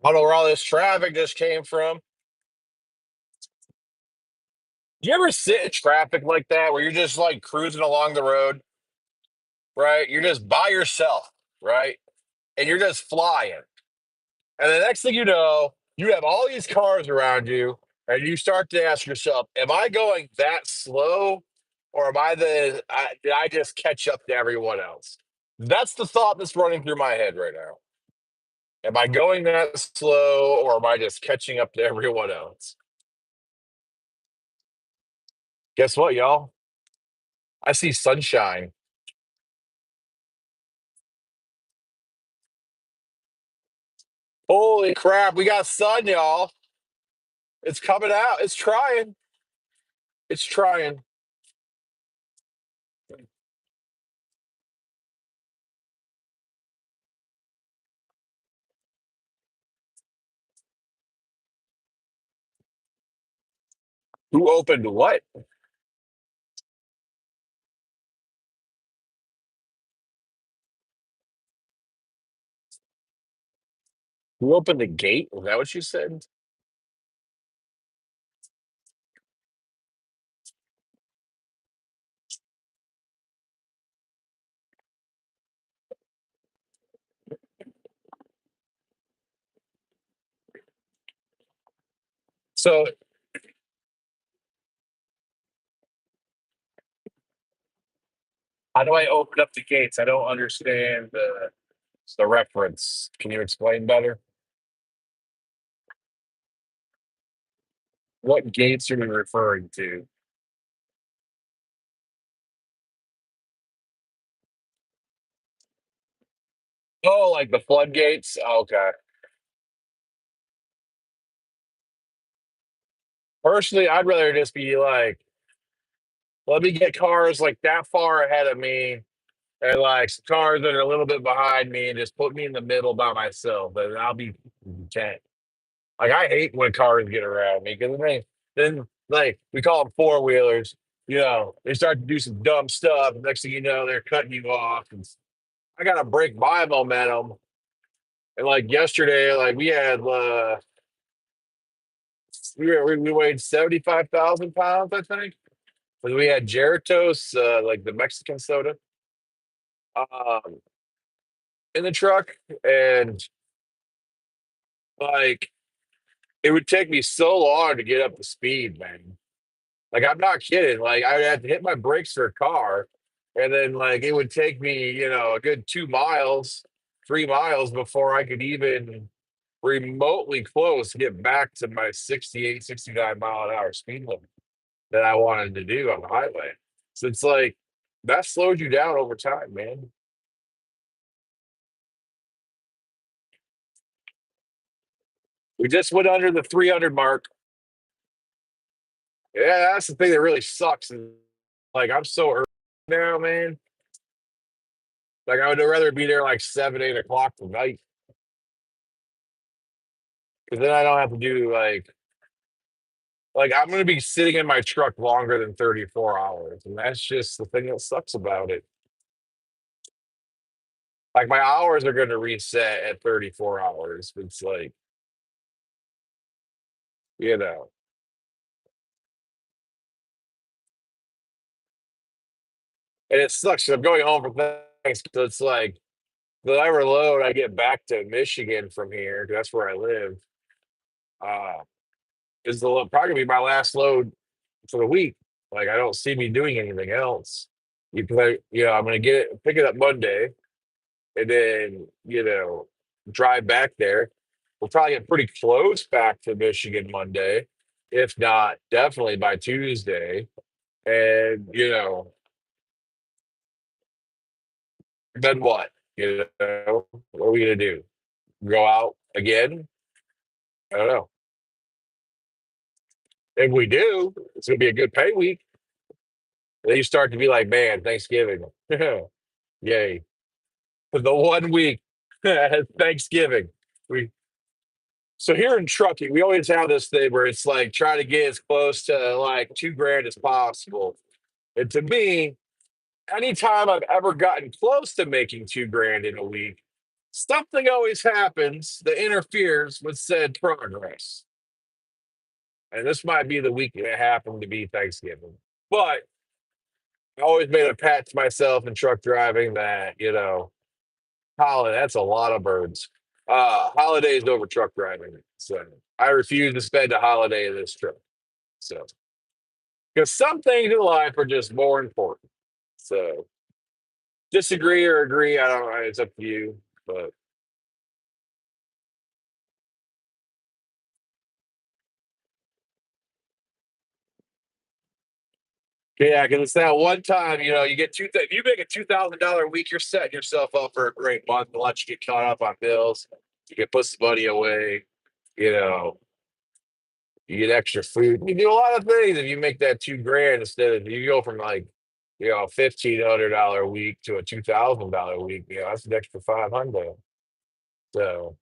I don't know where all this traffic just came from. Do you ever sit in traffic like that where you're just like cruising along the road, right? You're just by yourself, right? And you're just flying. And the next thing you know, you have all these cars around you, and you start to ask yourself, am I going that slow? Or did I just catch up to everyone else? That's the thought that's running through my head right now. Am I going that slow or am I just catching up to everyone else? Guess what, y'all? I see sunshine. Holy crap, we got sun, y'all. It's coming out. It's trying. It's trying. Who opened what? Who opened the gate? Was that what you said? So, how do I open up the gates? I don't understand the reference. Can you explain better? What gates are we referring to? Oh, like the floodgates? Okay. Personally, I'd rather just be like, let me get cars like that far ahead of me and like some cars that are a little bit behind me and just put me in the middle by myself. And I'll be content. Like I hate when cars get around me because then like we call them four wheelers. You know, they start to do some dumb stuff. Next thing you know, they're cutting you off. And I gotta break my momentum. And like yesterday, like we had we weighed 75,000 pounds, I think. But we had Geratos, like the Mexican soda, um, in the truck, and like it would take me so long to get up to speed, man. Like I'm not kidding. Like I would have to hit my brakes for a car, and then like it would take me, a good 2 miles, 3 miles before I could even remotely close to get back to my 68, 69 mile an hour speed limit that I wanted to do on the highway. So it's like that slows you down over time, man. We just went under the 300 mark. Yeah, that's the thing that really sucks. Like I'm so early now, man. Like I would rather be there like 7, 8 o'clock tonight because then I don't have to do like I'm gonna be sitting in my truck longer than 34 hours, and that's just the thing that sucks about it. Like my hours are gonna reset at 34 hours. It's like you know, and it sucks. 'Cause I'm going home for things. So it's like whatever load I get back to Michigan from here, 'cause that's where I live. Uh, is probably gonna be my last load for the week. Like I don't see me doing anything else. I'm gonna pick it up Monday, and then drive back there. We'll probably get pretty close back to Michigan Monday, if not definitely by Tuesday. And then what? What are we gonna do? Go out again? I don't know. If we do, it's gonna be a good pay week. Then you start to be like, man, Thanksgiving. Yay. For the 1 week Thanksgiving. We so here in trucking, we always have this thing where it's like try to get as close to like 2 grand as possible. And to me, anytime I've ever gotten close to making 2 grand in a week, something always happens that interferes with said progress. And this might be the week that happened to be Thanksgiving. But I always made a pat to myself in truck driving that, holiday, that's a lot of birds. Holidays over truck driving. So I refuse to spend a holiday in this trip. So because some things in life are just more important. So disagree or agree, I don't know. It's up to you. But yeah, because it's that one time, you get if you make a $2,000 a week, you're setting yourself up for a great month. To let you get caught up on bills. You can put some money away. You know, you get extra food. You do a lot of things if you make that 2 grand instead of you go from like $1,500 a week to a $2,000 a week. That's an extra 500. So,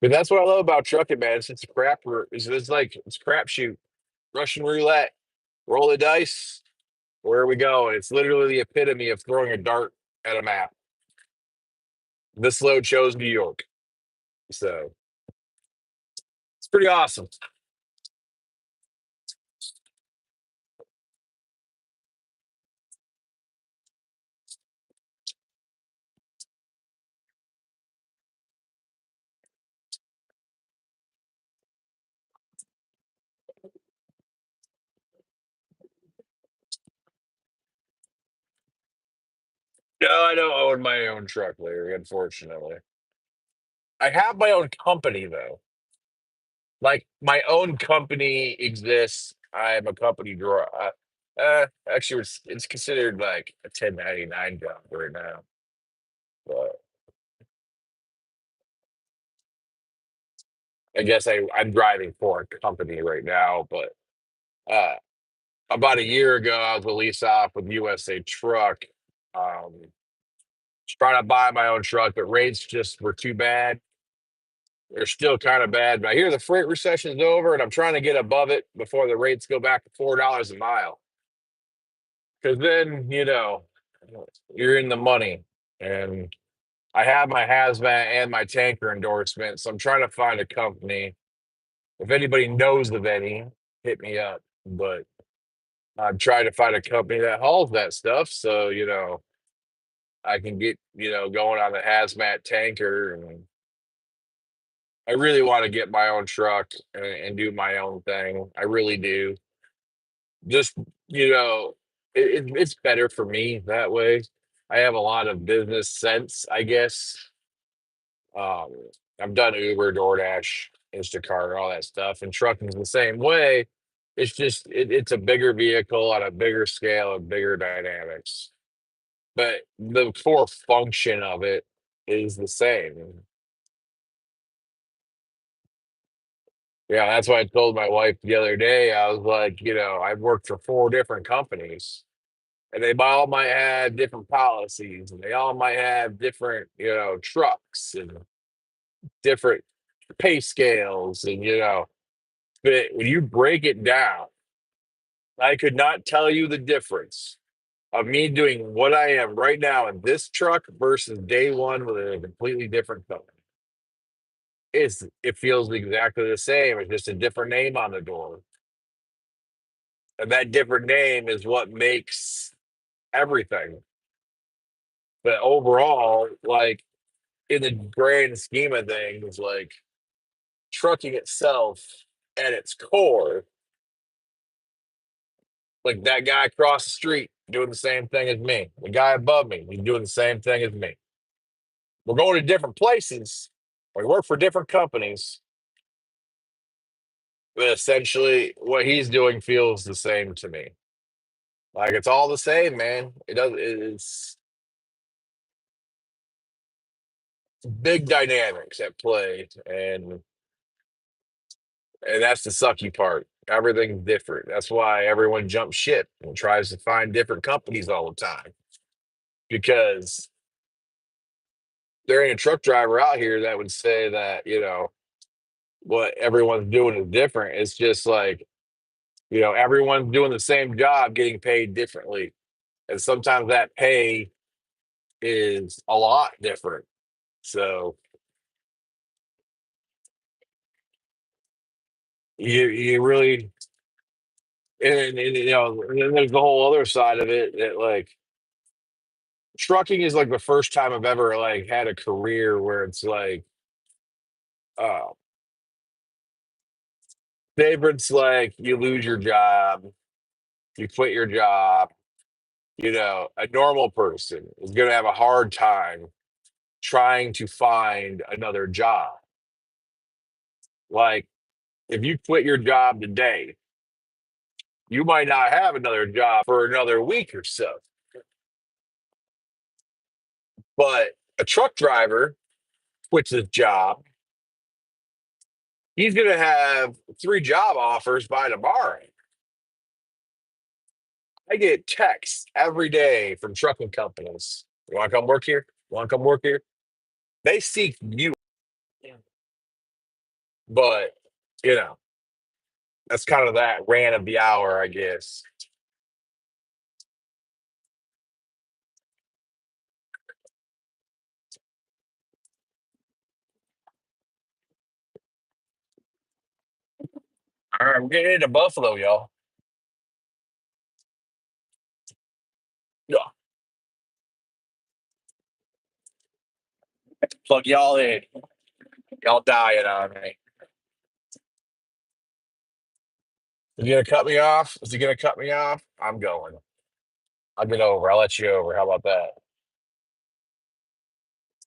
but that's what I love about trucking, man. It's a it's crapshoot, Russian roulette, roll the dice. Where are we going? It's literally the epitome of throwing a dart at a map. This load chose New York, so it's pretty awesome. No, I don't own my own truck, Larry. Unfortunately, I have my own company though. Like my own company exists. I am a company drawer. Actually, it's considered like a 1099 job right now. But I guess I'm driving for a company right now. But uh, about a year ago, I was released off with USA Truck. Um, trying to buy my own truck, but rates just were too bad. They're still kind of bad. But I hear the freight recession is over, and I'm trying to get above it before the rates go back to $4 a mile. Because then you're in the money, and I have my hazmat and my tanker endorsement, so I'm trying to find a company. If anybody knows of any, hit me up. But I'm trying to find a company that hauls that stuff, so I can get going on the hazmat tanker, and I really want to get my own truck and do my own thing. I really do. Just it's better for me that way. I have a lot of business sense, I guess. Um, I've done Uber, DoorDash, Instacart, all that stuff, and trucking's the same way. It's just it's a bigger vehicle on a bigger scale and bigger dynamics, but the core function of it is the same. Yeah, that's why I told my wife the other day. I was like, I've worked for four different companies, and they all might have different policies, and they all might have different, trucks and different pay scales, and but when you break it down, I could not tell you the difference of me doing what I am right now in this truck versus day one with a completely different company. It feels exactly the same. It's just a different name on the door. And that different name is what makes everything. But overall, like in the grand scheme of things, like trucking itself at its core, like that guy across the street doing the same thing as me. The guy above me, he's doing the same thing as me. We're going to different places. We work for different companies, but essentially what he's doing feels the same to me. Like it's all the same, man. It's big dynamics at play, and that's the sucky part. Everything's different. That's why everyone jumps ship and tries to find different companies all the time because there ain't a truck driver out here that would say that, what everyone's doing is different. It's just like, everyone's doing the same job getting paid differently. And sometimes that pay is a lot different. So you really and and then there's the whole other side of it that like trucking is like the first time I've ever like had a career where it's like uh favorites like you lose your job, you quit your job, a normal person is gonna have a hard time trying to find another job. Like if you quit your job today, you might not have another job for another week or so. But a truck driver quits his job, he's gonna have three job offers by tomorrow. I get texts every day from trucking companies. You want to come work here? Want to come work here? They seek you, but you know that's kind of that rant of the hour, I guess. All right, we're getting into Buffalo, y'all. Yeah, plug y'all in. Y'all dying on me. Is he gonna cut me off? Is he gonna cut me off? I'm going. I'll get over. I'll let you over. How about that?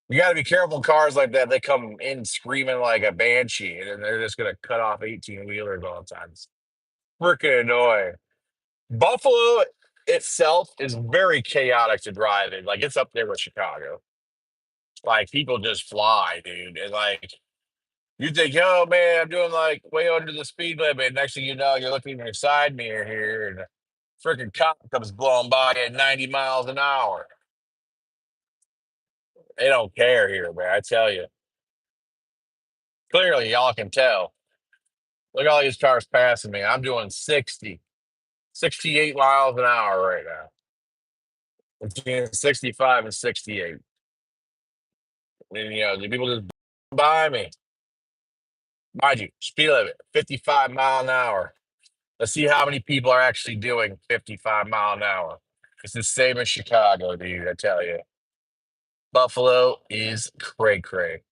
You got to be careful. Cars like that, they come in screaming like a banshee, and then they're just gonna cut off 18-wheelers all the time. It's freaking annoying. Buffalo itself is very chaotic to drive in. Like it's up there with Chicago. Like people just fly, dude. And like you think, oh man, I'm doing like way under the speed limit. Next thing you know, you're looking in your side mirror here and a freaking cop comes blowing by at 90 miles an hour. They don't care here, man. I tell you. Clearly, y'all can tell. Look at all these cars passing me. I'm doing 60, 68 miles an hour right now. Between 65 and 68. And the people just by me. Mind you, speed limit 55 mile an hour. Let's see how many people are actually doing 55 mile an hour. It's the same as Chicago, dude. I tell you, Buffalo is cray cray.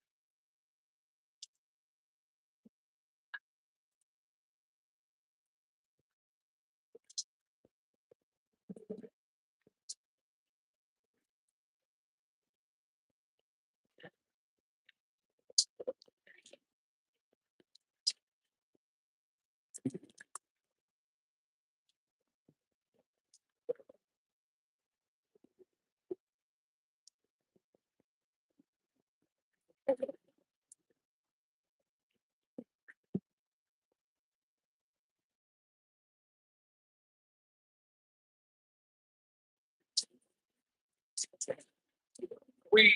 We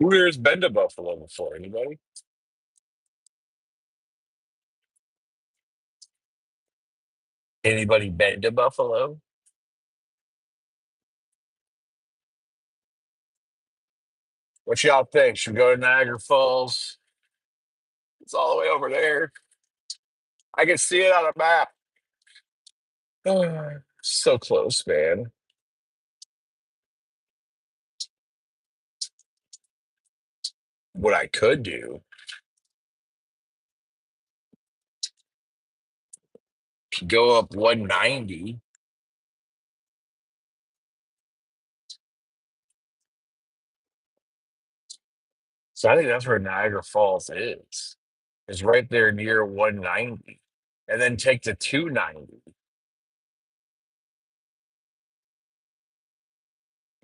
Who here's been to Buffalo before? Anybody? Anybody been to Buffalo? What y'all think? Should we go to Niagara Falls? It's all the way over there. I can see it on a map. So close, man. What I could do, go up 190. So I think that's where Niagara Falls is. It's right there near 190. And then take the 290.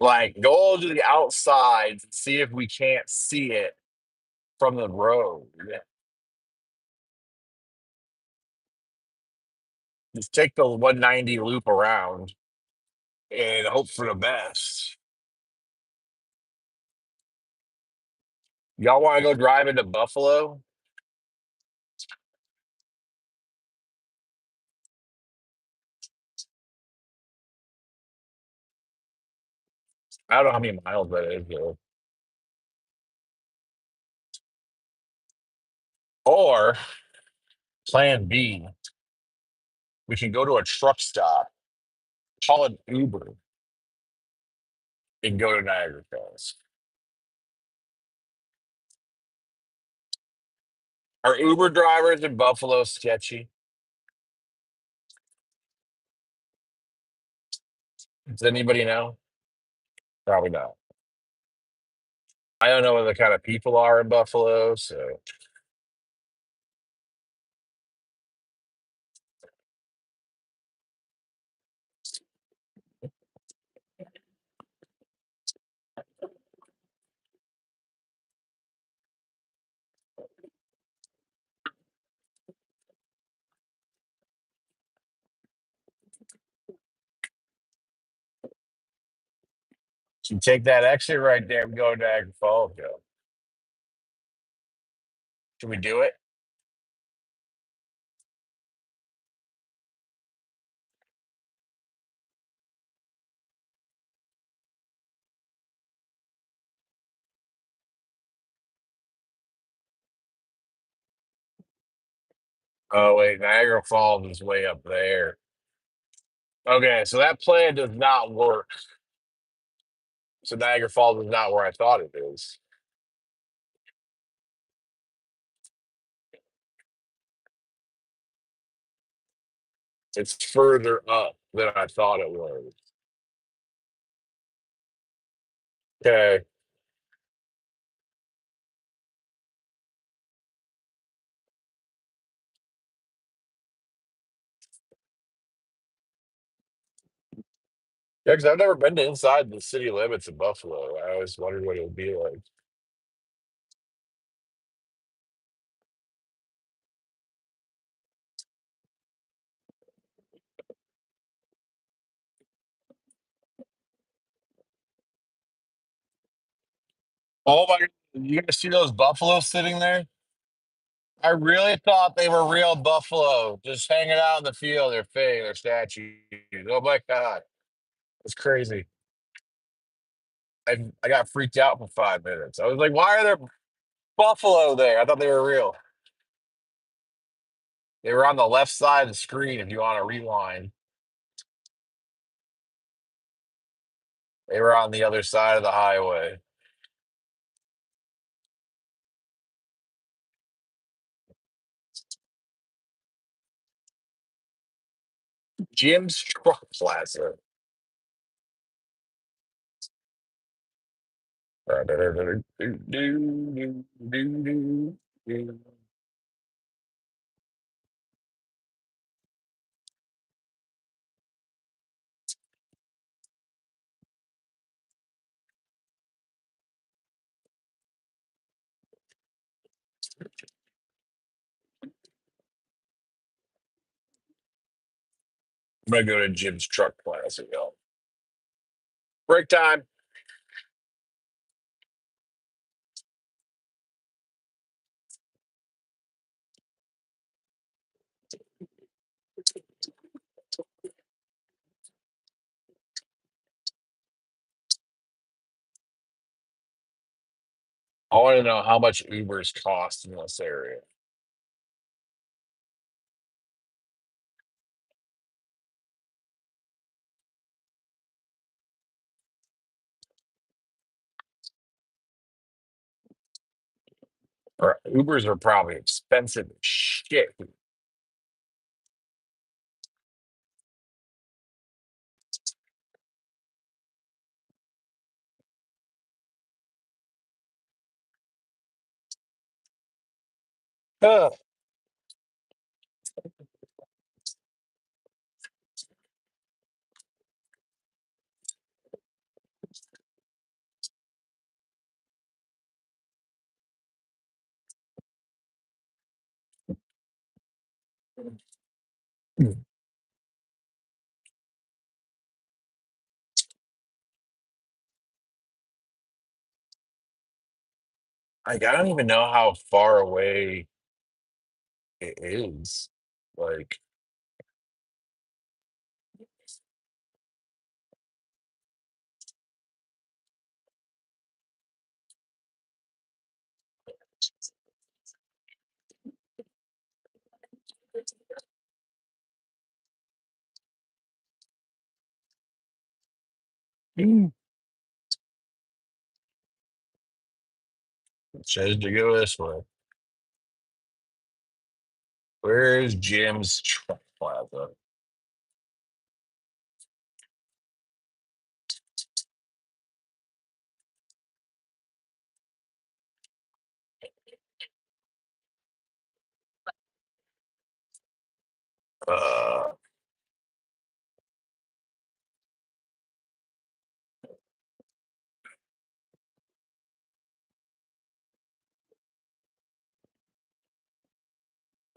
Like go to the outside and see if we can't see it from the road. Just take the 190 loop around and hope for the best. Y'all want to go drive into Buffalo? I don't know how many miles that is, though. Or plan B, we can go to a truck stop, call an Uber, and go to Niagara Falls. Are Uber drivers in Buffalo sketchy? Does anybody know? Probably not. I don't know what the kind of people are in Buffalo, so you take that exit right there and go to Niagara Falls. Go. Should we do it? Oh wait, Niagara Falls is way up there. Okay, so that plan does not work. So Niagara Falls is not where I thought it is. It's further up than I thought it was. Okay. Yeah, because I've never been to inside the city limits of Buffalo. I always wondered what it would be like. Oh my! You guys see those buffaloes sitting there? I really thought they were real buffalo, just hanging out in the field. They're fake. They're statues. Oh my god, it's crazy. I got freaked out for 5 minutes. I was like, "Why are there buffalo there?" I thought they were real. They were on the left side of the screen. If you want to rewind, they were on the other side of the highway. Jim's Truck Plaza. I'm gonna go to Jim's Truck Plaza, y'all. Break time. I want to know how much Ubers cost in this area. Or Ubers are probably expensive as shit. Ugh. Like, I don't even know how far away it is. Like, mm, it says to go this way. Where is Jim's truck plaza? Uh,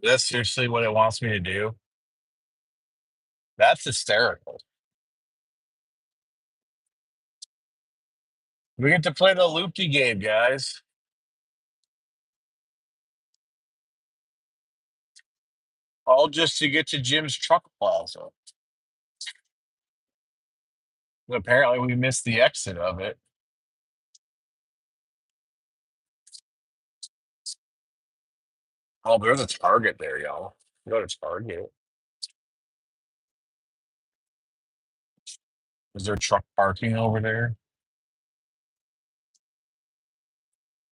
that's seriously what it wants me to do. That's hysterical. We get to play the loopy game, guys. All just to get to Jim's truck plaza. Apparently, we missed the exit of it. Oh, there's a Target there, y'all. Go to Target. Is there truck parking over there?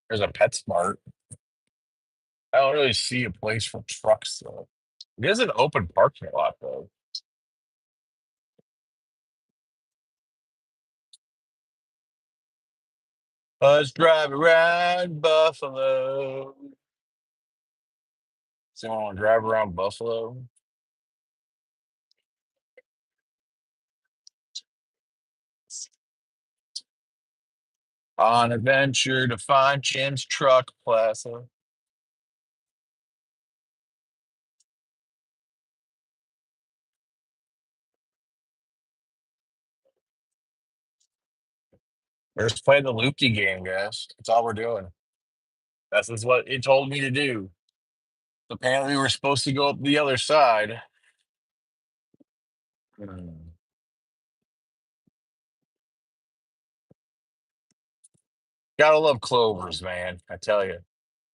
There's a PetSmart. I don't really see a place for trucks though. It is an open parking lot though. Let's drive around Buffalo. Someone want to drive around Buffalo? On a venture to find Jim's truck plaza. We're just playing the loopy game, guys. That's all we're doing. That's just what it told me to do. Apparently, we're supposed to go up the other side. Hmm. Gotta love clovers, man. I tell you,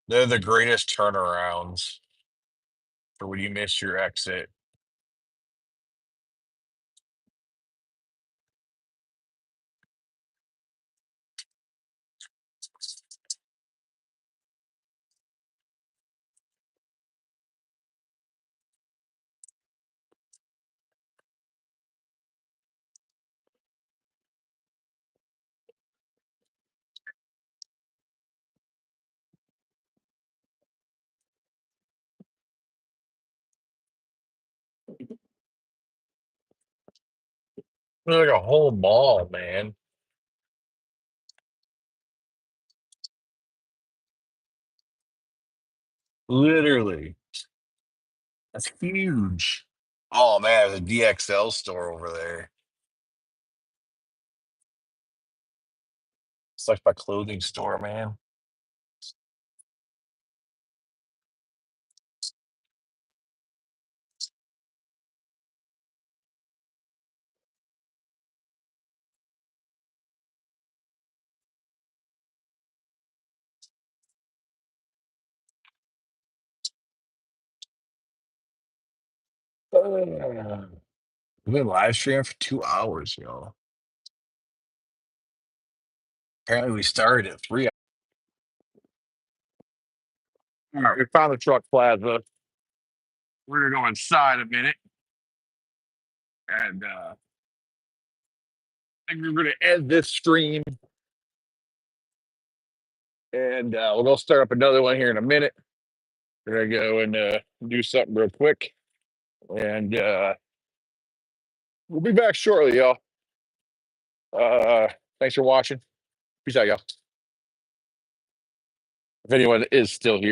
they're the greatest turnarounds for when you miss your exit. They're like a whole mall, man. Literally, that's huge. Oh man, there's a DXL store over there. It's like my clothing store, man. We've been live streaming for 2 hours, yo. Apparently, we started at 3. All right, we found the truck plaza. We're gonna go inside a minute, and I think we're gonna end this stream, and we'll go start up another one here in a minute. We're gonna go and do something real quick, and we'll be back shortly, y'all. Thanks for watching. Peace out, y'all. If anyone is still here.